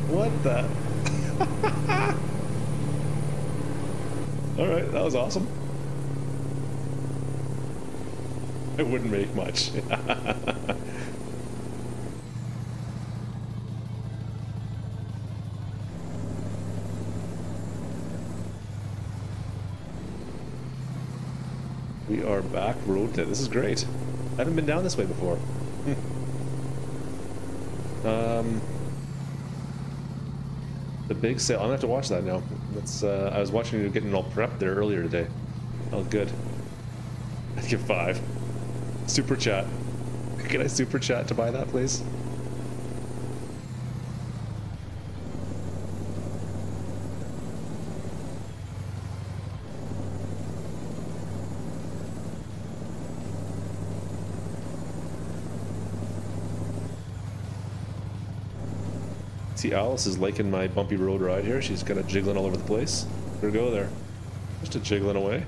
What the? Alright, that was awesome. It wouldn't make much. We are back road to this is great. I haven't been down this way before. The big sale. I'm gonna have to watch that now. That's I was watching you getting all prepped there earlier today. Oh, good. I'd give 5. Super chat. Can I super chat to buy that, please? See, Alice is liking my bumpy road ride here. She's kind of jiggling all over the place. Let her go there. Just a jiggling away.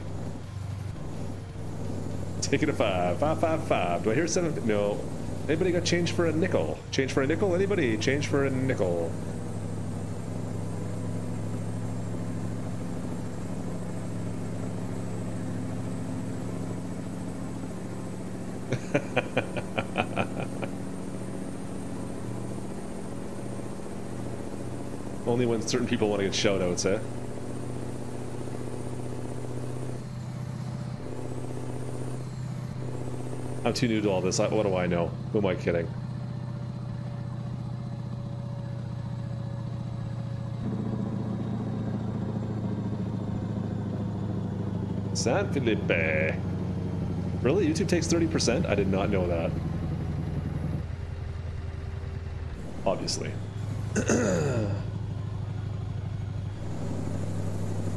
Take it a 5. 5, 5, 5. Do I hear 7? No. Anybody got change for a nickel? Change for a nickel? Anybody? Change for a nickel. Only when certain people want to get shout outs, eh? I'm too new to all this. What do I know? Who am I kidding? San Felipe. Really? YouTube takes 30%? I did not know that. Obviously.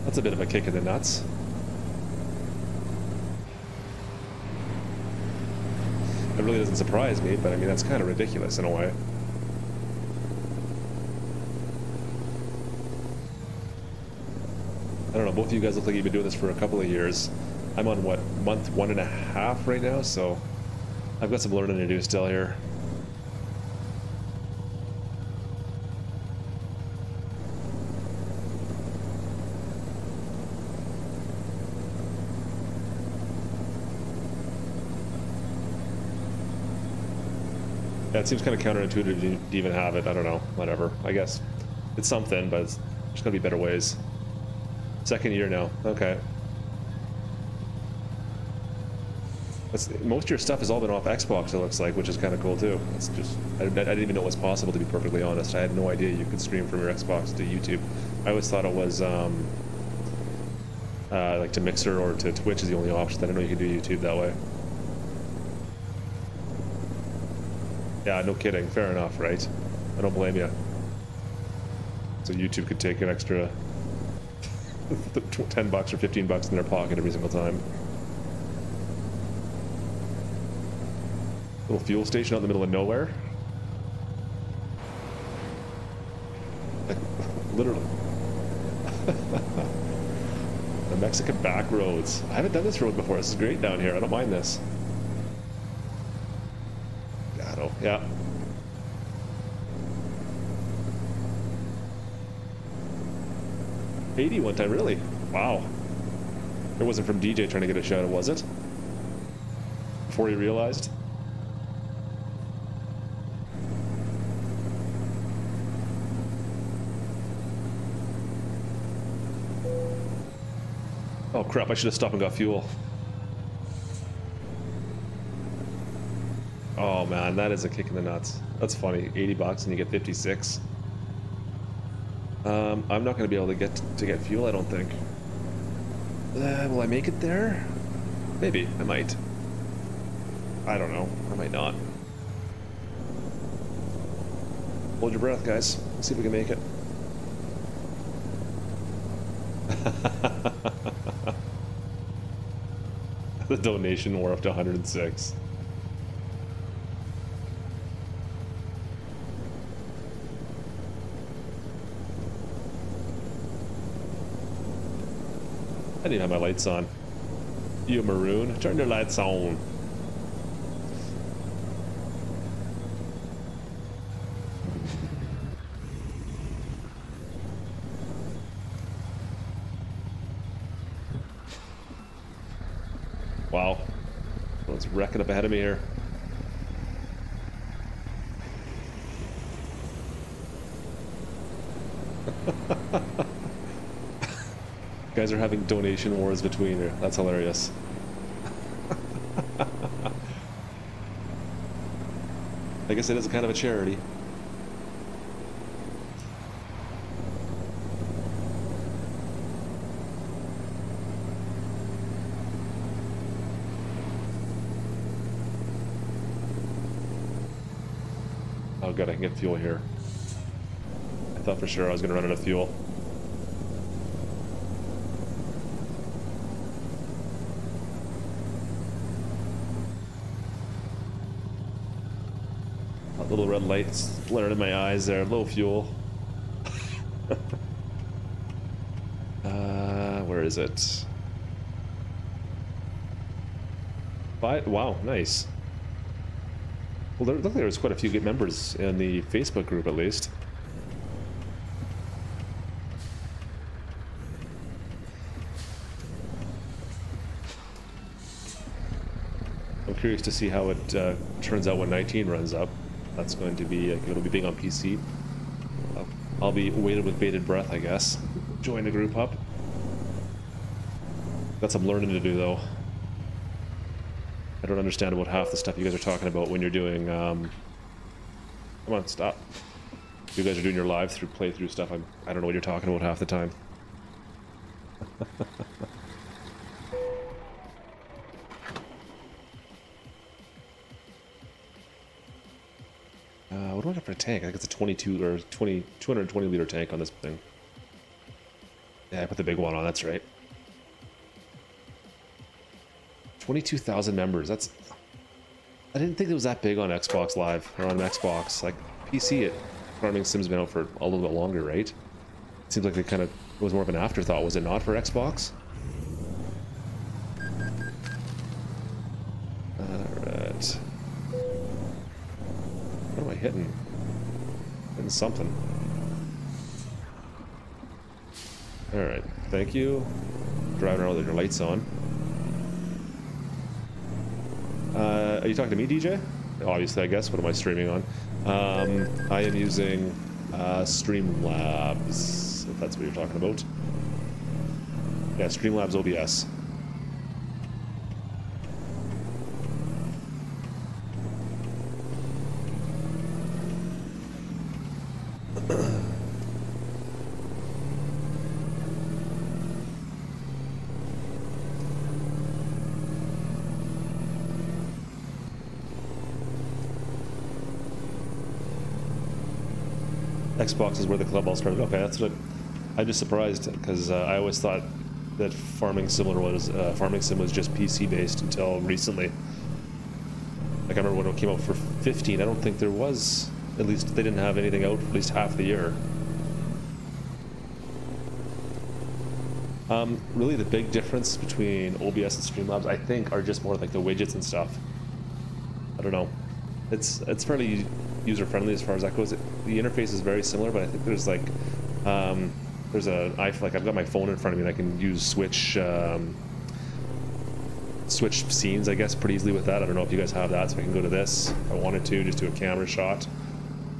That's a bit of a kick in the nuts. It really doesn't surprise me, but I mean, that's kind of ridiculous in a way. I don't know, both of you guys look like you've been doing this for a couple of years. I'm on, what, month 1.5 right now, so I've got some learning to do still here. Yeah, it seems kind of counterintuitive to even have it. I don't know. Whatever. I guess it's something, but there's gotta be better ways. Second year now. Okay. Most of your stuff has all been off Xbox, it looks like, which is kind of cool too. It's just I didn't even know it was possible, to be perfectly honest. I had no idea you could stream from your Xbox to YouTube. I always thought it was like to Mixer or to Twitch is the only option. I didn't know you could do YouTube that way. Yeah, no kidding. Fair enough, right? I don't blame you. So YouTube could take an extra $10 or $15 in their pocket every single time. Little fuel station out in the middle of nowhere. Like, literally. The Mexican back roads. I haven't done this road before. This is great down here. I don't mind this. Yeah. $80 one time, really? Wow. It wasn't from DJ trying to get a shout out, was it? Before he realized? Oh crap, I should have stopped and got fuel. Oh man, that is a kick in the nuts. That's funny. 80 bucks and you get 56. I'm not going to be able to get fuel, I don't think. Will I make it there? Maybe. I might. I don't know. I might not. Hold your breath, guys. Let's see if we can make it. The donation war up to 106. I didn't have my lights on. You maroon, turn your lights on. Wow. Someone's wrecking up ahead of me here. Guys are having donation wars between her. That's hilarious. I guess it is kind of a charity. Oh god, I can get fuel here. I thought for sure I was going to run out of fuel. Little red lights flaring in my eyes there. Low fuel. Where is it? Wow, nice. Well, there looked like there was quite a few good members in the Facebook group, at least. I'm curious to see how it turns out when 19 runs up. That's going to be, it'll be big on PC. I'll be waiting with bated breath, I guess. Join the group up. Got some learning to do, though. I don't understand about half the stuff you guys are talking about when you're doing, Come on, stop. You guys are doing your live playthrough stuff. I don't know what you're talking about half the time. What do I get for a tank? I think it's a 220 liter tank on this thing. Yeah, I put the big one on, that's right. 22,000 members, that's... I didn't think it was that big on Xbox Live, or on Xbox. Like, PC, Farming Sim's been out for a little bit longer, right? It seems like it was more of an afterthought, was it not, for Xbox? Alright. What am I hitting? Hitting something. Alright, thank you. Driving around with your lights on. Are you talking to me, DJ? Obviously, I guess. What am I streaming on? I am using Streamlabs, if that's what you're talking about. Yeah, Streamlabs OBS. Xbox is where the club all started. Okay, that's what I'm just surprised, because I always thought that Farming Sim was just PC based until recently. Like I remember when it came out for 15, I don't think there was, at least they didn't have anything out for at least half the year. Really the big difference between OBS and Streamlabs, I think, are just more like the widgets and stuff. I don't know. It's fairly user-friendly as far as that goes. The interface is very similar, but I think there's like there's like I've got my phone in front of me and I can use switch scenes, I guess, pretty easily with that. I don't know if you guys have that, so I can go to this if I wanted to, just do a camera shot,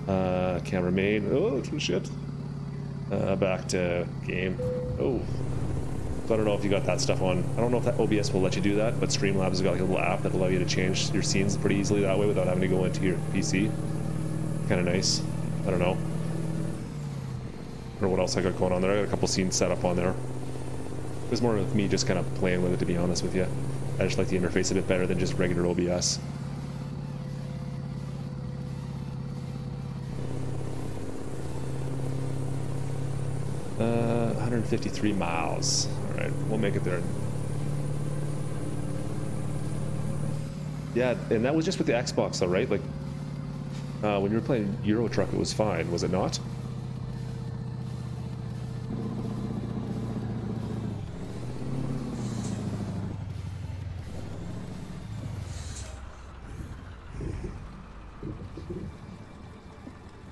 camera main, oh shit, back to game. Oh, So I don't know if you got that stuff on. I don't know if that OBS will let you do that, but Streamlabs has got like a little app that'll allow you to change your scenes pretty easily that way without having to go into your PC. Kind of nice. I don't know. I don't know what else I got going on there. I got a couple scenes set up on there. It was more of me just kind of playing with it, to be honest with you. I just like the interface a bit better than just regular OBS. 153 miles. All right, we'll make it there. Yeah, and that was just with the Xbox, though, right? Like, when you were playing Euro Truck, it was fine, was it not?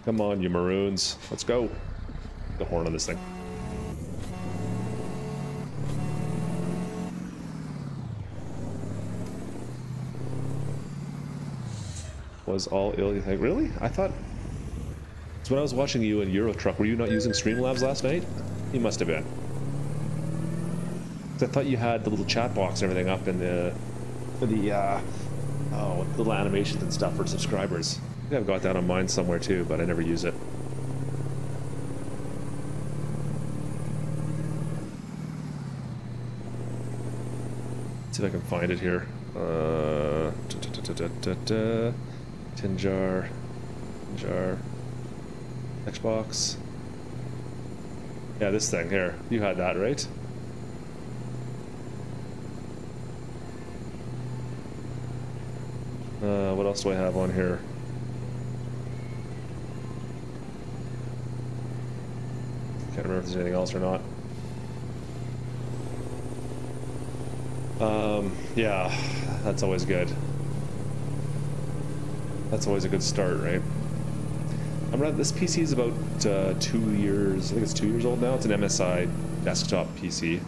Come on, you maroons. Let's go. The horn on this thing. Was all ill, you think? Really? I thought... So when I was watching you in Euro Truck, were you not using Streamlabs last night? You must have been. 'Cause I thought you had the little chat box and everything up in the little animations and stuff for subscribers. I think I've got that on mine somewhere too, but I never use it. Let's see if I can find it here. Tin jar, Xbox. Yeah, this thing here. You had that, right? What else do I have on here? Can't remember if there's anything else or not. Yeah, that's always good. That's always a good start, right? This PC is about 2 years. I think it's 2 years old now. It's an MSI desktop PC.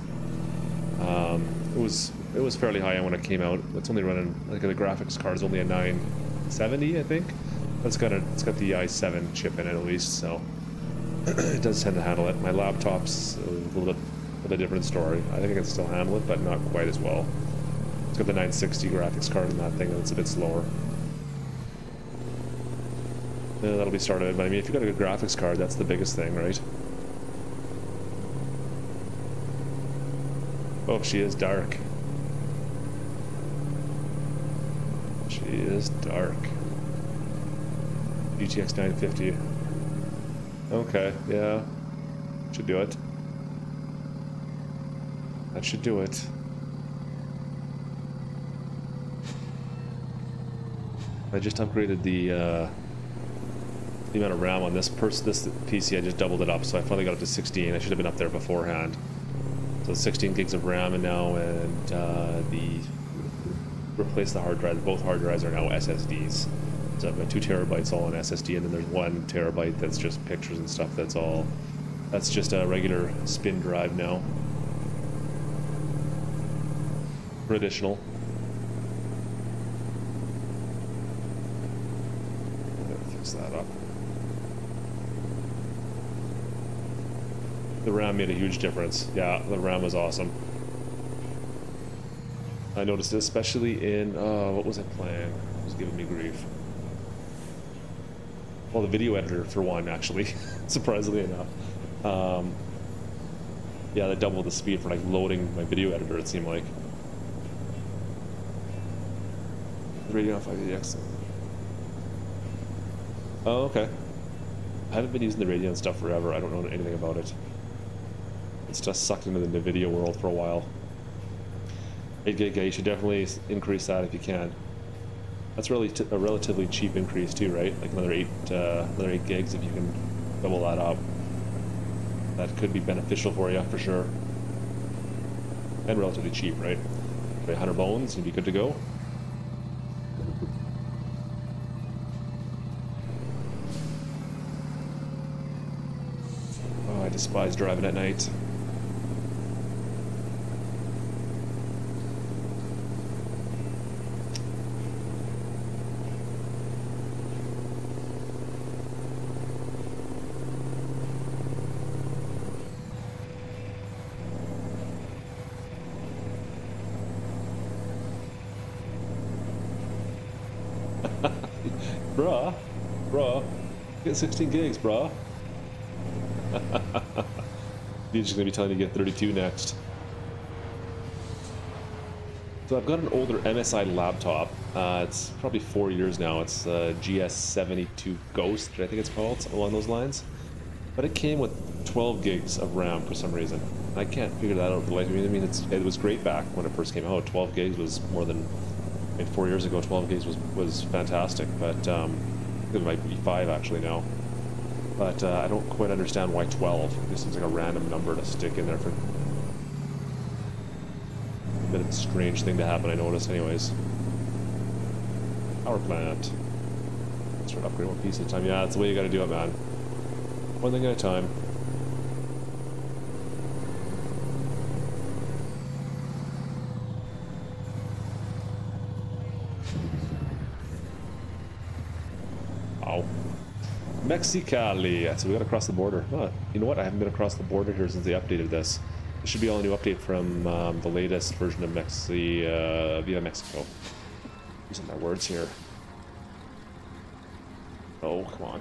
It was fairly high end when it came out. It's only running, like, the graphics card is only a 970, I think. It's got the i7 chip in it at least, so it does tend to handle it. My laptop's a little bit of a different story. I think I can still handle it, but not quite as well. It's got the 960 graphics card in that thing, and it's a bit slower. That'll be started, but I mean, if you've got a good graphics card, that's the biggest thing, right? Oh, she is dark. She is dark. GTX 950. Okay, yeah. Should do it. That should do it. I just upgraded the amount of RAM on this PC. I just doubled it up, so I finally got up to 16. I should have been up there beforehand. So 16 gigs of RAM and now, and replace the hard drive. Both hard drives are now SSDs. So I've got 2 terabytes all on SSD, and then there's 1 terabyte that's just pictures and stuff. That's just a regular spin drive now. Traditional. Fix that up. The RAM made a huge difference. Yeah, the RAM was awesome. I noticed it especially in, what was I playing? It was giving me grief. Well, the video editor for one, actually, surprisingly enough. Yeah, they doubled the speed for like loading my video editor, it seemed like. Radeon 580X. Oh, okay. I haven't been using the Radeon stuff forever. I don't know anything about it. It's just sucked into the NVIDIA world for a while. 8 gig, you should definitely increase that if you can. That's really a relatively cheap increase too, right? Like another 8 gigs if you can double that up. That could be beneficial for you for sure. And relatively cheap, right? 100 bones, you'd be good to go. Oh, I despise driving at night. Bruh. Bruh. Get 16 gigs, bruh. He's just gonna be telling you to get 32 next. So I've got an older MSI laptop. It's probably 4 years now. It's GS72 Ghost, I think it's called, something along those lines. But it came with 12 gigs of RAM for some reason. I can't figure that out. I mean, it was great back when it first came out. 12 gigs was more than, I mean, 4 years ago. 12 gigs was fantastic. But it might be 5 actually now. But I don't quite understand why 12. This seems like a random number to stick in there for. A bit of a strange thing to happen, I noticed. Anyways, power plant. Start upgrading one piece at a time. Yeah, that's the way you got to do it, man. One thing at a time. Oh. Mexicali. So we got to cross the border. Oh, you know what? I haven't been across the border here since they updated this. This should be all a new update from the latest version of Viva Mexico. Using my words here. Oh, come on.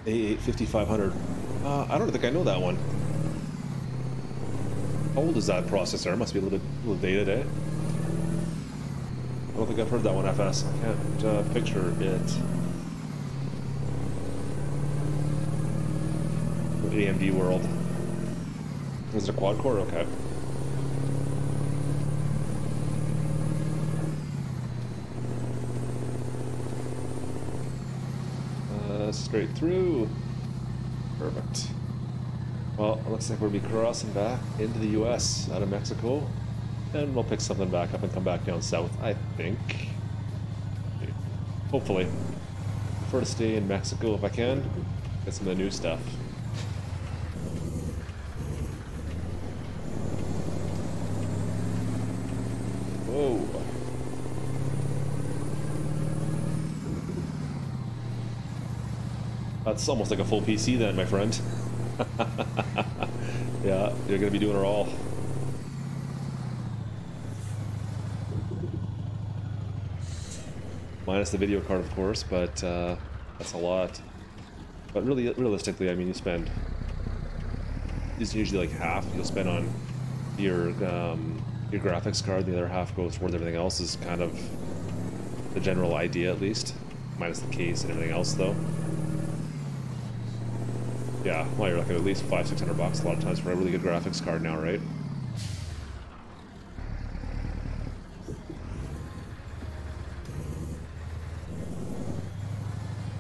A8 5500. I don't think I know that one. How old is that processor? It must be a little dated, eh? I don't think I've heard that one FS. I can't picture it. AMD world. Is it a quad core? Okay. Straight through. Perfect. Well, it looks like we'll be crossing back into the US out of Mexico. And we'll pick something back up and come back down south, I think. Hopefully. Prefer to stay in Mexico if I can. Get some of the new stuff. Whoa. That's almost like a full PC then, my friend. Yeah, you're gonna be doing it all. Minus the video card, of course, but that's a lot. But really, realistically, I mean, you spend. It's usually like half you'll spend on your graphics card. The other half goes towards everything else. Is kind of the general idea, at least, minus the case and everything else, though. Yeah, well, you're looking at least $500-600 a lot of times for a really good graphics card now, right?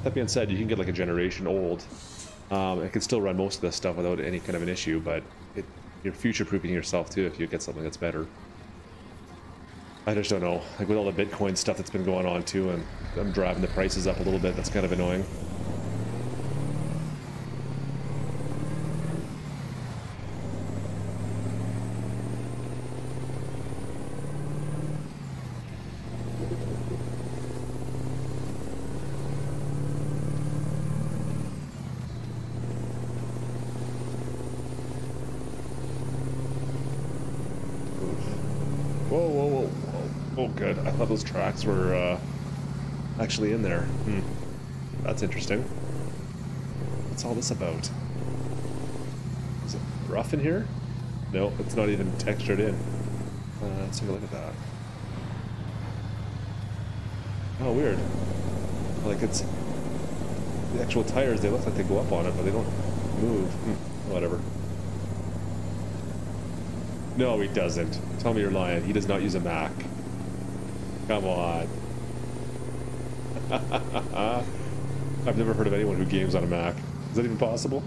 That being said, you can get like a generation old. It can still run most of this stuff without any kind of an issue, but you're future-proofing yourself too if you get something that's better. I just don't know. Like with all the Bitcoin stuff that's been going on too, and I'm driving the prices up a little bit, that's kind of annoying. Oh, good. I thought those tracks were actually in there. That's interesting. What's all this about? Is it rough in here? No, it's not even textured in. Let's take a look at that. Oh, weird. Like it's... The actual tires, they look like they go up on it, but they don't move. Whatever. No, he doesn't. Tell me you're lying. He does not use a Mac. Come on. I've never heard of anyone who games on a Mac. Is that even possible?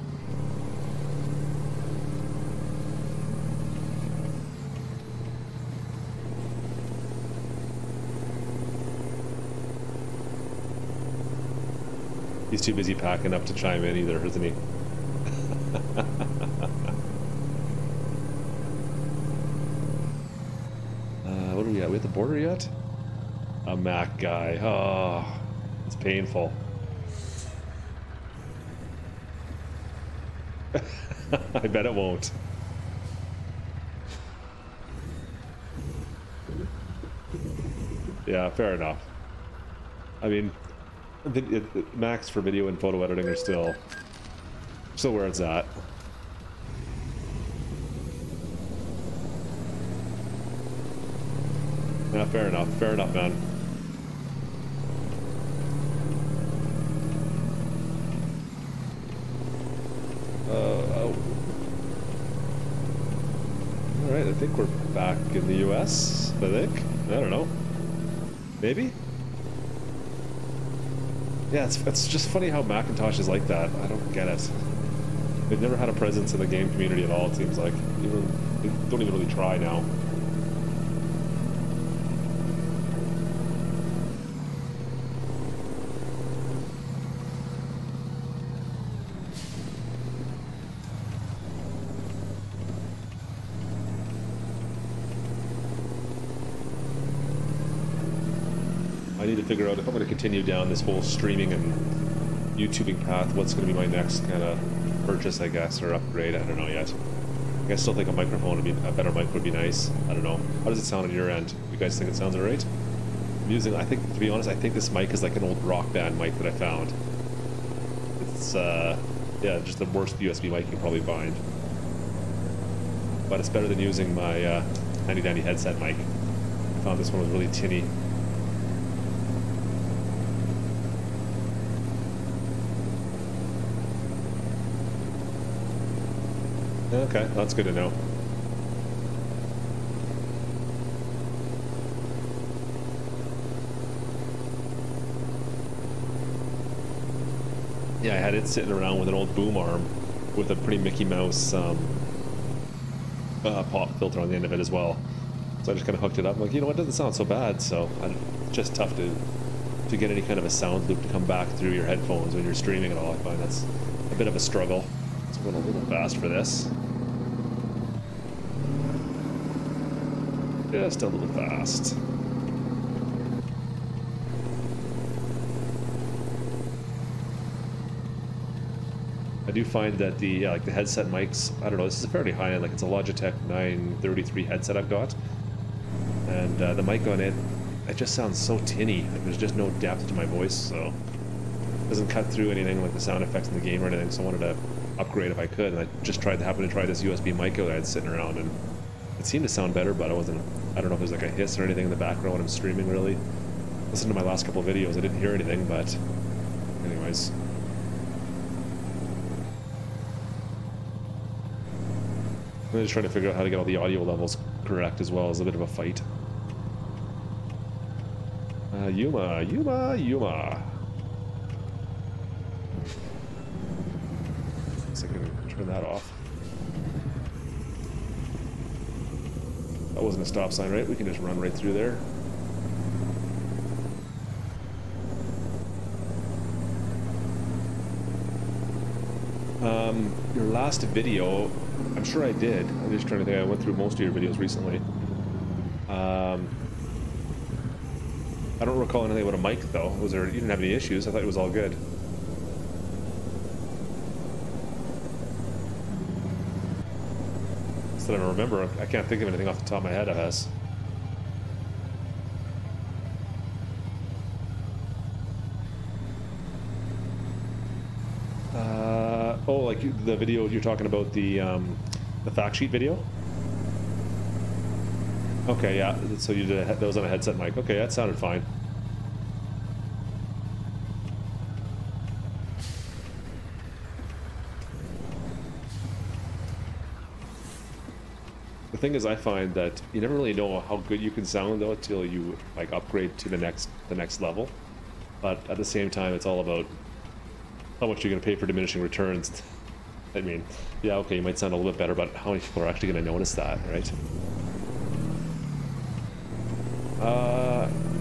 He's too busy packing up to chime in either, isn't he? What are we at? Are we at the border yet? A Mac guy. Oh, it's painful. I bet it won't. Yeah, fair enough. I mean, Macs for video and photo editing are still where it's at. Yeah, fair enough, man. Oh. Alright, I think we're back in the US, I think. I don't know. Maybe? Yeah, it's just funny how Macintosh is like that. I don't get it. They've never had a presence in the game community at all, it seems like. They don't even really try now. I need to figure out if I'm going to continue down this whole streaming and YouTubing path, what's going to be my next kind of purchase, I guess, or upgrade. I don't know yet. I still think a microphone would be, a better mic would be nice. I don't know. How does it sound on your end? You guys think it sounds alright? I'm using, I think, to be honest, I think this mic is like an old rock band mic that I found. It's, yeah, just the worst USB mic you can probably find. But it's better than using my handy dandy headset mic. I found this one was really tinny. Okay, that's good to know. Yeah, I had it sitting around with an old boom arm with a pretty Mickey Mouse pop filter on the end of it as well. So I just kind of hooked it up. I'm like, you know what, it doesn't sound so bad. So it's just tough to get any kind of a sound loop to come back through your headphones when you're streaming at all. I find that's a bit of a struggle. It's going a little fast for this. Just a little fast. I do find that the like the headset mics, I don't know, this is a fairly high end, like it's a Logitech 933 headset I've got, and the mic on it just sounds so tinny. Like there's just no depth to my voice, so it doesn't cut through anything like the sound effects in the game or anything. So I wanted to upgrade if I could, and I just happened to try this USB mic out I had sitting around, and it seemed to sound better, but I don't know if there's like a hiss or anything in the background when I'm streaming, really. Listen to my last couple of videos, I didn't hear anything, but anyways. I'm just trying to figure out how to get all the audio levels correct as well as a bit of a fight. Yuma. So I can turn that off. That wasn't a stop sign, right? We can just run right through there. Your last video, I'm sure I did. I'm just trying to think. I went through most of your videos recently. I don't recall anything about a mic though. Was there? You didn't have any issues. I thought it was all good. So I don't remember. I can't think of anything off the top of my head. I guess. Oh, like the video you're talking about, the fact sheet video? Okay, yeah, so you did that was on a headset mic. Okay, that sounded fine. The thing is, I find that you never really know how good you can sound though until you like upgrade to the next level. But at the same time, it's all about how much you're going to pay for diminishing returns. I mean, yeah, okay, you might sound a little bit better, but how many people are actually going to notice that, right?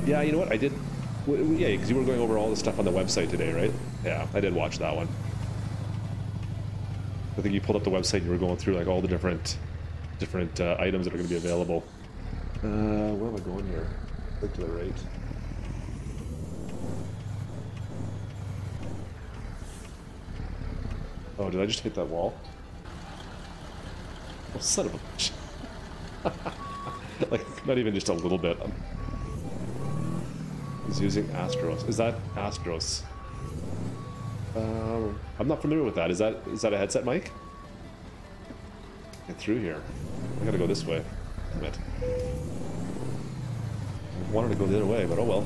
Yeah, you know what, I did, yeah, because you were going over all the stuff on the website today, right? Yeah, I did watch that one. I think you pulled up the website and you were going through like all the different items that are going to be available. Where am I going here? Click to the right. Oh, did I just hit that wall? Oh, son of a bitch. Like, not even just a little bit. He's using Astros. Is that Astros? I'm not familiar with that. Is that a headset mic? Get through here. I gotta go this way. Damn it. I wanted to go the other way, but oh well.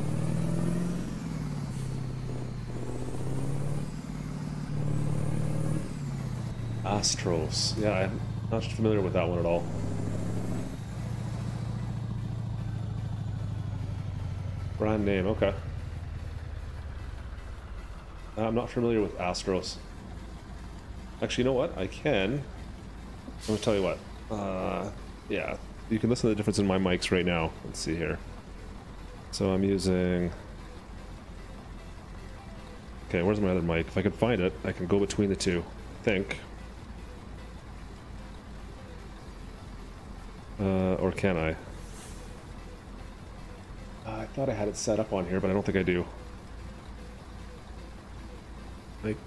Astros. Yeah, I'm not familiar with that one at all. Brand name, okay. I'm not familiar with Astros. Actually, you know what? I can. I'm gonna tell you what. Yeah, you can listen to the difference in my mics right now. Let's see here. So I'm using... Okay, where's my other mic? If I can find it, I can go between the two. I think. Or can I? I thought I had it set up on here, but I don't think I do. Mic.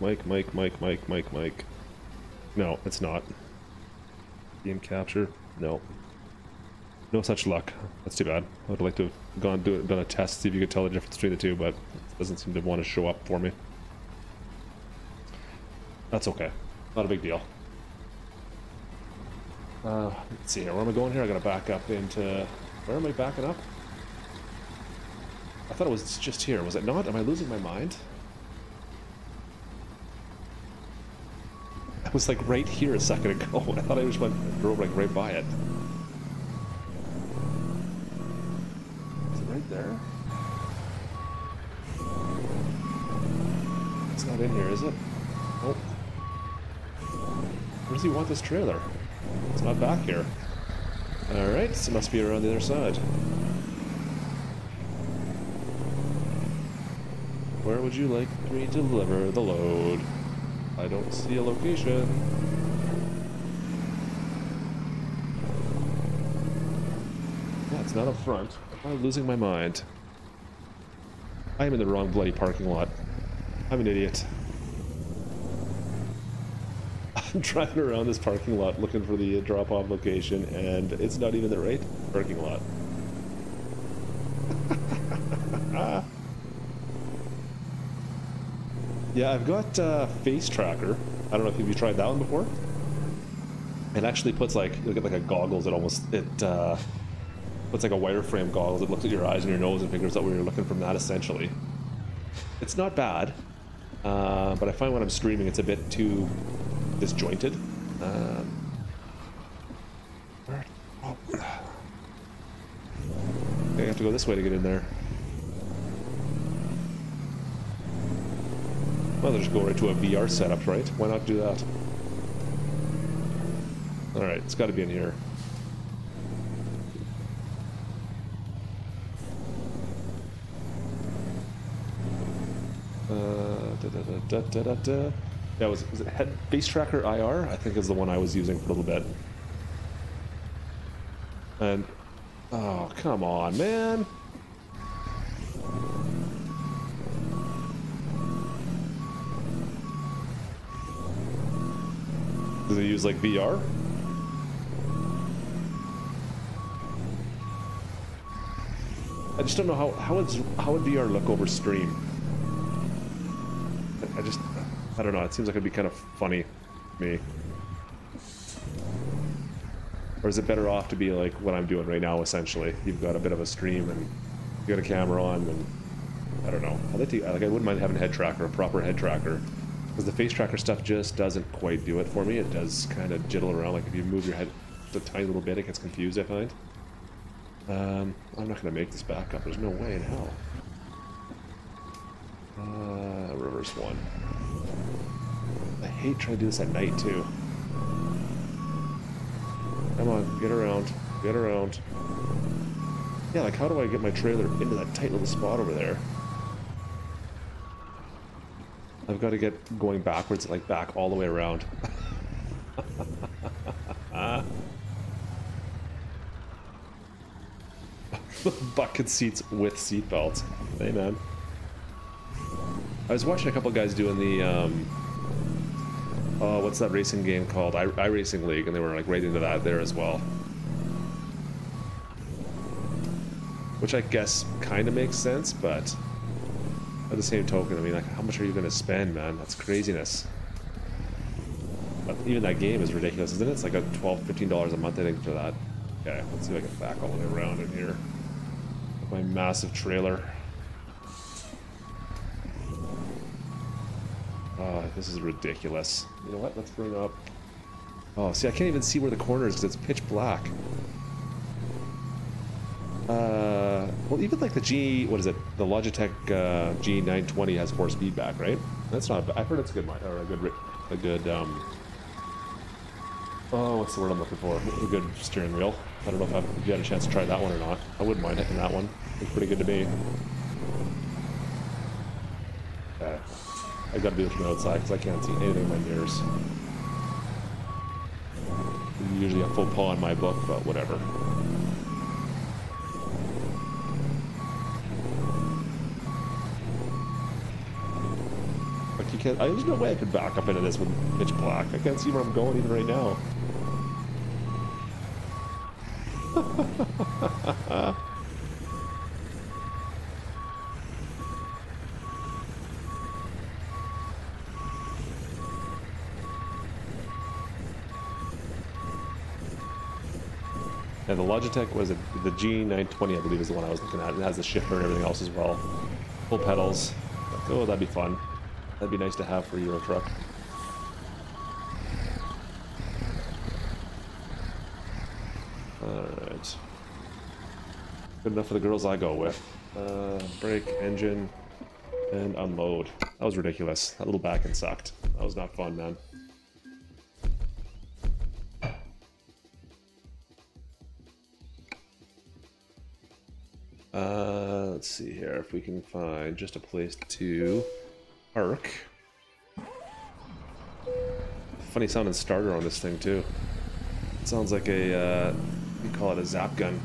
No, it's not. Game capture? No. No such luck. That's too bad. I would like to have done a test, see if you could tell the difference between the two, but it doesn't seem to want to show up for me. That's okay. Not a big deal. Let's see here. Where am I going here? I gotta back up into... Where am I backing up? I thought it was just here. Was it not? Am I losing my mind? I was like right here a second ago. I thought I just drove like right by it. Is it right there? It's not in here, is it? Oh. Where does he want this trailer? It's not back here. Alright, so it must be around the other side. Where would you like me to deliver the load? I don't see a location. Yeah, it's not up front. I'm losing my mind. I am in the wrong bloody parking lot. I'm an idiot. I'm driving around this parking lot looking for the drop-off location, and it's not even the right parking lot. Yeah, I've got face tracker. I don't know if you've tried that one before. It actually puts like, you look at like a goggles, it puts like a wireframe goggles. It looks at your eyes and your nose and figures out where you're looking from that essentially. It's not bad, but I find when I'm streaming it's a bit too disjointed. I have to go this way to get in there. Well, I'll just go right to a VR setup, right? Why not do that? Alright, it's got to be in here. Yeah, was it Base Tracker IR? I think is the one I was using for a little bit. And oh, come on, man. Does it use like VR? I just don't know how would VR look over stream. I don't know. It seems like it'd be kind of funny to me. Or is it better off to be like what I'm doing right now? Essentially, you've got a bit of a stream and you got a camera on, and I don't know. I wouldn't mind having a head tracker, a proper head tracker, because the face tracker stuff just doesn't quite do it for me. It does kind of jittle around. Like if you move your head just a tiny little bit, it gets confused, I find. I'm not going to make this back up. There's no way in hell. Reverse one. I hate trying to do this at night, too. Come on, get around. Get around. Yeah, like how do I get my trailer into that tight little spot over there? I've got to get going backwards, like back all the way around. Bucket seats with seatbelts. Hey, man. I was watching a couple guys doing the Oh, what's that racing game called? iRacing League, and they were like right into that there as well. Which I guess kind of makes sense, but at the same token, I mean, like, how much are you going to spend, man? That's craziness. But even that game is ridiculous, isn't it? It's like a $12, $15 a month, I think, for that. Okay, let's see if I can back all the way around in here. With my massive trailer. Oh, this is ridiculous. You know what? Let's bring up... Oh, see, I can't even see where the corner is because it's pitch black. Well, even like the what is it? The Logitech G920 has force feedback, right? That's not bad. I've heard it's a good mic, or a good, oh, what's the word I'm looking for? A good steering wheel. I don't know if you had a chance to try that one or not. I wouldn't mind hitting that one. It's pretty good to me. Okay. I gotta be looking outside because I can't see anything in my mirrors. Usually a faux pas in my book, but whatever. Like you can't. There's no way I could back up into this with pitch black. I can't see where I'm going even right now. And the Logitech was the G920, I believe, is the one I was looking at. It has the shifter and everything else as well. Full pedals. Like, oh, that'd be fun. That'd be nice to have for a Euro truck. Alright. Good enough for the girls I go with. Brake, engine, and unload. That was ridiculous. That little back end sucked. That was not fun, man. Let's see here if we can find just a place to park. Funny sounding starter on this thing too. It sounds like a, we call it a zap gun.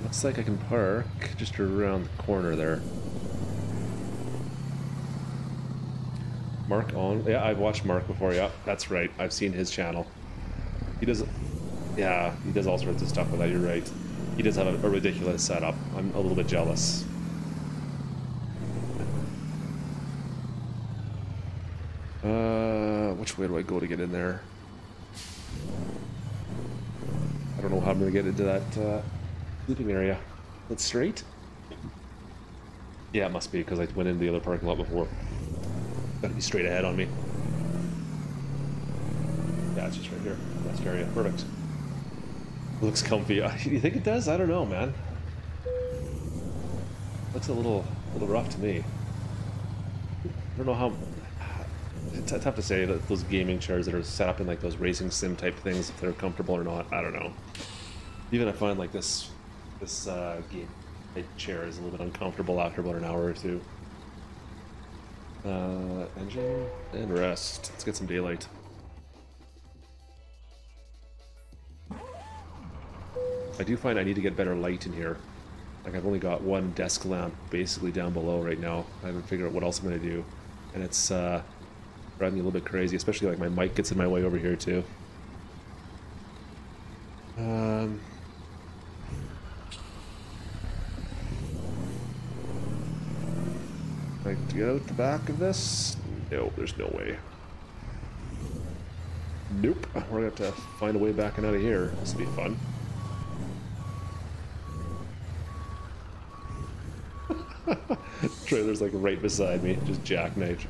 Looks like I can park just around the corner there. Mark on? Yeah, I've watched Mark before. Yeah, that's right. I've seen his channel. He does, yeah, he does all sorts of stuff with that. You're right. He does have a ridiculous setup. I'm a little bit jealous. Which way do I go to get in there? I don't know how I'm gonna get into that sleeping area. That's straight? Yeah, it must be because I went into the other parking lot before. Gotta be straight ahead on me. Yeah, it's just right here. Rest area. Perfect. Looks comfy. You think it does? I don't know, man. Looks a little rough to me. I don't know how. It's tough to say that those gaming chairs that are set up in like those racing sim type things, if they're comfortable or not. I don't know. Even I find like this game type chair is a little bit uncomfortable after about an hour or two. Engine and rest. Let's get some daylight. I do find I need to get better light in here. Like I've only got one desk lamp basically down below right now. I haven't figured out what else I'm gonna do. And it's driving me a little bit crazy, especially like my mic gets in my way over here too. Like to get out the back of this? No, there's no way. Nope. We're gonna have to find a way back and out of here. This will be fun. Trailer's like right beside me, just jackknifed.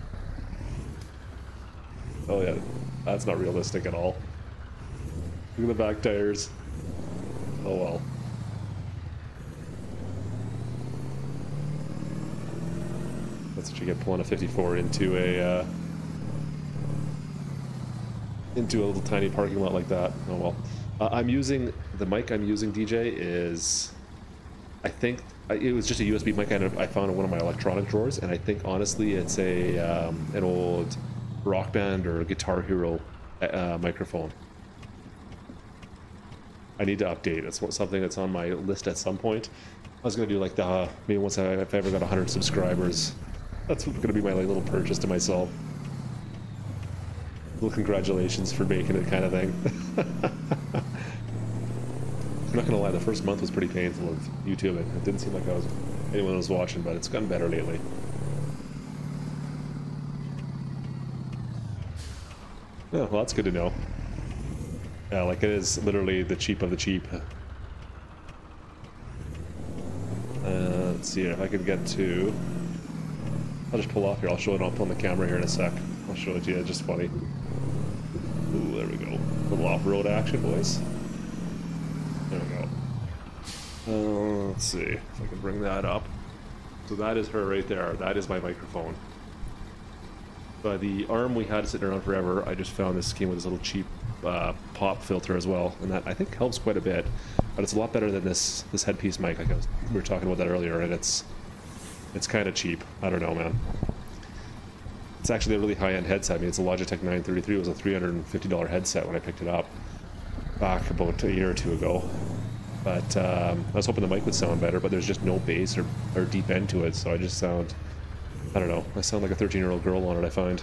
Oh yeah, that's not realistic at all. Look at the back tires. Oh well. That's what you get pulling a 54 into a little tiny parking lot like that. Oh well. I'm using the mic I'm using, DJ, is I think it was just a USB mic I found in one of my electronic drawers, and I think honestly it's a an old Rock Band or Guitar Hero microphone. I need to update. It's something that's on my list at some point. I was gonna do like the maybe once if I ever got 100 subscribers, that's gonna be my like little purchase to myself. Little congratulations for making it kind of thing. I'm not gonna lie, the first month was pretty painful of YouTube. It didn't seem like anyone was watching, but it's gotten better lately. Oh, well, that's good to know. Yeah, like it is literally the cheap of the cheap. Let's see if I can get to... I'll just pull off here. I'll show it on the camera here in a sec. I'll show it to you. It's just funny. Ooh, there we go. A little off-road action, boys. There we go. Let's see if I can bring that up. So that is her right there. That is my microphone. By the arm we had sitting around forever, I just found this came with this little cheap pop filter as well, and that I think helps quite a bit. But it's a lot better than this headpiece mic. Like we were talking about that earlier, and it's kind of cheap. I don't know, man. It's actually a really high-end headset. I mean, it's a Logitech 933. It was a $350 headset when I picked it up back about a year or two ago. But I was hoping the mic would sound better, but there's just no bass or deep end to it, so I just sound, I don't know, I sound like a 13-year-old girl on it, I find.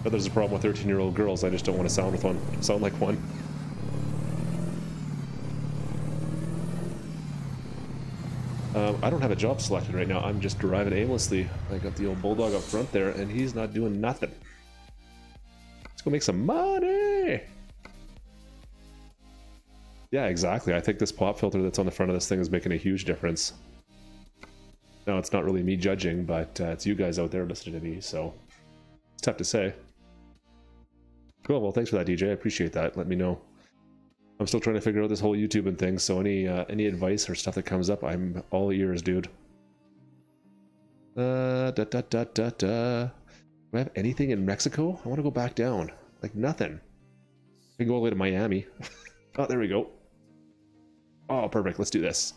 But there's a problem with 13-year-old girls. I just don't want to sound like one. I don't have a job selected right now. I'm just driving aimlessly. I got the old bulldog up front there, and he's not doing nothing. Let's go make some money! Yeah, exactly. I think this pop filter that's on the front of this thing is making a huge difference. Now, it's not really me judging, but it's you guys out there listening to me, so it's tough to say. Cool, well, thanks for that, DJ. I appreciate that. Let me know. I'm still trying to figure out this whole YouTube and thing, so any advice or stuff that comes up, I'm all ears, dude. Do I have anything in Mexico? I want to go back down. Like, nothing. I can go all the way to Miami. Oh, there we go. Oh, perfect. Let's do this.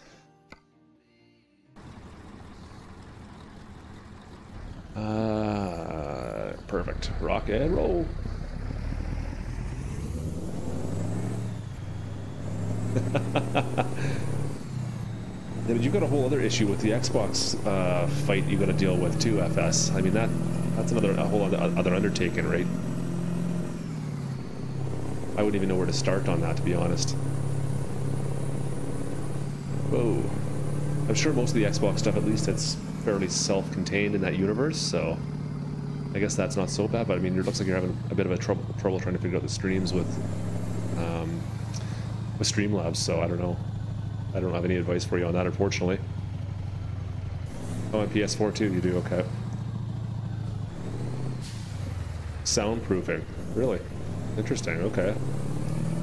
Perfect. Rock and roll. Yeah, but you've got a whole other issue with the Xbox fight you got to deal with too, FS. I mean, that's a whole other undertaking, right? I wouldn't even know where to start on that, to be honest. Whoa. I'm sure most of the Xbox stuff, at least it's fairly self-contained in that universe, so I guess that's not so bad, but I mean, it looks like you're having a bit of a trouble trying to figure out the streams with Streamlabs, so I don't know. I don't have any advice for you on that, unfortunately. Oh, and PS4 too, you do, okay. Soundproofing, really? Interesting, okay.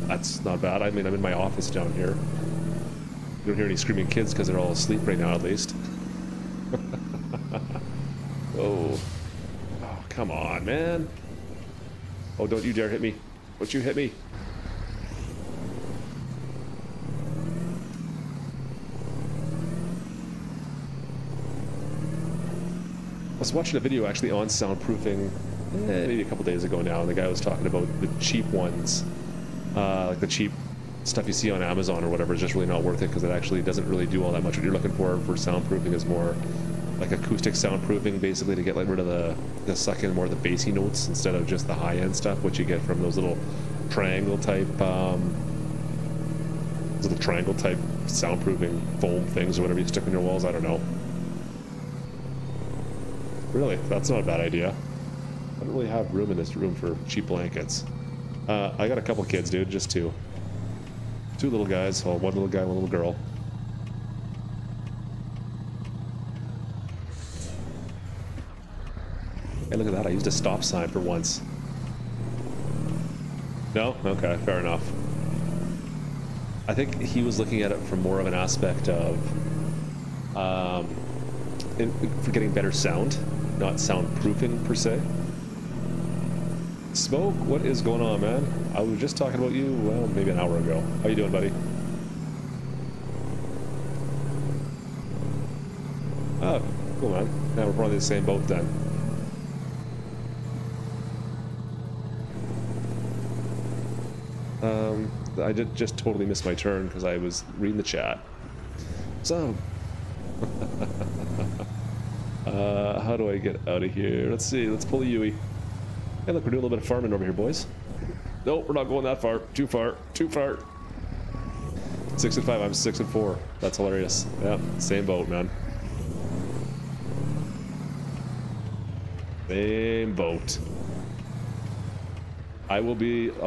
That's not bad. I mean, I'm in my office down here. You don't hear any screaming kids because they're all asleep right now, at least. Oh. Oh, come on, man. Oh, don't you dare hit me. Don't you hit me. I was watching a video actually on soundproofing maybe a couple days ago now, and the guy was talking about the cheap ones, like the cheap stuff you see on Amazon or whatever is just really not worth it because it actually doesn't really do all that much. What you're looking for soundproofing is more like acoustic soundproofing, basically, to get like rid of the suck in more of the bassy notes instead of just the high end stuff, which you get from those little triangle type soundproofing foam things or whatever you stick on your walls. I don't know. Really, that's not a bad idea. I don't really have room in this room for cheap blankets. I got a couple kids, dude, just two. Two little guys, well, one little guy, one little girl. Hey, look at that, I used a stop sign for once. No? Okay, fair enough. I think he was looking at it from more of an aspect of for getting better sound, not soundproofing per se. Smoke, what is going on, man? I was just talking about you, well, maybe an hour ago. How you doing, buddy? Oh, cool, man. Now we're probably in the same boat then. I just totally missed my turn because I was reading the chat. So, how do I get out of here? Let's see. Let's pull a Yui. Hey, look, we're doing a little bit of farming over here, boys. Nope, we're not going that far. Too far. Too far. 6 and 5. I'm 6 and 4. That's hilarious. Yeah, same boat, man. Same boat. I'll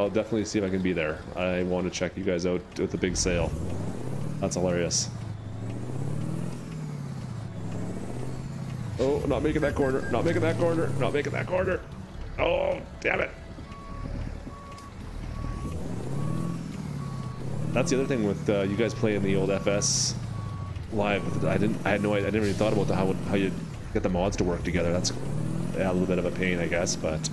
definitely see if I can be there. I want to check you guys out with the big sale. That's hilarious. Oh, not making that corner. Not making that corner. Not making that corner. Oh, damn it. That's the other thing with you guys playing the old FS live. I never even thought about how you get the mods to work together. That's a little bit of a pain, I guess, but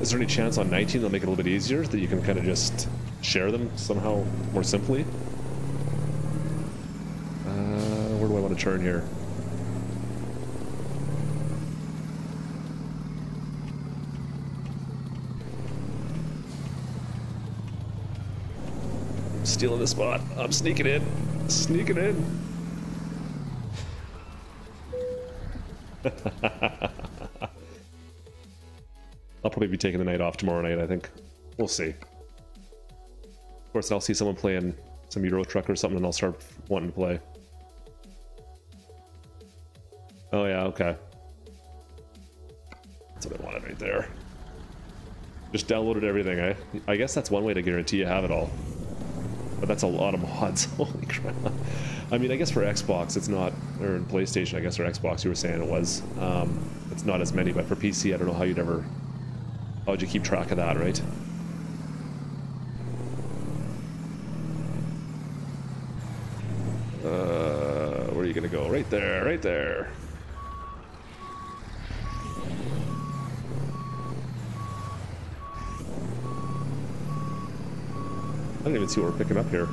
is there any chance on 19 they'll make it a little bit easier that you can kind of just share them somehow more simply? Where do I want to turn here? Stealing the spot. I'm sneaking in. Sneaking in. I'll probably be taking the night off tomorrow night, I think. We'll see. Of course, I'll see someone playing some Euro Truck or something and I'll start wanting to play. Oh yeah, okay. That's what I wanted right there. Just downloaded everything, eh? I guess that's one way to guarantee you have it all. But that's a lot of mods. Holy crap. I mean, I guess for Xbox it's not, or in PlayStation, I guess, or Xbox you were saying it was. It's not as many, but for PC I don't know how how would you keep track of that, right? Where are you gonna go? Right there, right there. I don't even see what we're picking up here.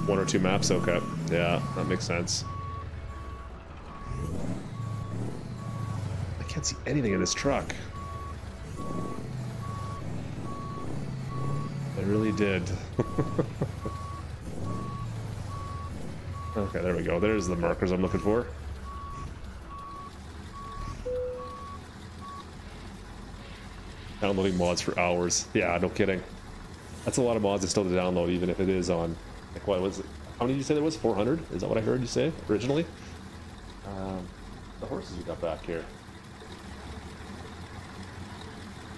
1 or 2 maps, okay. Yeah, that makes sense. I can't see anything in this truck. I really did. Okay, there we go. There's the markers I'm looking for. Downloading mods for hours. Yeah, no kidding. That's a lot of mods to still to download, even if it is on, like, what was it? How many did you say there was? 400? Is that what I heard you say originally? The horses we got back here.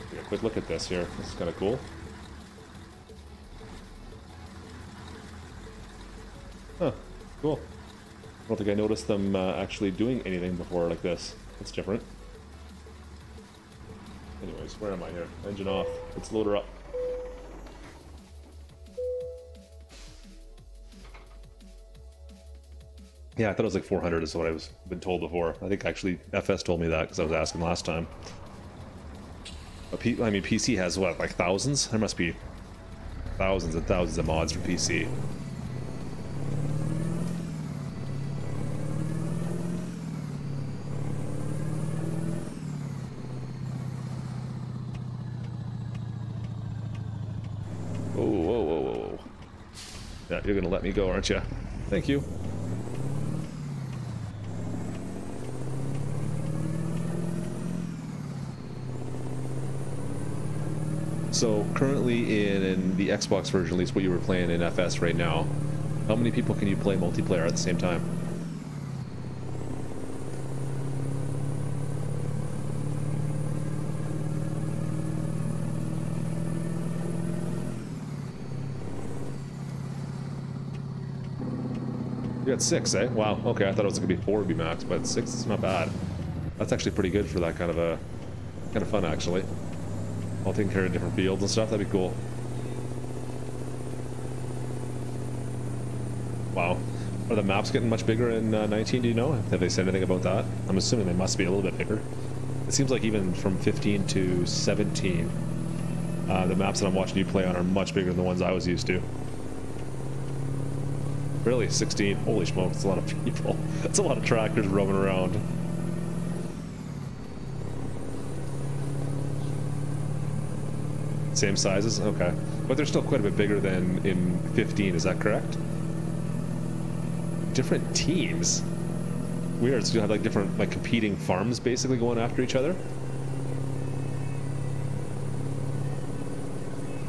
Take a quick look at this here. This is kind of cool. Huh, cool. I don't think I noticed them actually doing anything before like this. That's different. Anyways, where am I here? Engine off. Let's load her up. Yeah, I thought it was like 400 is what I was been told before. I think actually FS told me that because I was asking last time. But I mean, PC has what, like thousands? There must be thousands and thousands of mods for PC. Whoa. Yeah, you're gonna let me go, aren't you? Thank you. So currently in the Xbox version, at least what you were playing in FS right now, how many people can you play multiplayer at the same time? You got 6, eh? Wow, okay, I thought it was gonna be 4 would be max, but 6 is not bad. That's actually pretty good for that kind of fun, actually. All taking care of different fields and stuff, that'd be cool. Wow. Are the maps getting much bigger in 19, do you know? Have they said anything about that? I'm assuming they must be a little bit bigger. It seems like even from 15 to 17, the maps that I'm watching you play on are much bigger than the ones I was used to. Really, 16? Holy smokes, that's a lot of people. That's a lot of tractors roaming around. Same sizes? Okay. But they're still quite a bit bigger than in 15, is that correct? Different teams? Weird, so you have like different like competing farms basically going after each other?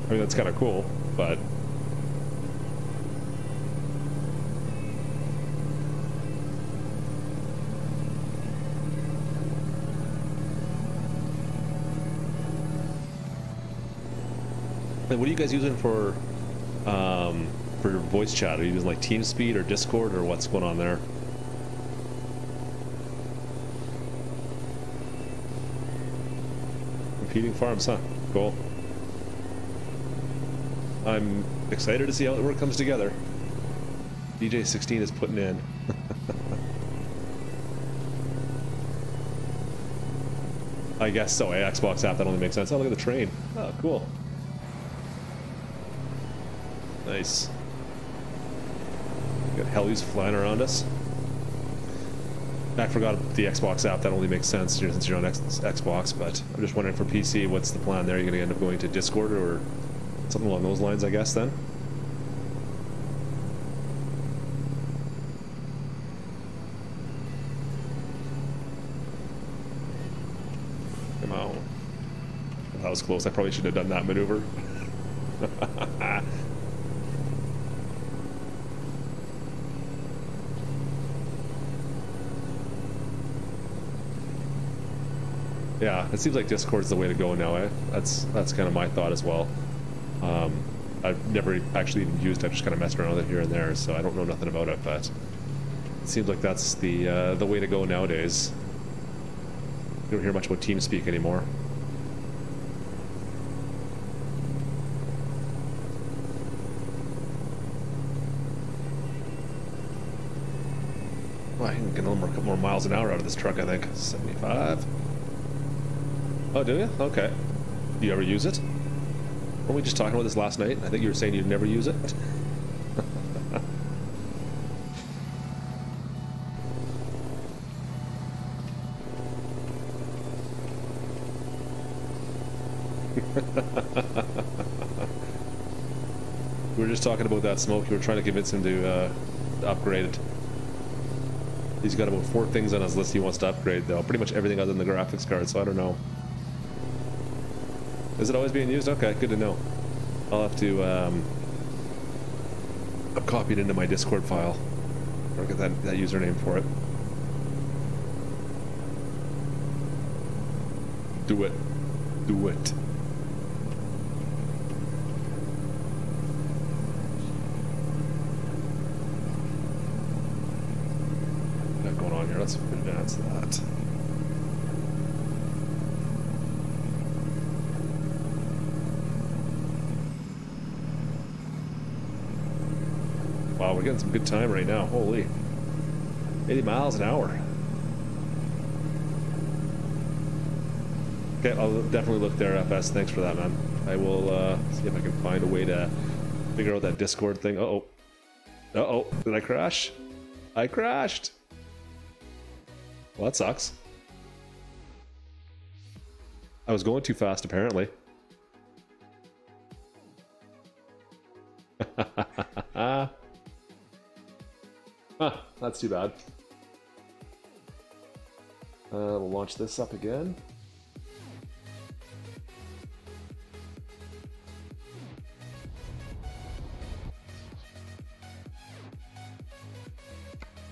I mean, that's kind of cool, but... And what are you guys using for voice chat? Are you using like TeamSpeak or Discord, or what's going on there? Competing farms, huh? Cool. I'm excited to see how it work comes together. DJ16 is putting in. I guess so. Xbox app, that only makes sense. Oh, look at the train. Oh, cool. Nice. Got Hellies flying around us. I forgot the Xbox app. That only makes sense since you're on Xbox, but I'm just wondering for PC, what's the plan there? You're going to end up going to Discord or something along those lines, I guess, then? Come on. That was close. I probably should have done that maneuver. Yeah, it seems like Discord's the way to go now, eh? That's kind of my thought as well. I've never actually even used it. I've just kind of messed around with it here and there, so I don't know nothing about it, but it seems like that's the way to go nowadays. You don't hear much about TeamSpeak anymore. Well, I can get a couple more miles an hour out of this truck, I think. 75. Oh, do you? Okay. Do you ever use it? Weren't we just talking about this last night? I think you were saying you'd never use it. We were just talking about that smoke. You were trying to convince him to upgrade it. He's got about 4 things on his list he wants to upgrade, though. Pretty much everything other than the graphics card, so I don't know. Is it always being used? Okay, good to know. I'll have to copy it into my Discord file. I'll get that username for it. Do it. Do it. What's going on here? Let's advance that. Wow, we're getting some good time right now. Holy. 80 miles an hour. Okay, I'll definitely look there, FS. Thanks for that, man. I will see if I can find a way to figure out that Discord thing. Uh-oh. Uh-oh. Did I crash? I crashed. Well, that sucks. I was going too fast, apparently. Huh, that's too bad. We'll launch this up again.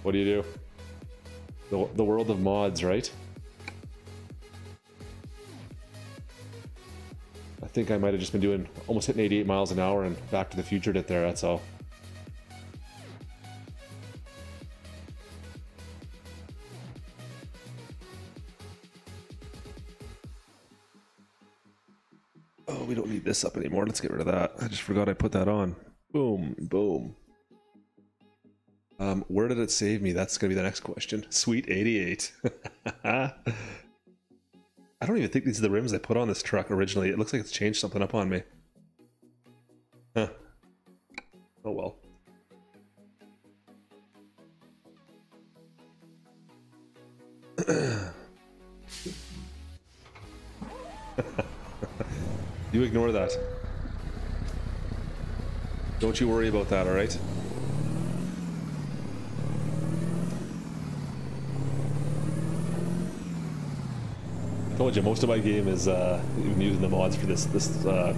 What do you do? The world of mods, right? I think I might have just been doing almost hitting 88 miles an hour and Back to the Future did there, that's all. Oh, we don't need this up anymore. Let's get rid of that. I just forgot I put that on. Boom, boom. Where did it save me? That's gonna be the next question. Sweet 88. I don't even think these are the rims I put on this truck originally. It looks like it's changed something up on me. Huh. Oh well. You ignore that. Don't you worry about that, alright? I told you, most of my game is even using the mods for this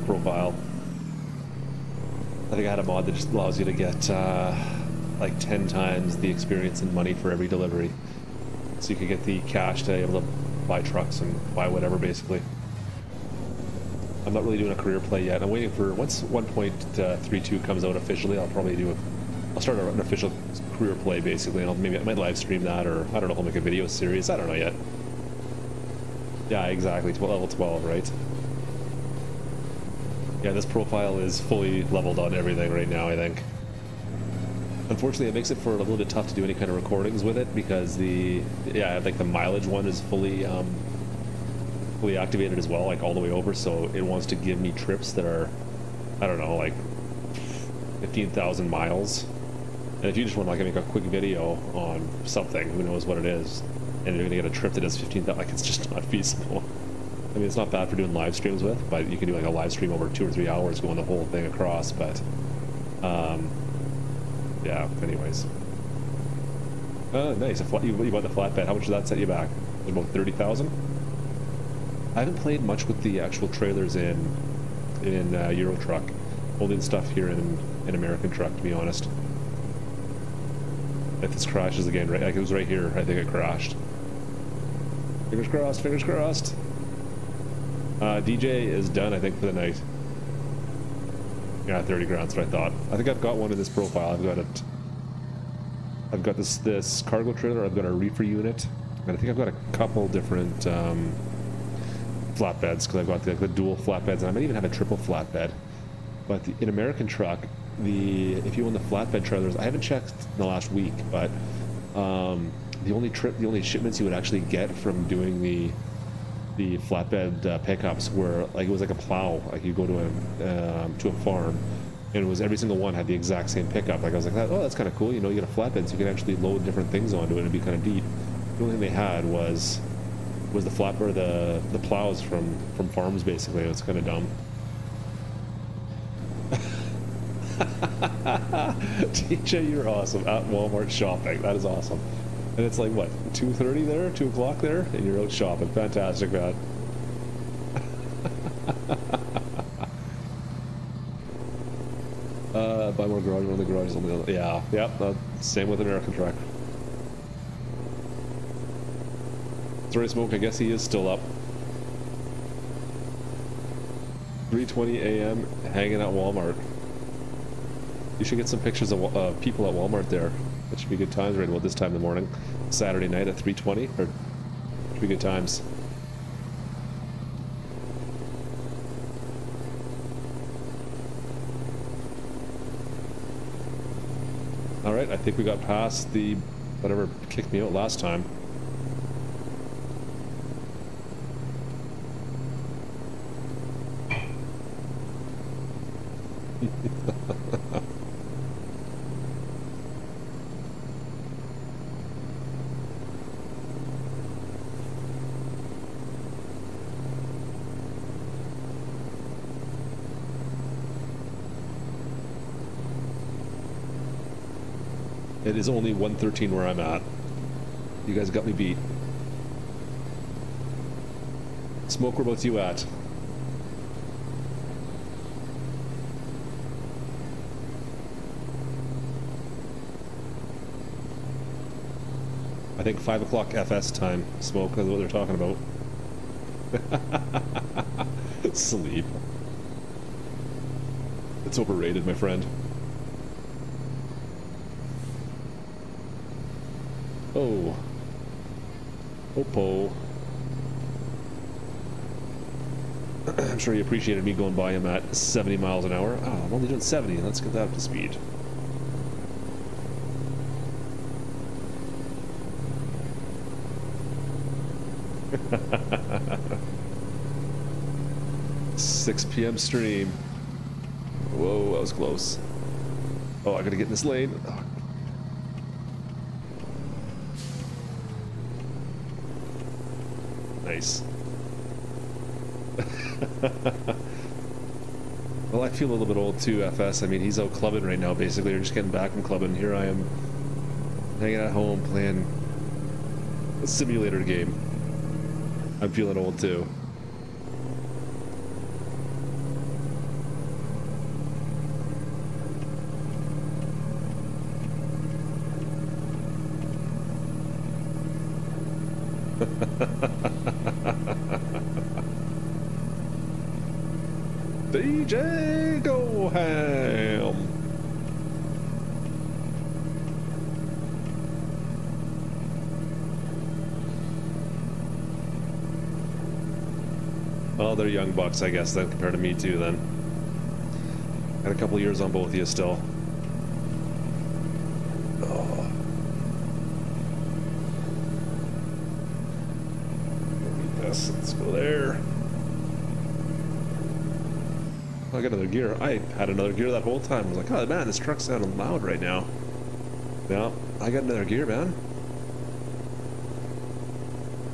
profile. I think I had a mod that just allows you to get like 10 times the experience and money for every delivery. So you could get the cash to be able to buy trucks and buy whatever, basically. I'm not really doing a career play yet. I'm waiting for, once 1.32 comes out officially, I'll start an official career play, basically, and I might live stream that, or I don't know if I'll make a video series, I don't know yet. Yeah, exactly, level 12, right? Yeah, this profile is fully leveled on everything right now, I think. Unfortunately, it makes it for a little bit tough to do any kind of recordings with it, because like the mileage one is fully activated as well, like all the way over, so it wants to give me trips that are, I don't know, like 15,000 miles. And if you just want to like make a quick video on something, who knows what it is, and you're gonna get a trip that is 15,000, like it's just not feasible. I mean, it's not bad for doing live streams with, but you can do like a live stream over 2 or 3 hours going the whole thing across, but yeah, anyways. Nice, you bought the flatbed. How much did that set you back? About 30,000? I haven't played much with the actual trailers in Euro Truck. Only the stuff here in American Truck, to be honest. If this crashes again, right? Like it was right here, I think it crashed. Fingers crossed, fingers crossed. DJ is done, I think, for the night. Yeah, 30 grand, that's what I thought. I think I've got one in this profile. I've got this cargo trailer, I've got a reefer unit, and I think I've got a couple different flatbeds, because I've got the dual flatbeds, and I might even have a triple flatbed. But in American Truck, if you own the flatbed trailers, I haven't checked in the last week, but the only shipments you would actually get from doing the flatbed pickups were like, it was like a plow. Like you go to a farm, and it was every single one had the exact same pickup. Like I was like, oh, that's kind of cool. You know, you get a flatbed, so you can actually load different things onto it and it'd be kind of deep. The only thing they had was the flatbed, the plows from farms, basically. It's kind of dumb. TJ, you're awesome. At Walmart shopping. That is awesome. And it's like, what, 2:30 there? 2 o'clock there? And you're out shopping. Fantastic, man. Buy more garage when the garage is only... Yeah, same with American Truck. Sorry, Smoke, I guess he is still up. 3:20 a.m. hanging at Walmart. You should get some pictures of people at Walmart there. That should be good times right about this time in the morning. Saturday night at 3:20, or should be good times. Alright, I think we got past the whatever kicked me out last time. It is only 1:13 where I'm at. You guys got me beat. Smoke, whereabouts you at? I think 5 o'clock FS time, Smoke, is what they're talking about. Sleep. It's overrated, my friend. Oh. Oppo. I'm sure he appreciated me going by him at 70 miles an hour. Oh, I'm only doing 70. Let's get that up to speed. Six PM stream. Whoa, that was close. Oh, I gotta get in this lane. Oh. Nice. Well, I feel a little bit old too, FS. I mean, he's out clubbing right now, basically, or just getting back from clubbing. Here I am, hanging at home playing a simulator game. I'm feeling old too. DJ Go Ham. Well, they're young bucks, I guess, then, compared to me too, then. Got a couple years on both of you still. Oh. Let's go there. I got another gear. I had another gear that whole time. I was like, oh man, this truck's sounding loud right now. Yeah, I got another gear, man.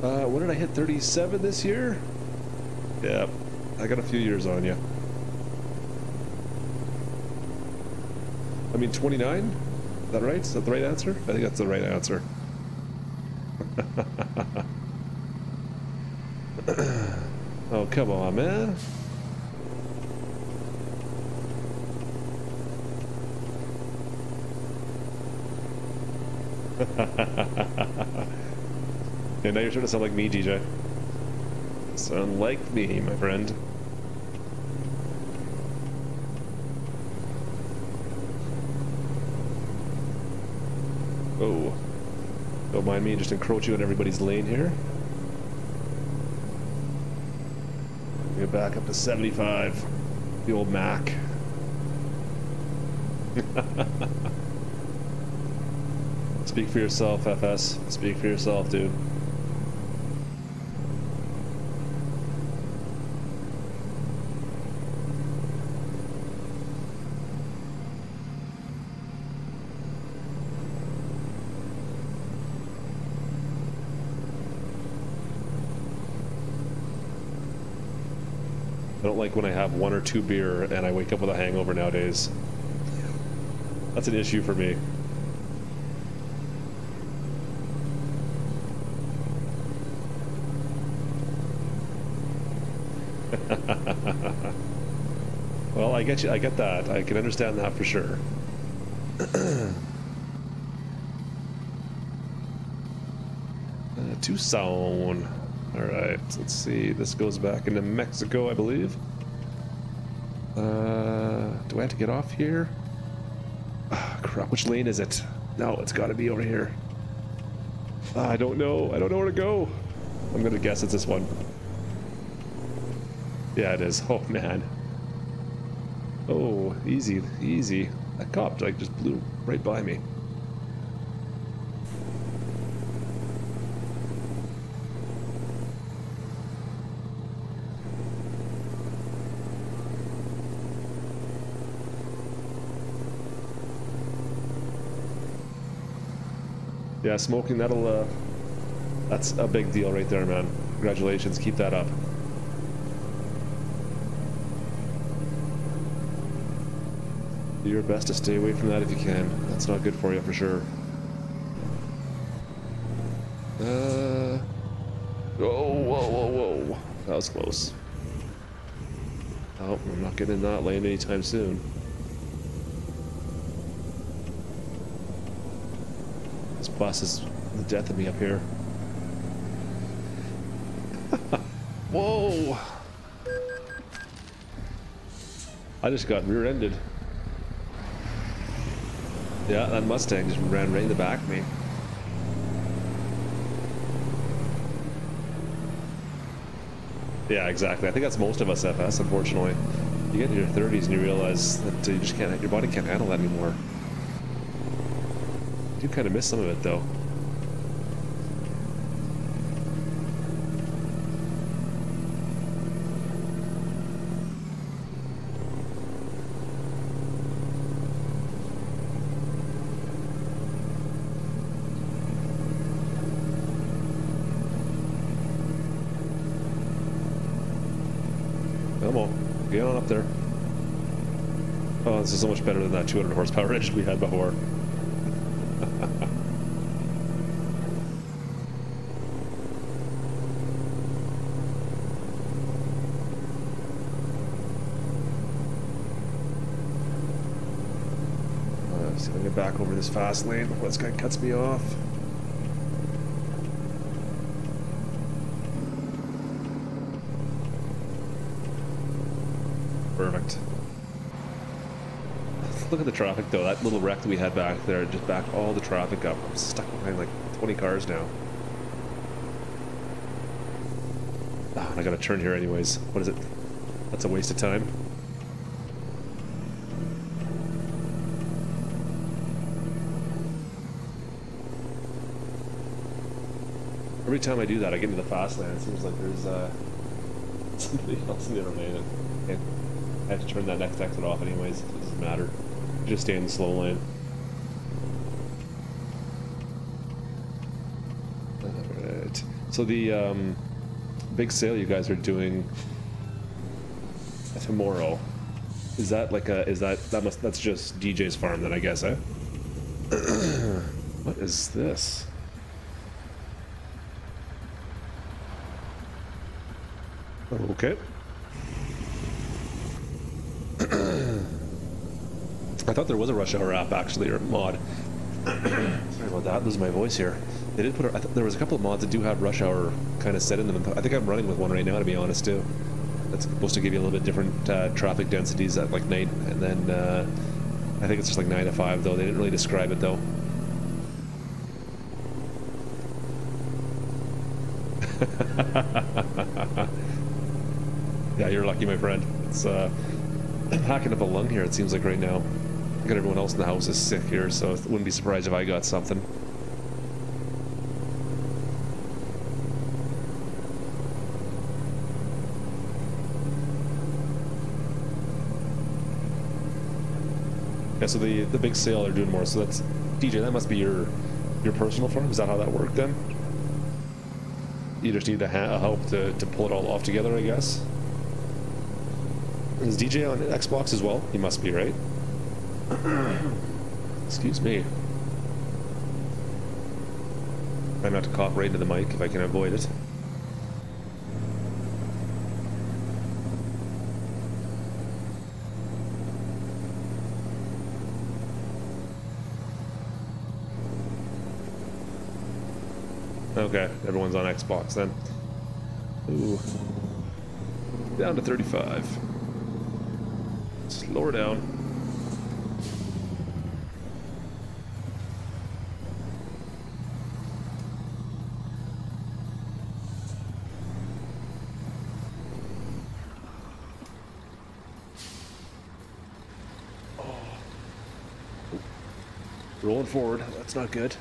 When did I hit 37 this year? Yeah, I got a few years on you. I mean, 29? Is that right? Is that the right answer? I think that's the right answer. Oh, come on, man. Yeah, now you're starting to sound like me, DJ. Sound like me, my friend. Oh. Don't mind me just encroaching on everybody's lane here. Get back up to 75. The old Mac. Speak for yourself, FS. Speak for yourself, dude. I don't like when I have 1 or 2 beer and I wake up with a hangover nowadays. That's an issue for me. Well, I get you. I get that. I can understand that for sure. Tucson. All right. Let's see. This goes back into Mexico, I believe. Do I have to get off here? Ah, crap. Which lane is it? No, it's got to be over here. I don't know. I don't know where to go. I'm gonna guess it's this one. Yeah, it is. Oh man. Oh, easy, easy. That cop like just blew right by me. Yeah, smoking, that'll, that's a big deal right there, man. Congratulations, keep that up. Do your best to stay away from that if you can. That's not good for you, for sure. Oh, whoa, whoa, whoa. That was close. Oh, I'm not getting in that lane anytime soon. This bus is the death of me up here. Whoa! I just got rear-ended. Yeah, that Mustang just ran right in the back of me. Yeah, exactly. I think that's most of us, FS, unfortunately. You get into your 30s and you realize that you just can't, your body can't handle that anymore. I do kind of miss some of it, though. Come on, get on up there. Oh, this is so much better than that 200 horsepower engine we had before. See if I can get back over this fast lane before this guy cuts me off. Perfect. Look at the traffic though. That little wreck that we had back there just backed all the traffic up. I'm stuck behind like 20 cars now. Ah, and I gotta turn here anyways. What is it? That's a waste of time. Every time I do that, I get into the fast lane. It seems like there's somebody else in the other lane. And I have to turn that next exit off anyways. It doesn't matter. Just stay in the slow lane. Alright. So the big sale you guys are doing tomorrow, is that like a, that's just DJ's farm then, I guess, eh? What is this? Okay. I thought there was a Rush Hour app actually, or mod. Sorry about that, losing my voice here. They did put. I thought there was a couple of mods that do have Rush Hour kind of set in them. I think I'm running with one right now, to be honest, too. That's supposed to give you a little bit different traffic densities at like night, and then I think it's just like 9 to 5 though. They didn't really describe it though. Yeah, you're lucky, my friend. It's I'm hacking up a lung here, it seems like right now. I got everyone else in the house is sick here, so I wouldn't be surprised if I got something. Yeah, so the big sale they're doing more, so that's DJ, that must be your personal farm? Is that how that worked then? You just need the help to pull it all off together, I guess. Is DJ on Xbox as well? He must be, right? Excuse me. I'm not to cough right into the mic if I can avoid it. Okay, everyone's on Xbox then. Ooh. Down to 35. Slow her down. Oh. Rolling forward, that's not good.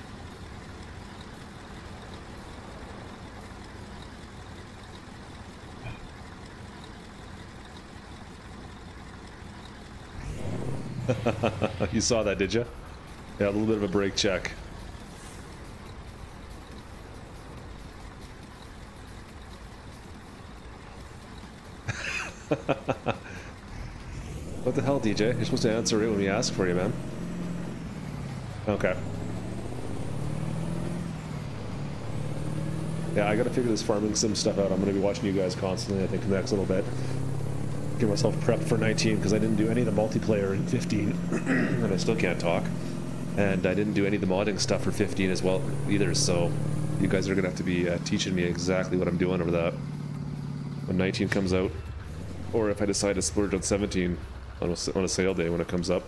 You saw that, did you? Yeah, a little bit of a brake check. What the hell, DJ? You're supposed to answer it when we ask for you, man. Okay. Yeah, I gotta figure this farming sim stuff out. I'm gonna be watching you guys constantly, I think, in the next little bit. Get myself prepped for 19 because I didn't do any of the multiplayer in 15 and I still can't talk, and I didn't do any of the modding stuff for 15 as well either, so you guys are gonna have to be teaching me exactly what I'm doing over that when 19 comes out, or if I decide to splurge on 17 on a sale day when it comes up.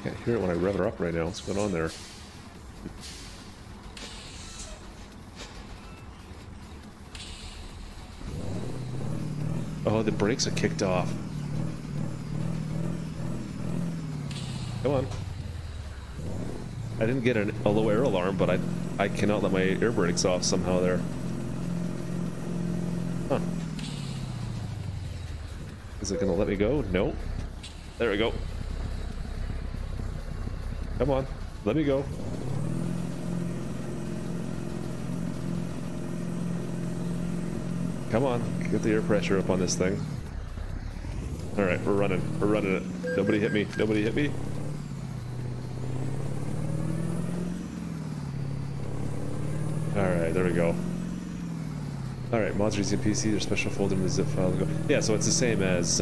Can't hear it when I rev her up right now. What's going on there? Oh, the brakes are kicked off. Come on. I didn't get a low air alarm, but I cannot let my air brakes off somehow there. Huh. Is it gonna let me go? No. There we go. Come on, let me go. Come on, get the air pressure up on this thing. All right, we're running it. Nobody hit me, nobody hit me. All right, there we go. All right, mods using PC, their special folder in the zip file. Yeah, so it's the same as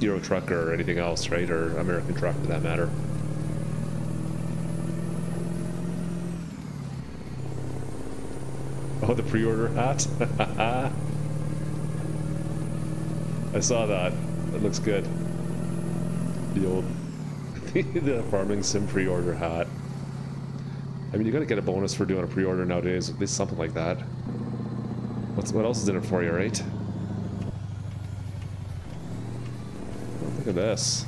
Euro Truck or anything else, right? Or American Truck for that matter. Oh, the pre-order hat? I saw that. That looks good. The old the farming sim pre-order hat. I mean, you gotta get a bonus for doing a pre-order nowadays, at least something like that. What else is in it for you, right? Oh, look at this.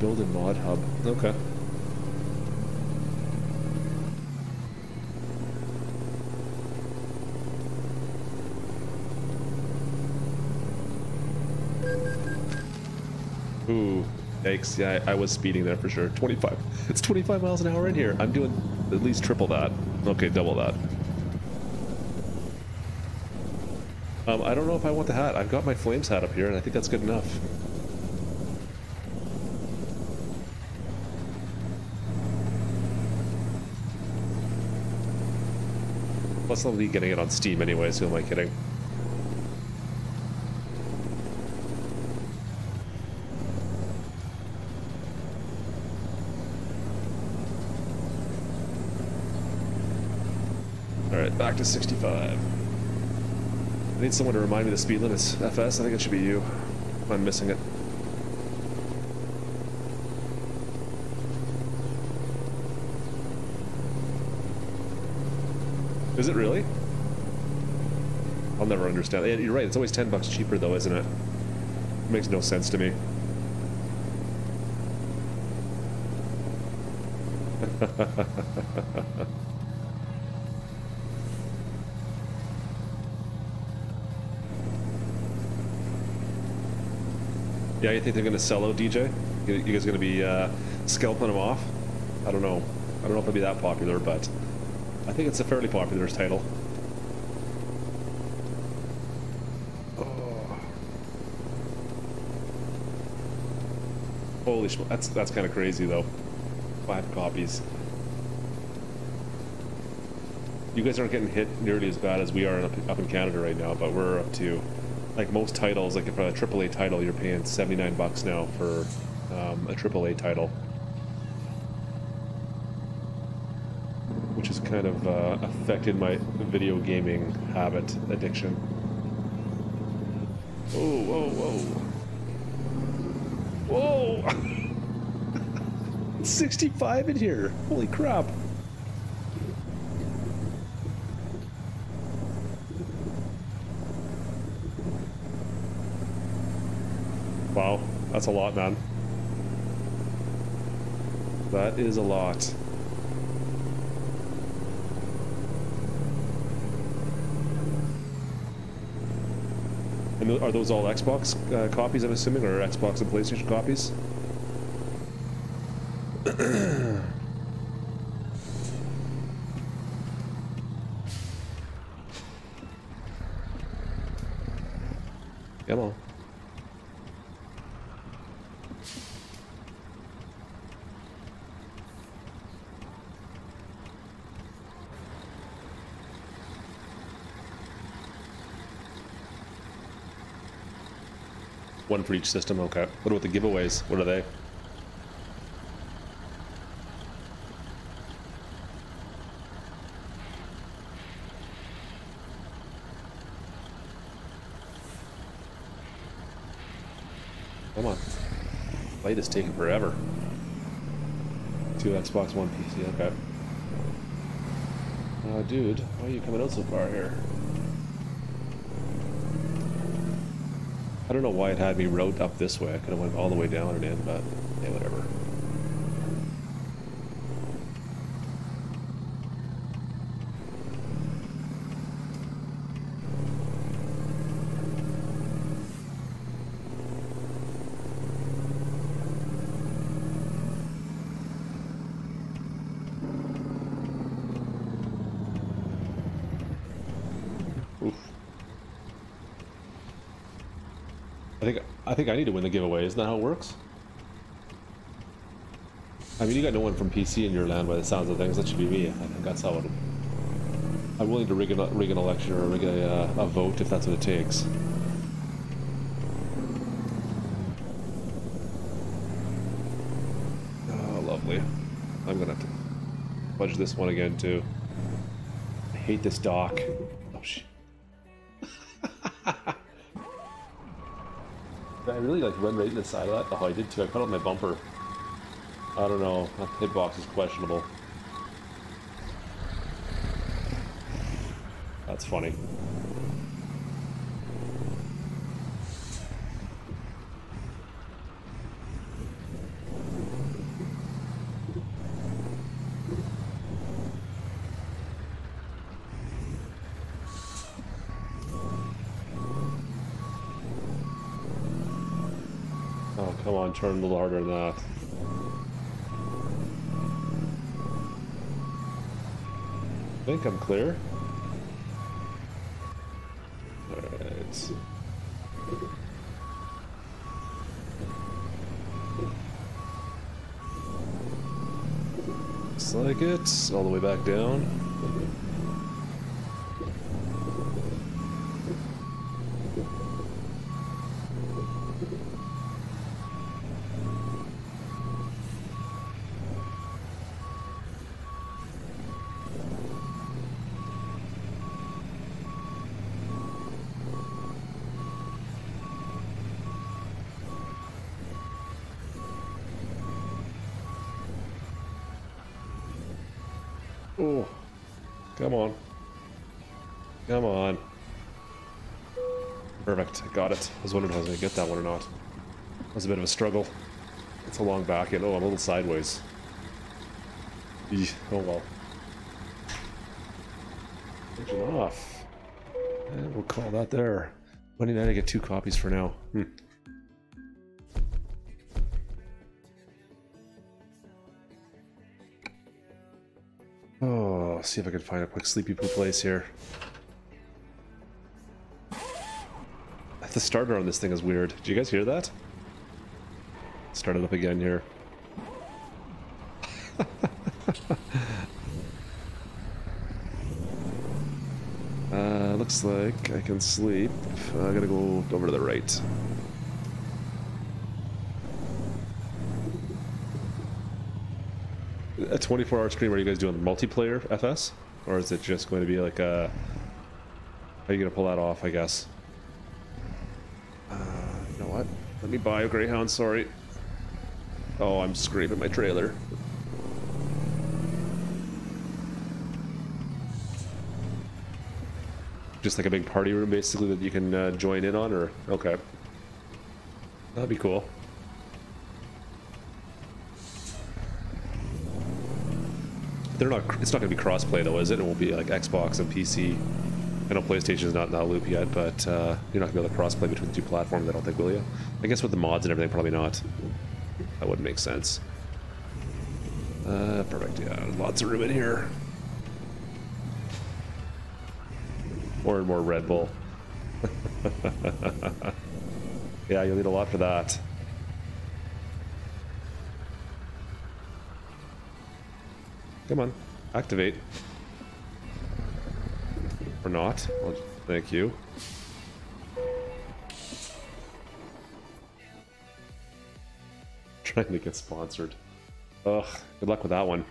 Build a mod hub. Okay. Ooh, yikes. Yeah, I was speeding there for sure. 25. It's 25 miles an hour in here. I'm doing at least triple that. Okay, double that. I don't know if I want the hat. I've got my Flames hat up here, and I think that's good enough. Plus, I'll be getting it on Steam anyway, so who am I kidding? Alright, back to 65. I need someone to remind me the speed limit's FS. I think it should be you. I'm missing it. Is it really? I'll never understand. Yeah, you're right, it's always $10 cheaper though, isn't it? It makes no sense to me. Yeah, you think they're gonna sell out DJ? You guys gonna be scalping them off? I don't know. I don't know if it'll be that popular, but I think it's a fairly popular title. Oh. Holy shit, that's kind of crazy though. 5 copies. You guys aren't getting hit nearly as bad as we are up in Canada right now, but we're up to, like most titles, like if a AAA title, you're paying $79 now for a AAA title. Which has kind of affected my video gaming habit addiction. Whoa, whoa, whoa. Whoa! 65 in here. Holy crap. Wow, that's a lot, man. That is a lot. And are those all Xbox copies, I'm assuming, or Xbox and PlayStation copies? Come on. One for each system, okay. What about the giveaways? What are they? Come on. Light is taking forever. 2 Xbox, 1 PC, okay. Dude, why are you coming out so far here? I don't know why it had me route up this way. I could have went all the way down and in, but yeah, whatever. Oof. I think I need to win the giveaway. Isn't that how it works? I mean, you got no one from PC in your land by the sounds of things. That should be me. I think that's how it. I'm willing to rig an election or rig a vote if that's what it takes. Oh, lovely. I'm gonna have to fudge this one again too. I hate this dock. Oh shit. Did I really like run right in the side of that? Oh, I did too. I cut out my bumper. I don't know. That hitbox is questionable. That's funny. Oh, come on. Turn a little harder than that. I think I'm clear. Alright. Looks like it. All the way back down. Oh, come on. Come on. Perfect, I got it. I was wondering if I was going to get that one or not. It was a bit of a struggle. It's a long back end. Oh, I'm a little sideways. Eesh. Oh well. Engine off. And we'll call that there. 29, I get 2 copies for now. Oh, see if I can find a quick sleepy poo place here. The starter on this thing is weird. Did you guys hear that? Start it up again here. Looks like I can sleep. I gotta go over to the right. A 24-hour stream, are you guys doing multiplayer FS? Or is it just going to be like a... How are you going to pull that off, I guess? You know what? Let me buy a Greyhound, sorry. Oh, I'm scraping my trailer. Just like a big party room, basically, that you can join in on, or... Okay. That'd be cool. They're not. It's not going to be crossplay though, is it? It won't be like Xbox and PC. I know PlayStation's not in that loop yet, but you're not going to be able to crossplay between the 2 platforms. I don't think, will you? I guess with the mods and everything, probably not. That wouldn't make sense. Perfect. Yeah, lots of room in here. More and more Red Bull. Yeah, you'll need a lot for that. Come on, activate. Or not. Well, thank you. Trying to get sponsored. Ugh, good luck with that one.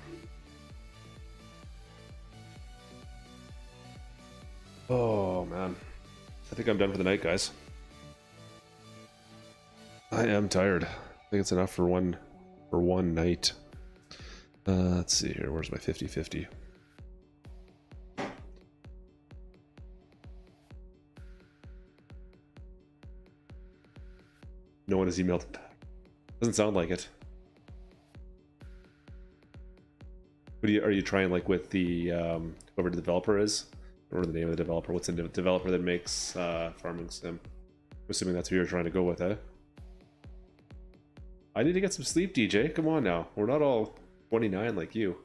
Oh, man. I think I'm done for the night, guys. I am tired. I think it's enough for one night. Let's see here. Where's my 50-50? No one has emailed. Doesn't sound like it. What are you trying like with the whoever the developer is? Or the name of the developer? What's the developer that makes Farming Sim? I'm assuming that's who you're trying to go with, eh? I need to get some sleep, DJ. Come on now. We're not all 29 like you.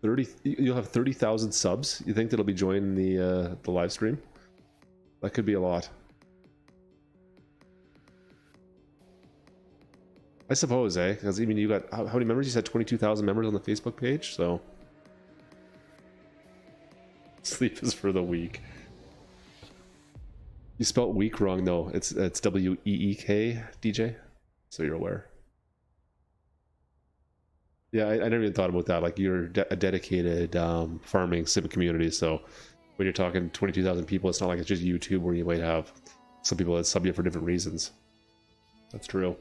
30. You'll have 30,000 subs. You think that'll be joining the live stream? That could be a lot. I suppose, eh? Because I mean, you got how many members? You said 22,000 members on the Facebook page. So sleep is for the weak. You spelled weak wrong though. It's W-E-E-K, DJ. So you're aware. Yeah, I never even thought about that. Like, you're a dedicated farming sim community. So when you're talking 22,000 people, it's not like it's just YouTube where you might have some people that sub you for different reasons. That's true.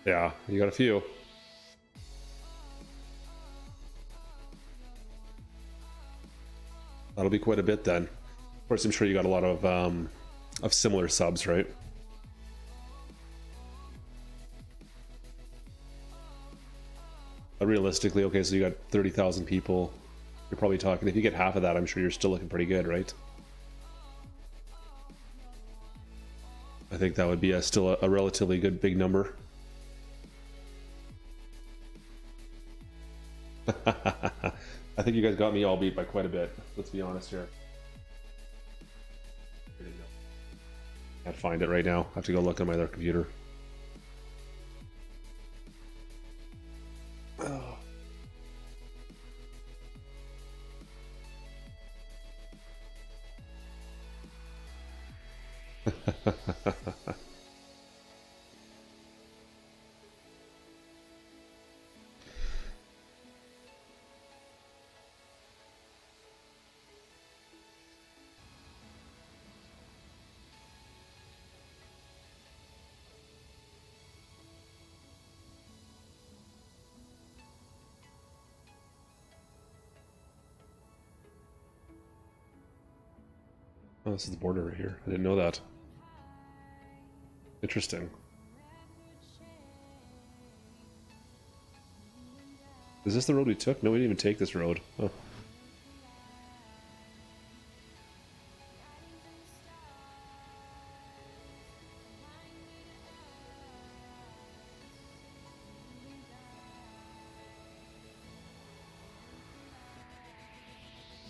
Yeah, you got a few. That'll be quite a bit then. Of course, I'm sure you got a lot of similar subs, right? But realistically, okay, so you got 30,000 people. You're probably talking, if you get half of that, I'm sure you're still looking pretty good, right? I think that would be still a relatively good big number. I think you guys got me all beat by quite a bit. Let's be honest here. Can't find it right now. I have to go look on my other computer. Oh. Oh, this is the border right here. I didn't know that. Interesting. Is this the road we took? No, we didn't even take this road. Oh.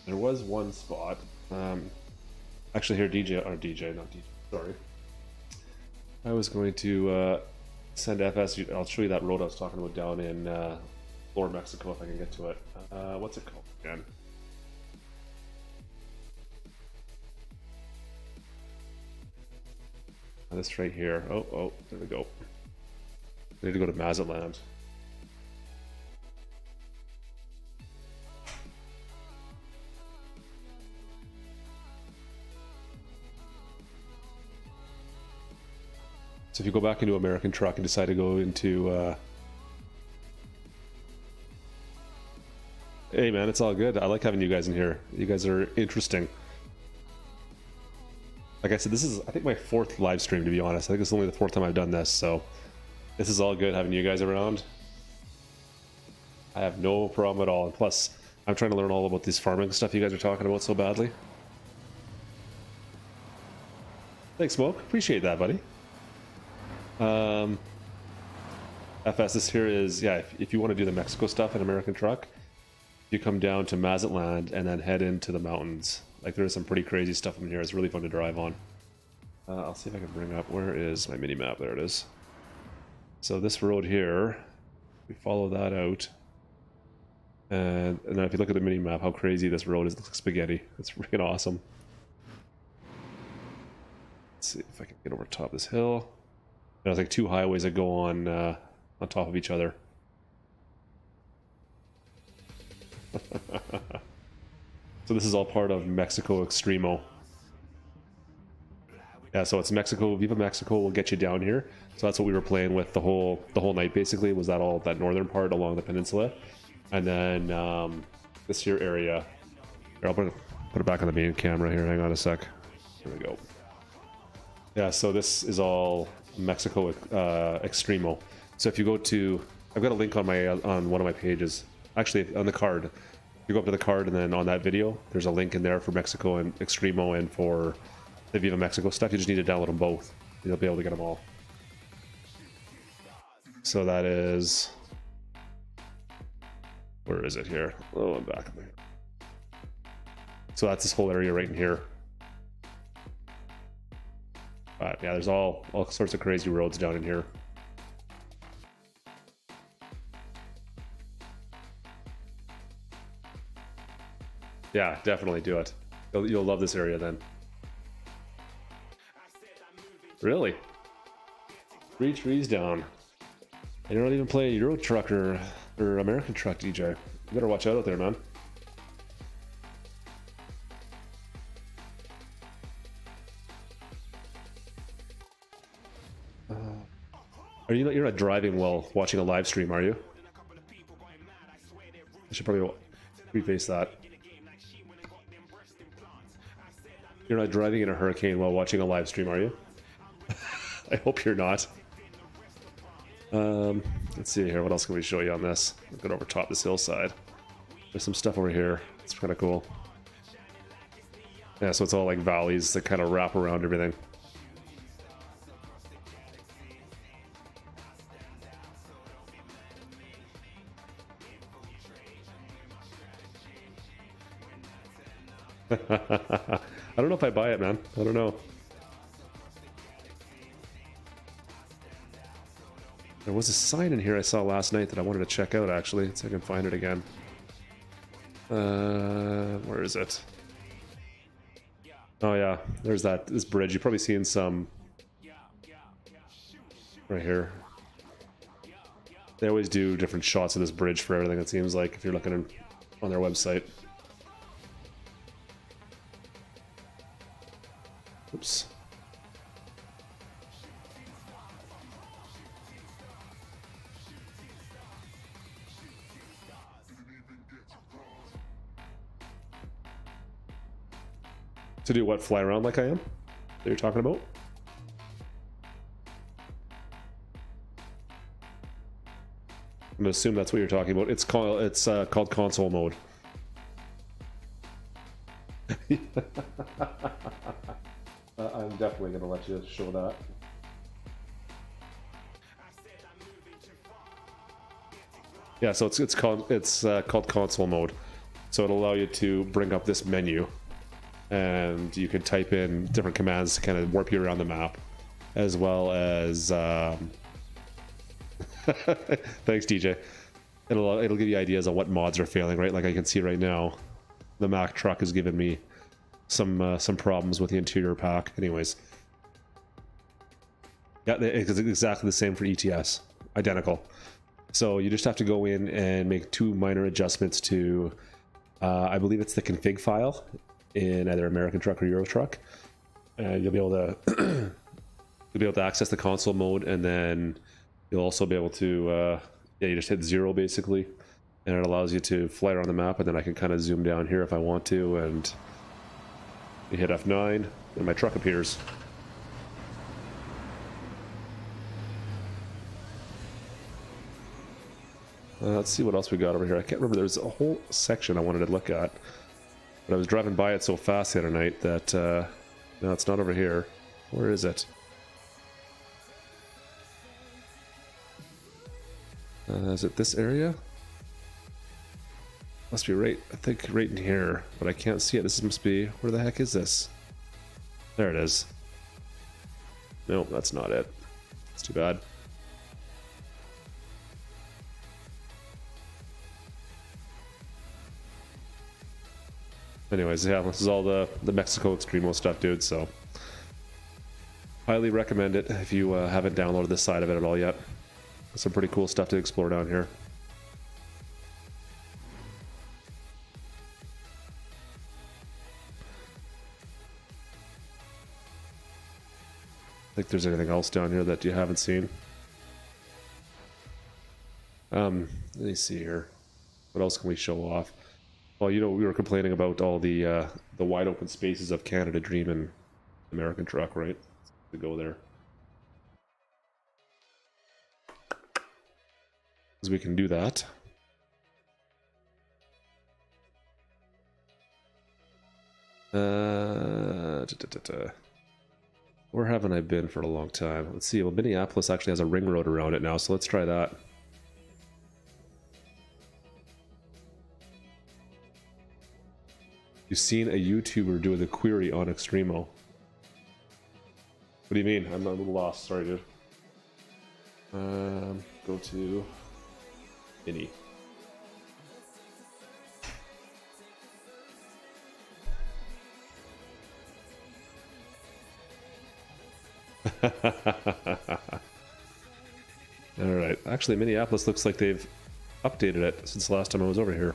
There was one spot. Actually, here, DJ, not DJ. Sorry. I was going to send FS. I'll show you that road I was talking about down in Lower Mexico if I can get to it. What's it called again? This right here. Oh, there we go. I need to go to Mazatlan. So if you go back into American Truck and decide to go into hey man, it's all good. I like having you guys in here. You guys are interesting. Like I said, this is, I think, my 4th live stream, to be honest. I think it's only the 4th time I've done this, so this is all good having you guys around. I have no problem at all. And plus, I'm trying to learn all about this farming stuff you guys are talking about so badly. Thanks, Smoke. Appreciate that, buddy. FS, this here is, yeah, if you want to do the Mexico stuff in American Truck, you come down to Mazatlan and then head into the mountains. Like, there's some pretty crazy stuff in here. It's really fun to drive on. I'll see if I can bring up, where is my mini map? There it is. So this road here, we follow that out. And then if you look at the mini map, how crazy this road is. It looks like spaghetti. It's freaking awesome. Let's see if I can get over top of this hill. There's like 2 highways that go on top of each other. So this is all part of Mexico Extremo. Yeah, so it's Mexico, Viva Mexico will get you down here. So that's what we were playing with the whole night, basically, was that all that northern part along the peninsula. And then this here area. Here, I'll put it back on the main camera here. Hang on a sec. Here we go. Yeah, so this is all Mexico Extremo. So if you go to, I've got a link on my on one of my pages, actually on the card. You go up to the card, and then on that video, there's a link in there for Mexico and Extremo and for the Viva Mexico stuff. You just need to download them both. You'll be able to get them all. So that is... Where is it here? Oh, I'm back there. So that's this whole area right in here. But yeah, there's all sorts of crazy roads down in here. Yeah, definitely do it. You'll love this area then. Really? 3 trees down. And you don't even play Euro Truck or American Truck, DJ. You better watch out there, man. You're not driving while watching a live stream, are you? I should probably reface that. You're not driving in a hurricane while watching a live stream, are you? I hope you're not. Let's see here. What else can we show you on this? We'll go over top this hillside. There's some stuff over here. It's kind of cool. Yeah, so it's all like valleys that kind of wrap around everything. I don't know if I buy it, man. I don't know. There was a sign in here I saw last night that I wanted to check out, actually. Let's see if I can find it again. Where is it? Oh yeah, there's this bridge. You've probably seen some right here. They always do different shots of this bridge for everything, it seems like, if you're looking on their website. Oops. To do what? Fly around like I am? That you're talking about? I'm gonna assume that's what you're talking about. It's called console mode. I'm definitely gonna let you show that. Yeah, so it's called console mode. So it'll allow you to bring up this menu, and you can type in different commands to kind of warp you around the map, as well as thanks, DJ. It'll give you ideas on what mods are failing, right? Like I can see right now, the Mack truck is giving me some problems with the interior pack. Anyways, yeah, it's exactly the same for ETS, identical. So you just have to go in and make 2 minor adjustments to, I believe it's the config file in either American Truck or Euro Truck, and you'll be able to access the console mode, and then you'll also be able to yeah, you just hit 0 basically, and it allows you to fly around the map, and then I can kind of zoom down here if I want to, and you hit F9 and my truck appears. Let's see what else we got over here. I can't remember. There's a whole section I wanted to look at, but I was driving by it so fast the other night that no, it's not over here. Where is it? Is it this area? Must be right, I think right in here, but I can't see it. This must be, where the heck is this? There it is. Nope, that's not it. It's too bad. Anyways, yeah, this is all the Mexico Extremo stuff, dude, so highly recommend it if you haven't downloaded this side of it at all yet. Some pretty cool stuff to explore down here. I think there's anything else down here that you haven't seen. Let me see here. What else can we show off? Well, you know, we were complaining about all the wide open spaces of Canada Dream and American Truck, right? To go there. Because we can do that. Where haven't I been for a long time? Let's see. Well, Minneapolis actually has a ring road around it now, so let's try that. You've seen a YouTuber do the query on Extremo. What do you mean? I'm a little lost. Sorry, dude. Go to Mini. Alright, actually Minneapolis looks like they've updated it since the last time I was over here.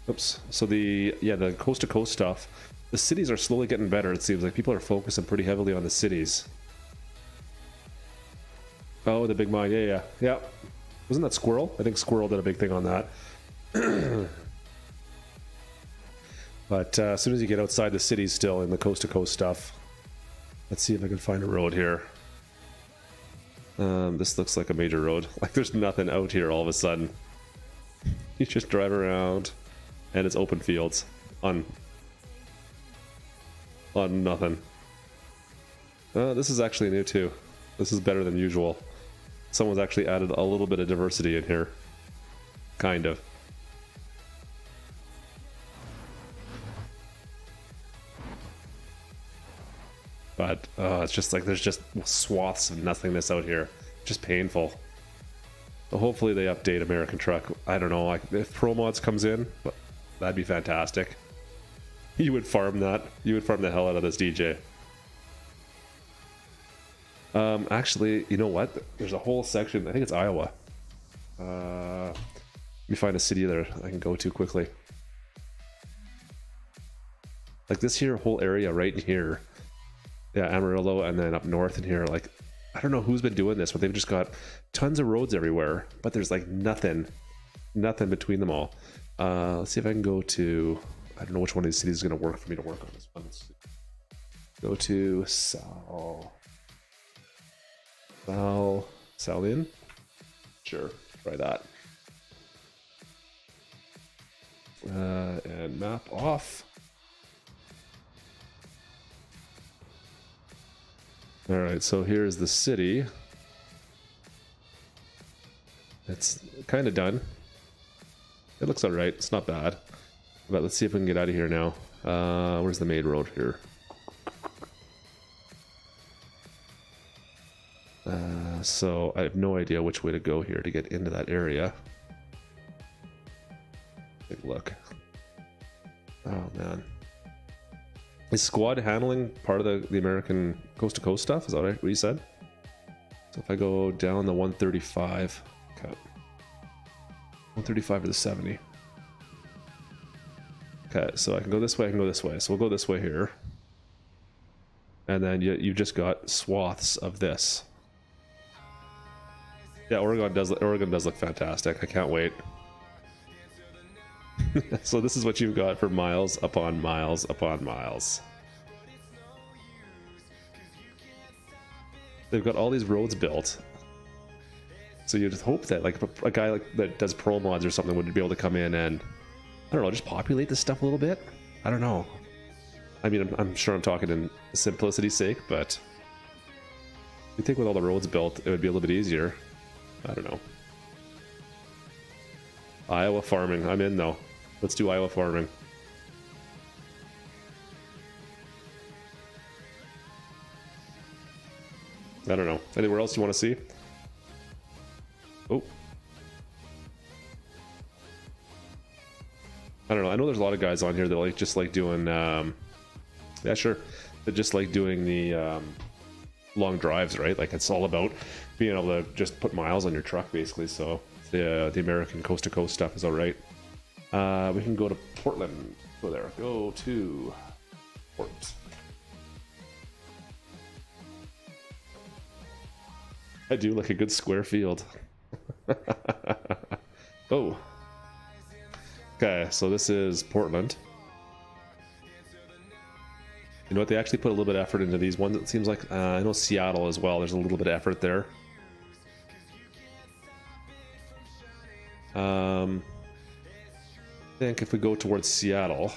Oops. So the coast to coast stuff, the cities are slowly getting better. It seems like people are focusing pretty heavily on the cities. Oh, the big mine. Yeah. Wasn't that Squirrel? I think Squirrel did a big thing on that. But as soon as you get outside the cities still in the coast to coast stuff, let's see if I can find a road here. This looks like a major road. Like there's nothing out here all of a sudden. You just drive around and it's open fields on nothing. This is actually new too. This is better than usual. Someone's actually added a little bit of diversity in here. Kind of. But it's just like there's just swaths of nothingness out here. Just painful. So hopefully they update American Truck. I don't know, like if Pro Mods comes in, that'd be fantastic. You would farm that. You would farm the hell out of this DJ. Actually, you know what? There's a whole section. I think it's Iowa. Let me find a city there I can go to quickly. Like this here whole area right in here. Yeah, Amarillo, and then up north in here. Like, I don't know who's been doing this, but they've just got tons of roads everywhere. But there's like nothing between them all. Let's see if I can go to. I don't know which one of these cities is going to work for me to work on this one. Let's see. Go to Salian. Sure, try that. And map off. All right, so here's the city. It's kind of done. It looks all right. It's not bad. But let's see if we can get out of here now. Where's the main road here? So I have no idea which way to go here to get into that area. Take a look. Oh man. Is squad handling part of the American coast to coast stuff? Is that what you said? So if I go down the 135, okay. 135 or the 70. Okay, so I can go this way, I can go this way. So we'll go this way here. And then you've just got swaths of this. Yeah, Oregon does look fantastic. I can't wait. So this is what you've got for miles upon miles upon miles. They've got all these roads built. So you just hope that like a guy like that does Pro Mods or something would be able to come in and I don't know, just populate this stuff a little bit. I don't know. I mean, I'm sure I'm talking in simplicity's sake, but you think with all the roads built, it would be a little bit easier. I don't know. Iowa farming. I'm in though. Let's do Iowa farming. I don't know. Anywhere else you want to see? Oh. I don't know. I know there's a lot of guys on here that like just like doing yeah, sure. They just like doing the long drives, right? Like it's all about being able to just put miles on your truck basically. So the American coast to coast stuff is all right. We can go to Portland. Go there. Go to Port. I do like a good square field. Oh. Okay, so this is Portland. You know what? They actually put a little bit of effort into these ones. It seems like I know Seattle as well. There's a little bit of effort there. I think if we go towards Seattle,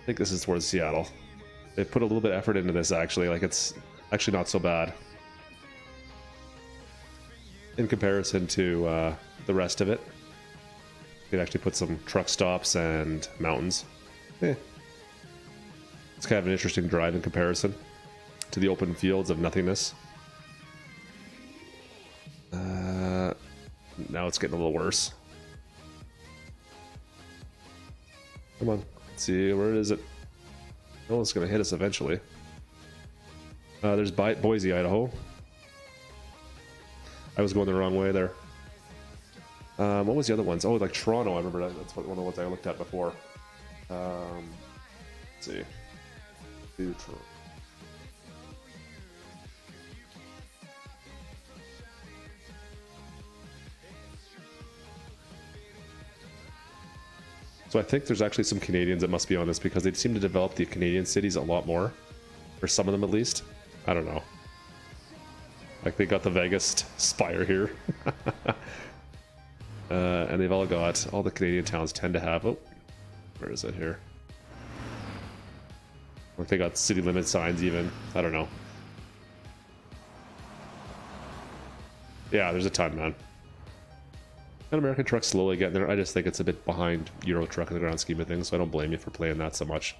I think this is towards Seattle. They put a little bit of effort into this actually. Like it's actually not so bad in comparison to the rest of it. You could actually put some truck stops and mountains. It's kind of an interesting drive in comparison to the open fields of nothingness. Now it's getting a little worse. Come on, let's see, where is it? Oh, it's gonna hit us eventually. There's Boise, Idaho. I was going the wrong way there. What was the other ones? Oh, like Toronto, I remember that's one of the ones I looked at before. Let's see. Toronto. So I think there's actually some Canadians that must be on this because they seem to develop the Canadian cities a lot more. Or some of them at least. I don't know. Like they got the Vegas Spire here. And they've all the Canadian towns tend to have, oh, where is it here? Like they got city limit signs even. I don't know. Yeah, there's a ton, man. And American Truck's slowly getting there. I just think it's a bit behind Euro Truck in the grand scheme of things, so I don't blame you for playing that so much.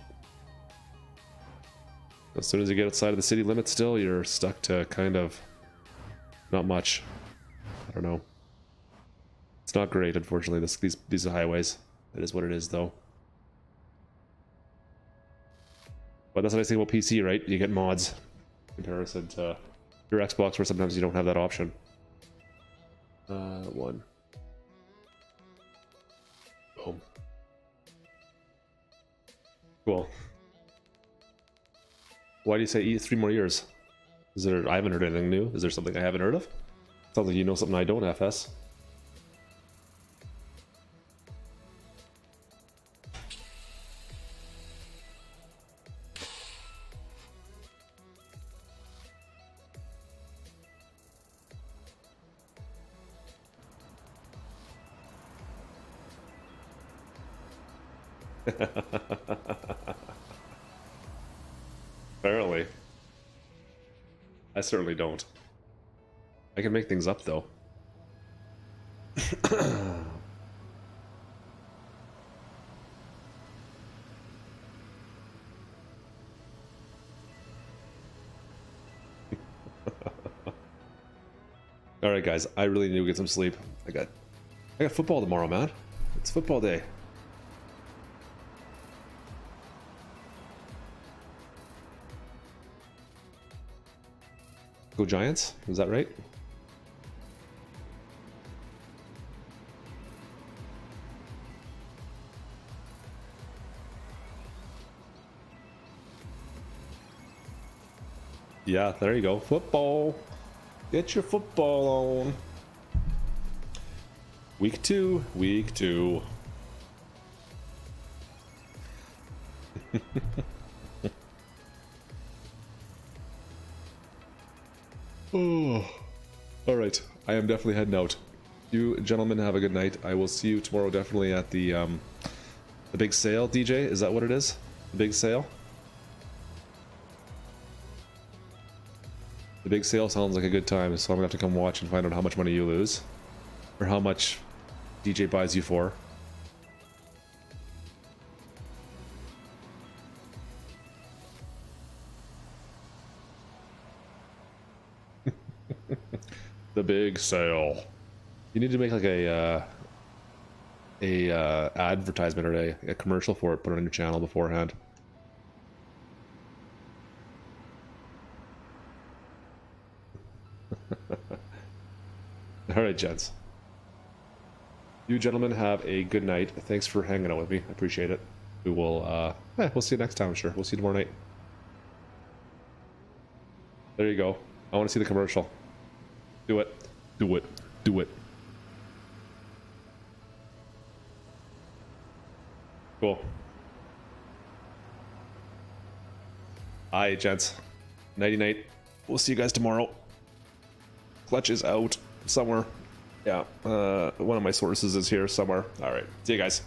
As soon as you get outside of the city limit still, you're stuck to kind of not much. I don't know. It's not great, unfortunately, these highways. It is what it is, though. But that's what I say about PC, right? You get mods in comparison to your Xbox, where sometimes you don't have that option. One. Boom. Cool. Why do you say 3 more years? Is there? I haven't heard anything new. Is there something I haven't heard of? Sounds like you know something I don't, FS. Apparently. I certainly don't. I can make things up, though. Alright guys, I really need to get some sleep. I got football tomorrow, man. It's football day. Go Giants? Is that right? Yeah, there you go. Football. Get your football on. Week 2. Week 2. Oh, all right. I am definitely heading out. You gentlemen have a good night. I will see you tomorrow, definitely at the big sale. DJ, is that what it is? The big sale. The big sale sounds like a good time, so I'm gonna have to come watch and find out how much money you lose, or how much DJ buys you for. The big sale. You need to make like a advertisement or a commercial for it. Put it on your channel beforehand. All right, gents. You gentlemen have a good night. Thanks for hanging out with me. I appreciate it. We will. We'll see you next time. Sure. We'll see you tomorrow night. There you go. I want to see the commercial. Do it. Do it. Do it. Cool. Alright, gents. Nighty night. We'll see you guys tomorrow. Clutch is out somewhere. Yeah, one of my sources is here somewhere. All right, see you guys.